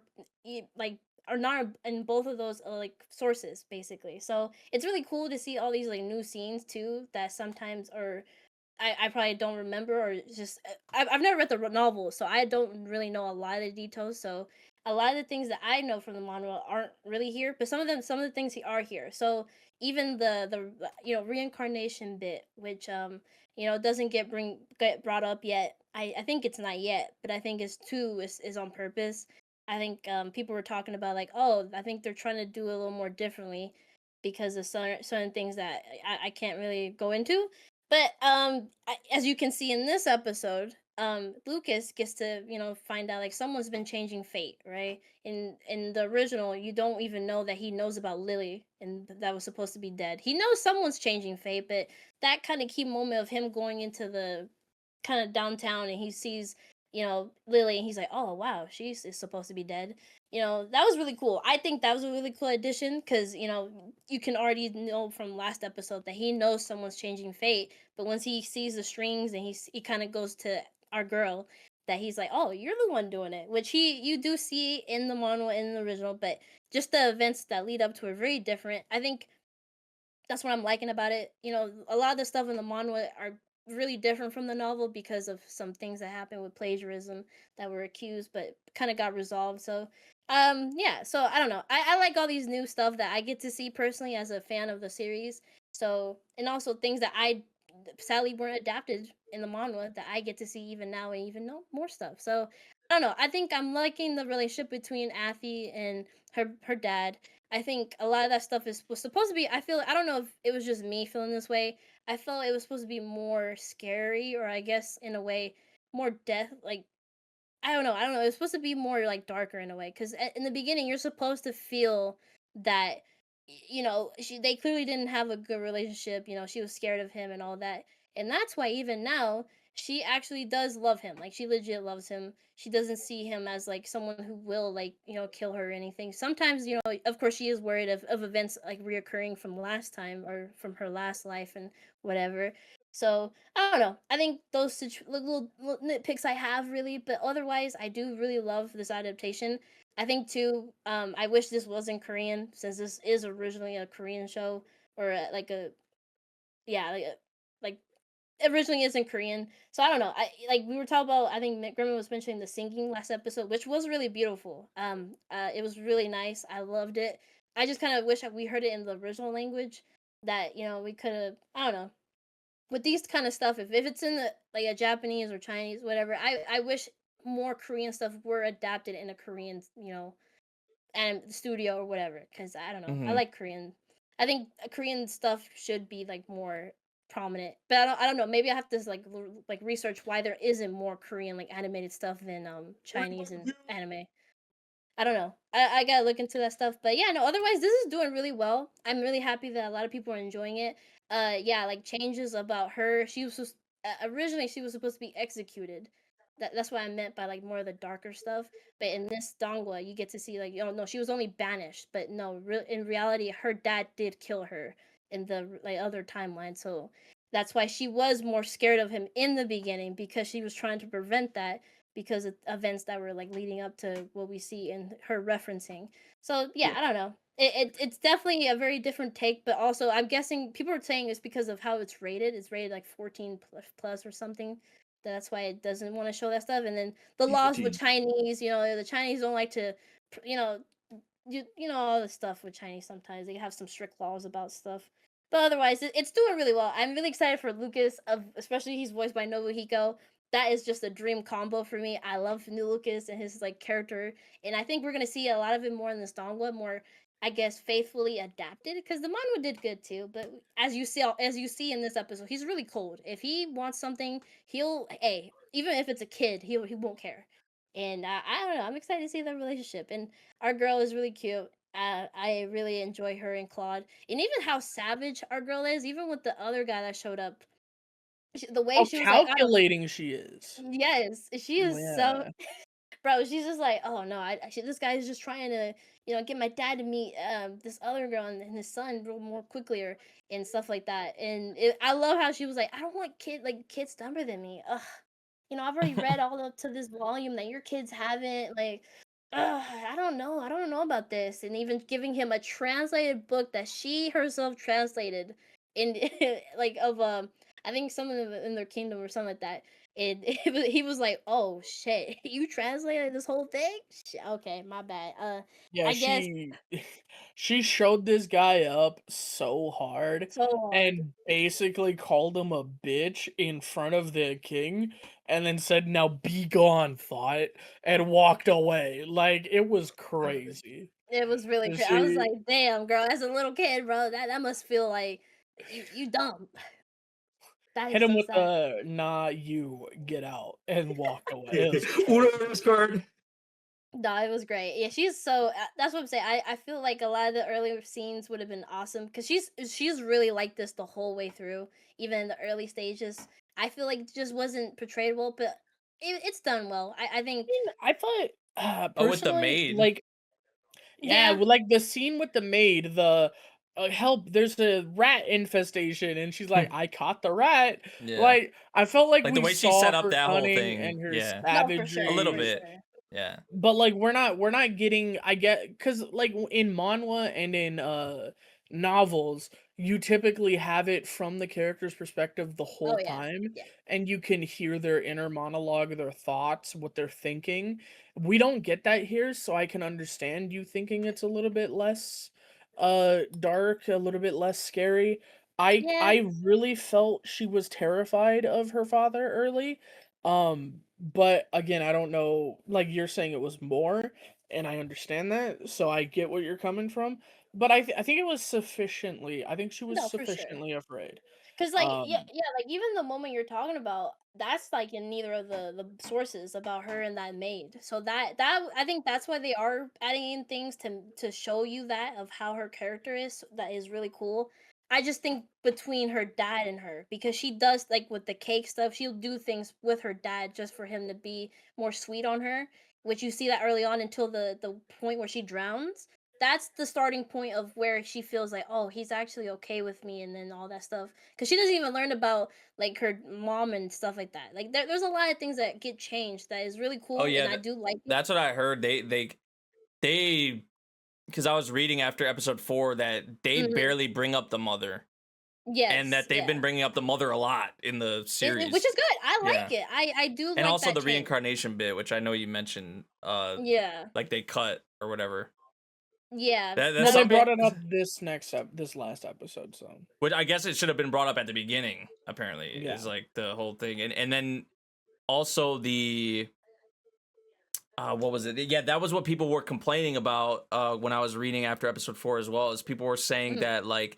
like are not in both of those like sources basically. So it's really cool to see all these like new scenes too that sometimes are I probably don't remember or just I've never read the novel, so I don't really know a lot of the details. So a lot of the things that I know from the manga aren't really here, but some of the things are here. So even the reincarnation bit, which doesn't get brought up yet. I think it's not yet, but I think it's too is on purpose. I think people were talking about like, oh, I think they're trying to do a little more differently because of certain things that I can't really go into. But as you can see in this episode, Lucas gets to find out like someone's been changing fate, right? In the original, you don't even know that he knows about Lily and that was supposed to be dead. He knows someone's changing fate, but that kind of key moment of him going into the kind of downtown and he sees Lily and he's like, oh wow, she's is supposed to be dead. That was really cool. I think that was a really cool addition because you can already know from last episode that he knows someone's changing fate, but once he sees the strings and he kind of goes to our girl, that he's like, oh, you're the one doing it, which you do see in the manga in the original, but just the events that lead up to are very different. I think that's what I'm liking about it. A lot of the stuff in the manga are really different from the novel because of some things that happened with plagiarism that were accused, but kind of got resolved. So, yeah. So I don't know. I like all these new stuff that I get to see personally as a fan of the series. So, and also things that I sadly weren't adapted in the manga that I get to see even now and even know more stuff. So I don't know. I think I'm liking the relationship between Athie and her dad. I think a lot of that stuff was supposed to be. I don't know if it was just me feeling this way. I felt it was supposed to be more scary, or I guess in a way more death. Like I don't know. I don't know. It was supposed to be more like darker in a way because in the beginning you're supposed to feel that they clearly didn't have a good relationship. She was scared of him and all that, and that's why even now she actually does love him. Like she legit loves him. She doesn't see him as like someone who will like kill her or anything. Sometimes of course she is worried of events like reoccurring from last time or from her last life and whatever. So I don't know. I think those little nitpicks I have really, but otherwise I do really love this adaptation. I think too. I wish this was in Korean since this is originally a Korean show or like a yeah like originally is in Korean. So I don't know. I like we were talking about. I think Grem was mentioning the singing last episode, which was really beautiful. It was really nice. I loved it. I just kind of wish that we heard it in the original language. That we could have. I don't know with these kind of stuff, if it's in the like a Japanese or Chinese, whatever, I wish more Korean stuff were adapted in a Korean, and studio or whatever. Because I don't know, I Mhm. like Korean. I think Korean stuff should be like more prominent, but I don't know. Maybe I have to like research why there isn't more Korean like animated stuff than Chinese and anime. I don't know. I gotta look into that stuff. But yeah, no, otherwise this is doing really well. I'm really happy that a lot of people are enjoying it. Yeah, like changes about her. Originally she was supposed to be executed. That's what I meant by like more of the darker stuff. But in this Dongwa, you get to see like, no, she was only banished. But no, in reality, her dad did kill her in the like other timeline. So that's why she was more scared of him in the beginning because she was trying to prevent that because of events that were like leading up to what we see in her referencing. So yeah, I don't know. It's definitely a very different take, but also I'm guessing people are saying it's because of how it's rated. It's rated like 14 plus or something. That's why it doesn't want to show that stuff. And then the laws with 14. Chinese, the Chinese don't like to, you know, all the stuff with Chinese. Sometimes they have some strict laws about stuff. But otherwise, it's doing really well. I'm really excited for Lucas, especially he's voiced by Nobuhiko. That is just a dream combo for me. I love new Lucas and his like character, and I think we're gonna see a lot of it more in this Dongwa, more I guess faithfully adapted because the manga did good too. But as you see in this episode, he's really cold. If he wants something, he'll even if it's a kid, he won't care. And I don't know. I'm excited to see their relationship, and our girl is really cute. I really enjoy her and Claude, and even how savage our girl is. Even with the other guy that showed up, the way How she was like, "I don't." calculating she is. Yes, she is so. Yeah. Bro, she's just like, oh no, this guy is just trying to, get my dad to meet this other girl and his son real more quickly and stuff like that. And I love how she was like, I don't want kids dumber than me. Ugh, I've already read all up to this volume that your kids haven't. Like, ugh, I don't know about this. And even giving him a translated book that she herself translated in like of I think some of them in their kingdom or something like that. he was like, "Oh shit, you translated this whole thing? Okay, my bad. Yeah, I guess she showed this guy up so hard so hard. and basically called him a bitch in front of the king and then said, "Now be gone, thought," and walked away. Like it was crazy. It was really And crazy. I was she like, "Damn, girl, as a little kid, bro, that must feel like you dumb." That hit is him so with sad. the "nah, you get out" and walked away. It was Uno crazy. this card. No, it was great. Yeah, she's so. That's what I'm saying. I feel like a lot of the earlier scenes would have been awesome because she's really like this the whole way through, even in the early stages. I feel like it just wasn't portrayed well, but it's done well. I think. I thought, Oh, with the personally, maid. like, yeah, Yeah. well, like the scene with the maid, help, there's a rat infestation, and she's like, I caught the rat. Yeah. Like, I felt like Like the we way she set saw up her that whole cunning thing. and her Yeah. No, for sure, A little for savagery, bit. sure. Yeah. but like we're not getting, I get, because like in manhwa and in novels, you typically have it from the character's perspective the whole Oh yeah, time, yeah, and you can hear their inner monologue, their thoughts, what they're thinking. We don't get that here, so I can understand you thinking it's a little bit less dark, a little bit less scary. i yeah. i really felt she was terrified of her father early. But again, I don't know, like you're saying it was more, and I understand that, so I get where you're coming from. But I think it was sufficiently, I think she was No, for sure. sufficiently afraid. Cause like Um yeah, like even the moment you're talking about, that's like in neither of the sources about her and that maid. So that I think that's why they are adding in things to show you that of how her character is. That is really cool. I just think between her dad and her, because she does like with the cake stuff, she'll do things with her dad just for him to be more sweet on her, which you see that early on until the point where she drowns. That's the starting point of where she feels like, oh, he's actually okay with me, and then all that stuff, because she doesn't even learn about like her mom and stuff like that. Like there's a lot of things that get changed that is really Oh cool, and yeah. I do like it. That's what I heard. They because I was reading after episode 4 that they Hmm. barely bring up the mother, and Yes, that they've yeah. been bringing up the mother a lot in the Which series. is good. I Yeah. like it. I do And like also that the change. reincarnation bit, which I know you mentioned, Yeah, like they cut or whatever. yeah. That's well, they something brought it up this last episode, so which I guess it should have been brought up at the beginning. Apparently, yeah. is like the whole thing, and then also the what was it? Yeah, that was what people were complaining about when I was reading after episode 4 as well. Is people were saying Mhm. that like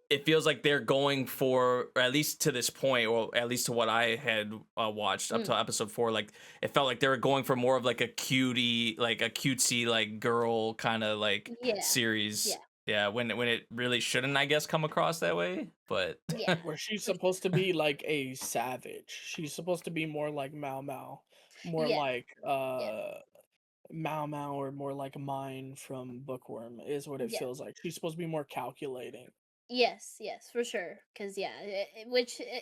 it feels like they're going for, or at least to this point, or at least to what I had watched up Mm. to episode 4, like it felt like they were going for more of like a cutie, like a cutesy, like girl kind of like Yeah, series. yeah, Yeah, when it really shouldn't, I guess, come across that way. But yeah. Where she's supposed to be like a savage. She's supposed to be more like Mao Mao, more Yeah, like yeah, Mao Mao, or more like Mine from Bookworm is what it yeah. feels like. She's supposed to be more calculating. Yes, yes, for sure. Cause yeah,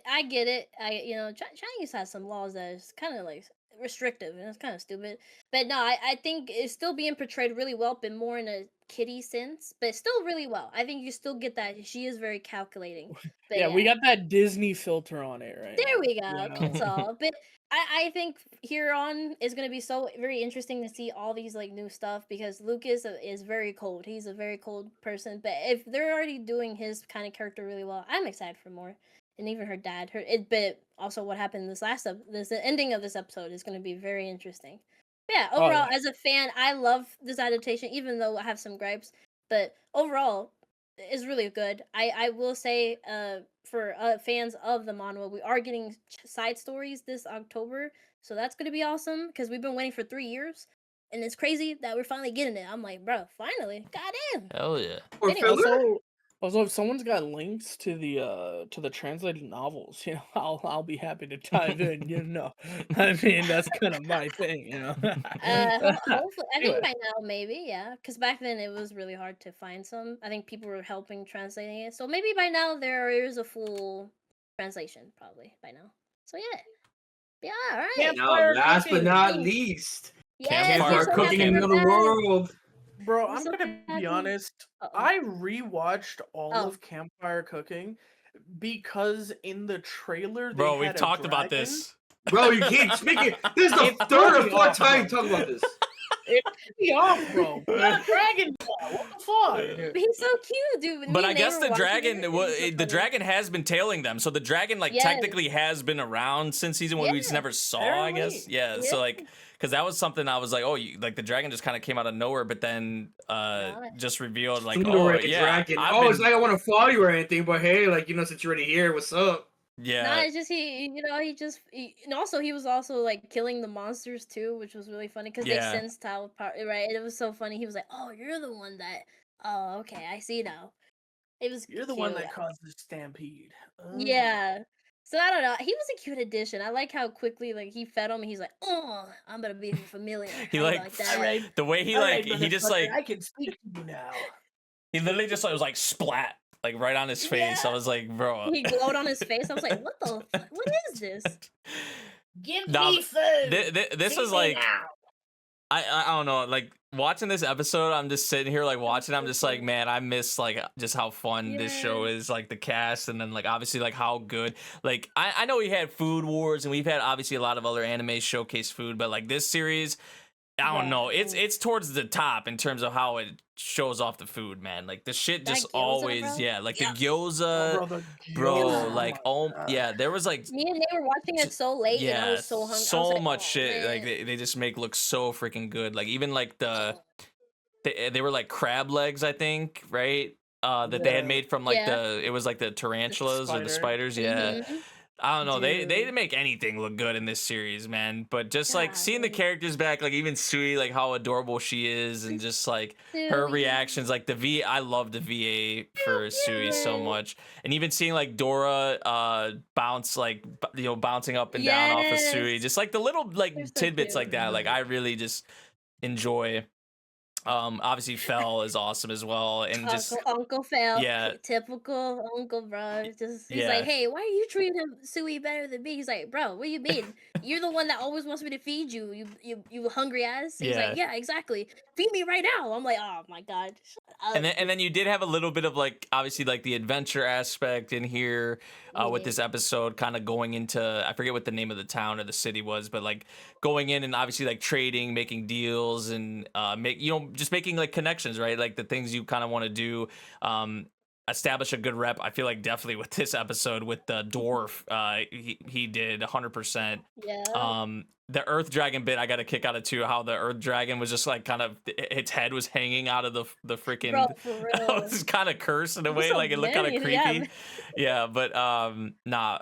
I get it. Chinese has some laws that is kind of like restrictive, and it's kind of stupid. But no, I think it's still being portrayed really well, but more in a kiddie sense, but still really well. I think you still get that she is very calculating. But Yeah, we yeah, got that Disney filter on it right there now. we You go. know? That's all. But I think here on is gonna be so very interesting to see all these like new stuff, because Lucas is very cold. He's a very cold person. But if they're already doing his kind of character really well, I'm excited for more. And even her dad, but also what happened in this ending of this episode is gonna be very interesting. But yeah, Oh overall, yeah. as a fan, I love this adaptation, even though I have some gripes. But overall, is really good. I will say, for fans of the manhwa, we are getting side stories this October, so that's gonna be awesome because we've been waiting for 3 years, and it's crazy that we're finally getting it. I'm like, bro, finally, goddamn. hell yeah. Or Anyway, filler? Also, if someone's got links to the translated novels, I'll be happy to dive in. I mean that's kind of my thing. hopefully, I think Anyway, by now maybe, yeah, because back then it was really hard to find some. I think people were helping translating it, so maybe by now there is a full translation, probably by now. So yeah, all right. Now, campfire last but cooking, not least, Yes, I'm Campfire Campfire so cooking happy in cooking. we're another back. world. bro. I'm I'm so gonna be happy. honest. Uh-oh. I rewatched all Oh, of Campfire Cooking, because in the trailer they Bro, we've had a talked about dragon. this. Bro, you keep speaking. This is the It's third or totally fourth off, time bro. you talk about this. It pissed me off, bro. We got a dragon now. What the fuck? But he's so cute, dude. But Me I and they guess were the watching dragon, it, it was so the funny. dragon has been tailing them. So the dragon, like, Yes. technically has been around since season one. We just Yeah, never saw, I guess. apparently. Yeah. So Yeah. like, because that was something I was like, oh, like the dragon just kind of came out of nowhere, but then just revealed like, oh Like a yeah, dragon. I've Oh, been- it's like I want to follow you or anything, but hey, like, you know, since you're already here, what's up? yeah. Nah, it's just and also he was also like killing the monsters too, which was really funny because Yeah. they sensed how right. And it was so funny. He was like, "Oh, you're the one that. Oh, okay, I see now." It was. You're the one cute. that caused the stampede. Yeah. So I don't know. He was a cute addition. I like how quickly like he fed him. And he's like, "Oh, I'm gonna be familiar." He kinda like, that. Alright. the way he Alright, like he just motherfucker, like I can speak to you now. he literally just like was like splat like right on his face. I Yeah. was like, bro. He glowed on his face. I was like, "What the? What is this?" Give Nah, me food. This Feed was me like now. I don't know, like watching this episode, I'm just sitting here like watching, I'm just like, man, I miss like just how fun this show is, like the cast, and then like obviously like how good, like I know we had Food Wars and we've had obviously a lot of other anime showcase food, but like this series, I don't Yeah. know, it's towards the top in terms of how it shows off the food, man. Like the shit That just gyoza, always, bro? yeah, like Yeah. the gyoza, the bro, gyoza, like my oh God. yeah, there was like Me and they were watching it so late, and I yeah, was so hungry. I was so like, much "Oh, shit. Like man." they just make look so freaking good. Like even like they were like crab legs, I think, right? That they had Yeah. made from like Yeah. it was like the tarantulas or the spider. spiders. Yeah. Mhm. I don't know. They Dude. make anything look good in this series, man. But just like seeing the Golly. characters back, like even Sui, like how adorable she is, and just like her Sui. reactions, like I love the VA for Sui so Yeah. much, and even seeing like Dora bounce like bouncing up and down off of Sui, Yes. just like the little like They're so tidbits cute. like that, like I really just enjoy. Obviously Fell is awesome as well, and just Uncle Phil, yeah. typical uncle, bro. He's Yeah. like, "Hey, why are you treating Sui better than me?" He's like, "Bro, what do you mean? You're the one that always wants me to feed you. You hungry ass." He's like, "Yeah, exactly. Feed me right now." I'm like, "Oh my god." Shut up. And then you did have a little bit of like obviously like the adventure aspect in here with this episode, kind of going into, I forget what the name of the town or the city was, but like going in and obviously like trading, making deals, and just making like connections, right? Like the things you kind of want to do. Establish a good rep. I feel like definitely with this episode with the dwarf, he did 100%. Yeah. The Earth Dragon bit I got a kick out of too. How the Earth Dragon was just like kind of its head was hanging out of the freaking. Bro, for It real. was kind of cursed in a It was way, so like it looked kind of funny, yeah. creepy. Yeah, but nah,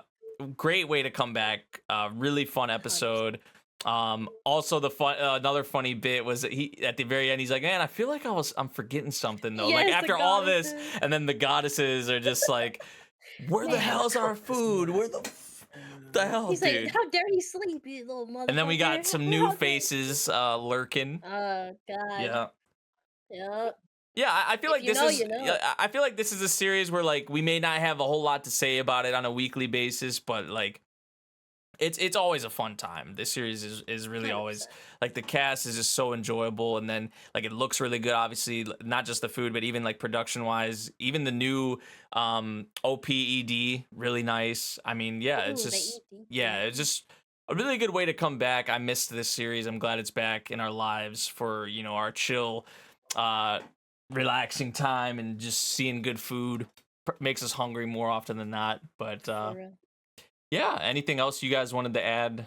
great way to come back. Really fun episode. Also the fun another funny bit was that he at the very end he's like, man, I feel like I'm forgetting something though. Like Yes, the after all this, goddesses. and then the goddesses are just like, where the Man, hell's our food? Where the hell, He's dude? like, "How dare you sleep, you little motherfucker." And then we got some How new dare-" faces lurking. Oh god. Yeah. Yep. Yeah, I feel If like you this know, is. you know. Yeah, I feel like this is a series where like we may not have a whole lot to say about it on a weekly basis, but like it's always a fun time. This series is really always 100%. like the cast is just so enjoyable, and then like it looks really good. Obviously, not just the food, but even like production wise, even the new OPED really nice. I mean, yeah, it's Ooh, they just eat deep, yeah, it's just a really good way to come back. I missed this series. I'm glad it's back in our lives for our chill, relaxing time, and just seeing good food makes us hungry more often than not. But For real. yeah, anything else you guys wanted to add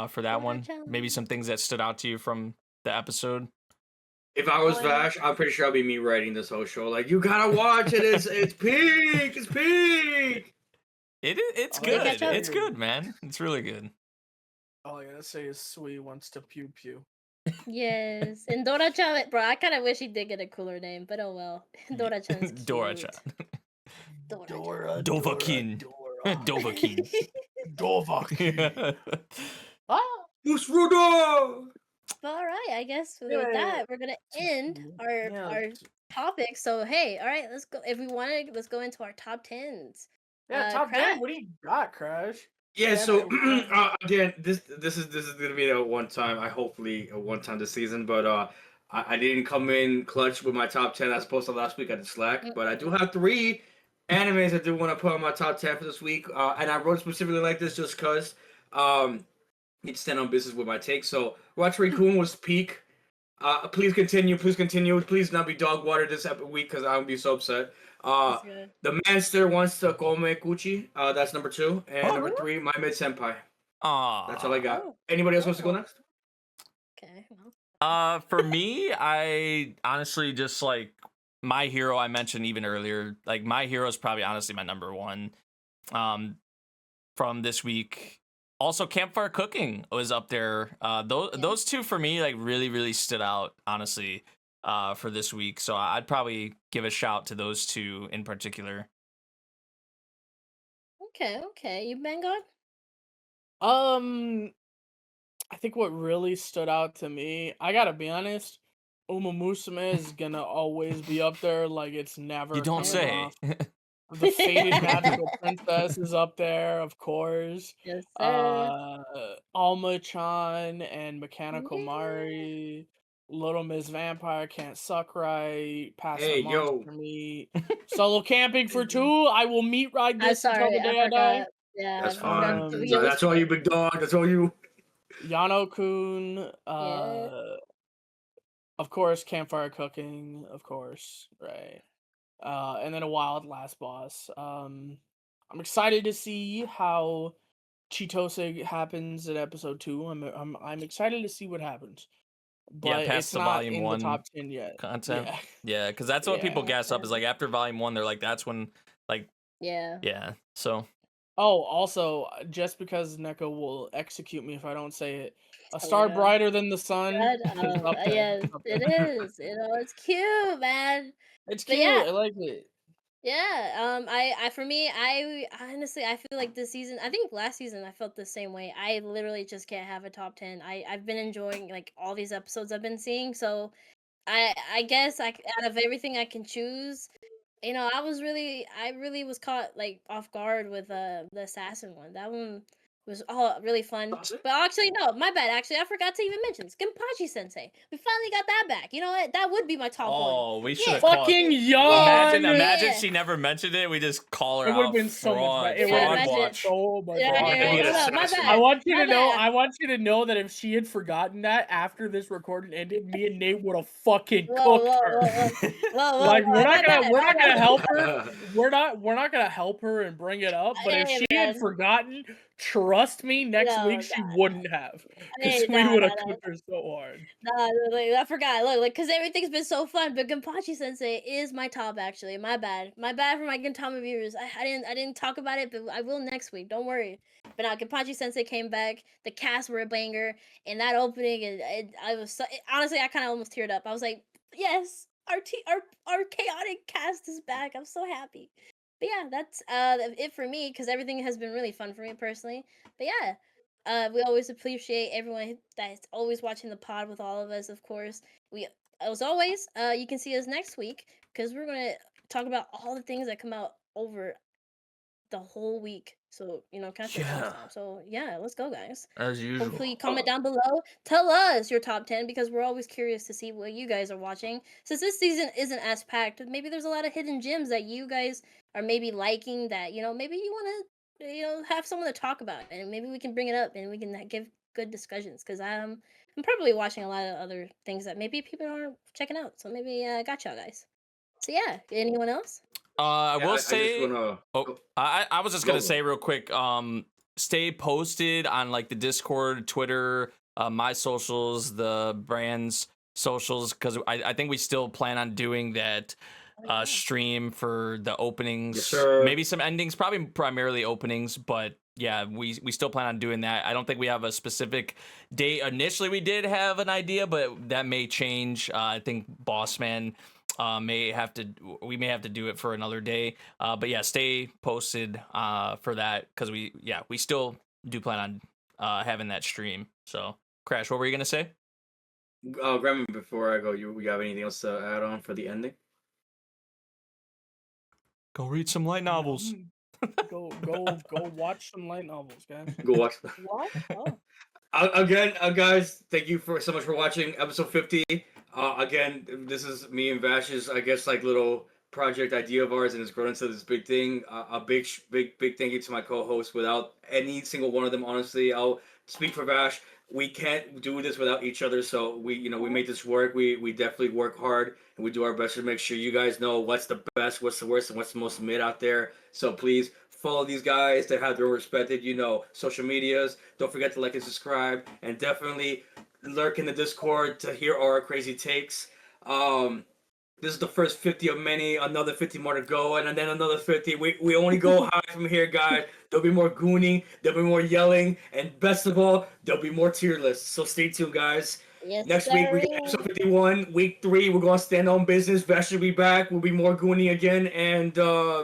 for that Yeah, one? John. Maybe some things that stood out to you from the episode. If I was Oh, yeah. Vash, I'm pretty sure I'll be me writing this whole show. Like, you gotta watch it. It's peak. It's peak. It's Oh, yeah, good. catch up. It's good, man. It's really good. All I gotta say is Sui wants to pew pew. Yes, and Dora-chan, bro. I kind of wish he did get a cooler name, but oh well. Dora-chan's cute. Dora-chan. Dora-chan. Dovahkiin. Dovahkiin. Dovahkiin. Ah! Who's Ruda? But all right, I guess with Yeah. that we're gonna end our Yeah. our topic. So hey, all right, let's go. If we want to, let's go into our top tens. Yeah, top Crash. 10. What do you got, Crash? Yeah. Yeah, So man. again, this is gonna be a one time. Hopefully a one time this season. But I didn't come in clutch with my top 10 as opposed to last week. I did slack. But I do have 3 animes I do want to put on my top 10 for this week, and I wrote specifically like this just because need to stand on business with my take. So, Watch Raccoon was peak. Please continue. Please not be dog water this week because I'm be so upset. That's good. The Manster wants to Gome Kuchi. That's number 2, and Oh, number 3, My Mid Senpai. That's all I got. Oh. Anybody else wants to go next? Okay. Well. For me, I honestly just like My Hero. I mentioned even earlier. Like My Hero is probably honestly my number 1. From this week. Also, Campfire Cooking was up there. Those two for me like really stood out honestly for this week. So I'd probably give a shout to those two in particular. Okay. You been God? I think what really stood out to me, I gotta be honest, Uma Musume is gonna always be up there. Like it's never. You don't coming say. off. The Faded Magical Princess is up there, of course. Yes, sir. Alma-chan and Mechanical Yeah. Mari. Little Miss Vampire Can't Suck Right. Pass Hey, the yo. Monster Meat. Solo Camping for 2. I will meet ride I'm this until sorry. the day I die. forgot. Yeah, That's I forgot fine. to- Yeah, That's all you, big dog. That's all you. Yano-kun. Yeah. Of course, Campfire Cooking. Of course, right. And then a Wild Last Boss. I'm excited to see how Chitose happens in episode 2. I'm excited to see what happens. But past it's the not volume in 1 the top 10 yet. content. Yeah. Yeah, because that's what people Yeah. gas up is like after volume 1, they're like that's when like Yeah. yeah. So Oh, also, just because Neko will execute me if I don't say it, A Oh, Star yeah. Brighter Than the Sun Right? is up there. Yes, Up it there. is. It's cute, man. It's But cute. yeah. I like it. Yeah, I for me, I honestly I feel like this season, I think last season I felt the same way. I literally just can't have a top 10. I've been enjoying like all these episodes I've been seeing, so I guess out of everything I can choose, I really was caught like off guard with the assassin one. That one was really fun. Was it? But actually no, my bad. Actually, I forgot to even mention Genpachi Sensei. We finally got that back. You know what? That would be my top one. oh, we should have Fucking yawn! Imagine Yeah. she never mentioned it. We just call her It out. would have been so much fraud, better. It would Yeah, have fraud been imagine. watch. so much Yeah, better. Fraud, yeah, yeah, my assassin. bad. I want you My to know. bad. I want you to know that if she had forgotten that after this recording ended, me and Nate would have fucking Whoa, cooked her. Like We're not my gonna bad. help her. We're not gonna help her and bring it up. But if Hey, she had man. forgotten, trust me, next No, week she nah, wouldn't have. Hey, Because we nah, would have nah, nah. cooked her so hard. Nah, like, I forgot. Look, like, cause everything's been so fun. But Genpachi Sensei is my top. Actually, my bad. My bad for my Gintama viewers. I didn't talk about it, but I will next week. Don't worry. But now Genpachi Sensei came back. The cast were a banger, and that opening, I was honestly, I kind of almost teared up. I was like, yes, our chaotic cast is back. I'm so happy. But yeah, that's it for me because everything has been really fun for me personally. But yeah. We always appreciate everyone that's always watching the pod with all of us, of course. We, as always, you can see us next week because we're going to talk about all the things that come out over the whole week. So, catch us next time. So, yeah, let's go, guys. As usual. Hopefully, comment down below. Tell us your top 10 because we're always curious to see what you guys are watching. Since this season isn't as packed, maybe there's a lot of hidden gems that you guys are maybe liking that, maybe you want to have someone to talk about and maybe we can bring it up and we can give good discussions because I'm probably watching a lot of other things that maybe people aren't checking out, so maybe I got y'all guys. So yeah, anyone else? I will say. I just wanna... I was just gonna say real quick. Stay posted on like the Discord, Twitter, my socials, the brand's socials, because I think we still plan on doing that stream for the openings. Yes, sir. Maybe some endings, probably primarily openings, but yeah, we still plan on doing that. I don't think we have a specific date. Initially, we did have an idea, but that may change. I think Bossman. We may have to do it for another day. But yeah, stay posted for that because we still do plan on having that stream. So Crash, what were you gonna say? Grem, before I go, you have anything else to add on for the ending? Go read some light novels. Go watch some light novels, guys. Go watch. What? Oh. Again, guys, thank you so much for watching episode 50. Again, this is me and Vash's, I guess, like little project idea of ours, and it's grown into this big thing. A big thank you to my co-hosts. Without any single one of them, honestly, I'll speak for Vash. We can't do this without each other. So we make this work. We definitely work hard, and we do our best to make sure you guys know what's the best, what's the worst, and what's the most mid out there. So please follow these guys that have their respected, social medias. Don't forget to like and subscribe, and definitely lurk in the Discord to hear our crazy takes. This is the first 50 of many, another 50 more to go, and then another 50. We only go high from here, guys. There'll be more gooning, there'll be more yelling, and best of all, there'll be more tier lists. So stay tuned, guys. Yes, Next week, we get episode 51. Week 3, we're going to stand on business. Vash will be back. We'll be more gooning again, and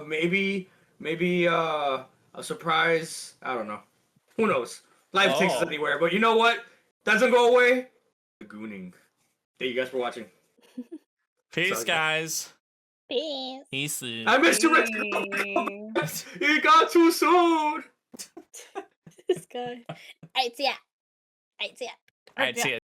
maybe a surprise. I don't know. Who knows? Life takes us anywhere, but you know what? Doesn't go away. The gooning. Thank you guys for watching. Peace, Sorry, guys. Peace. Peace. I missed you, Rich. You got too soon. This guy. Alright, see ya. Alright, see ya.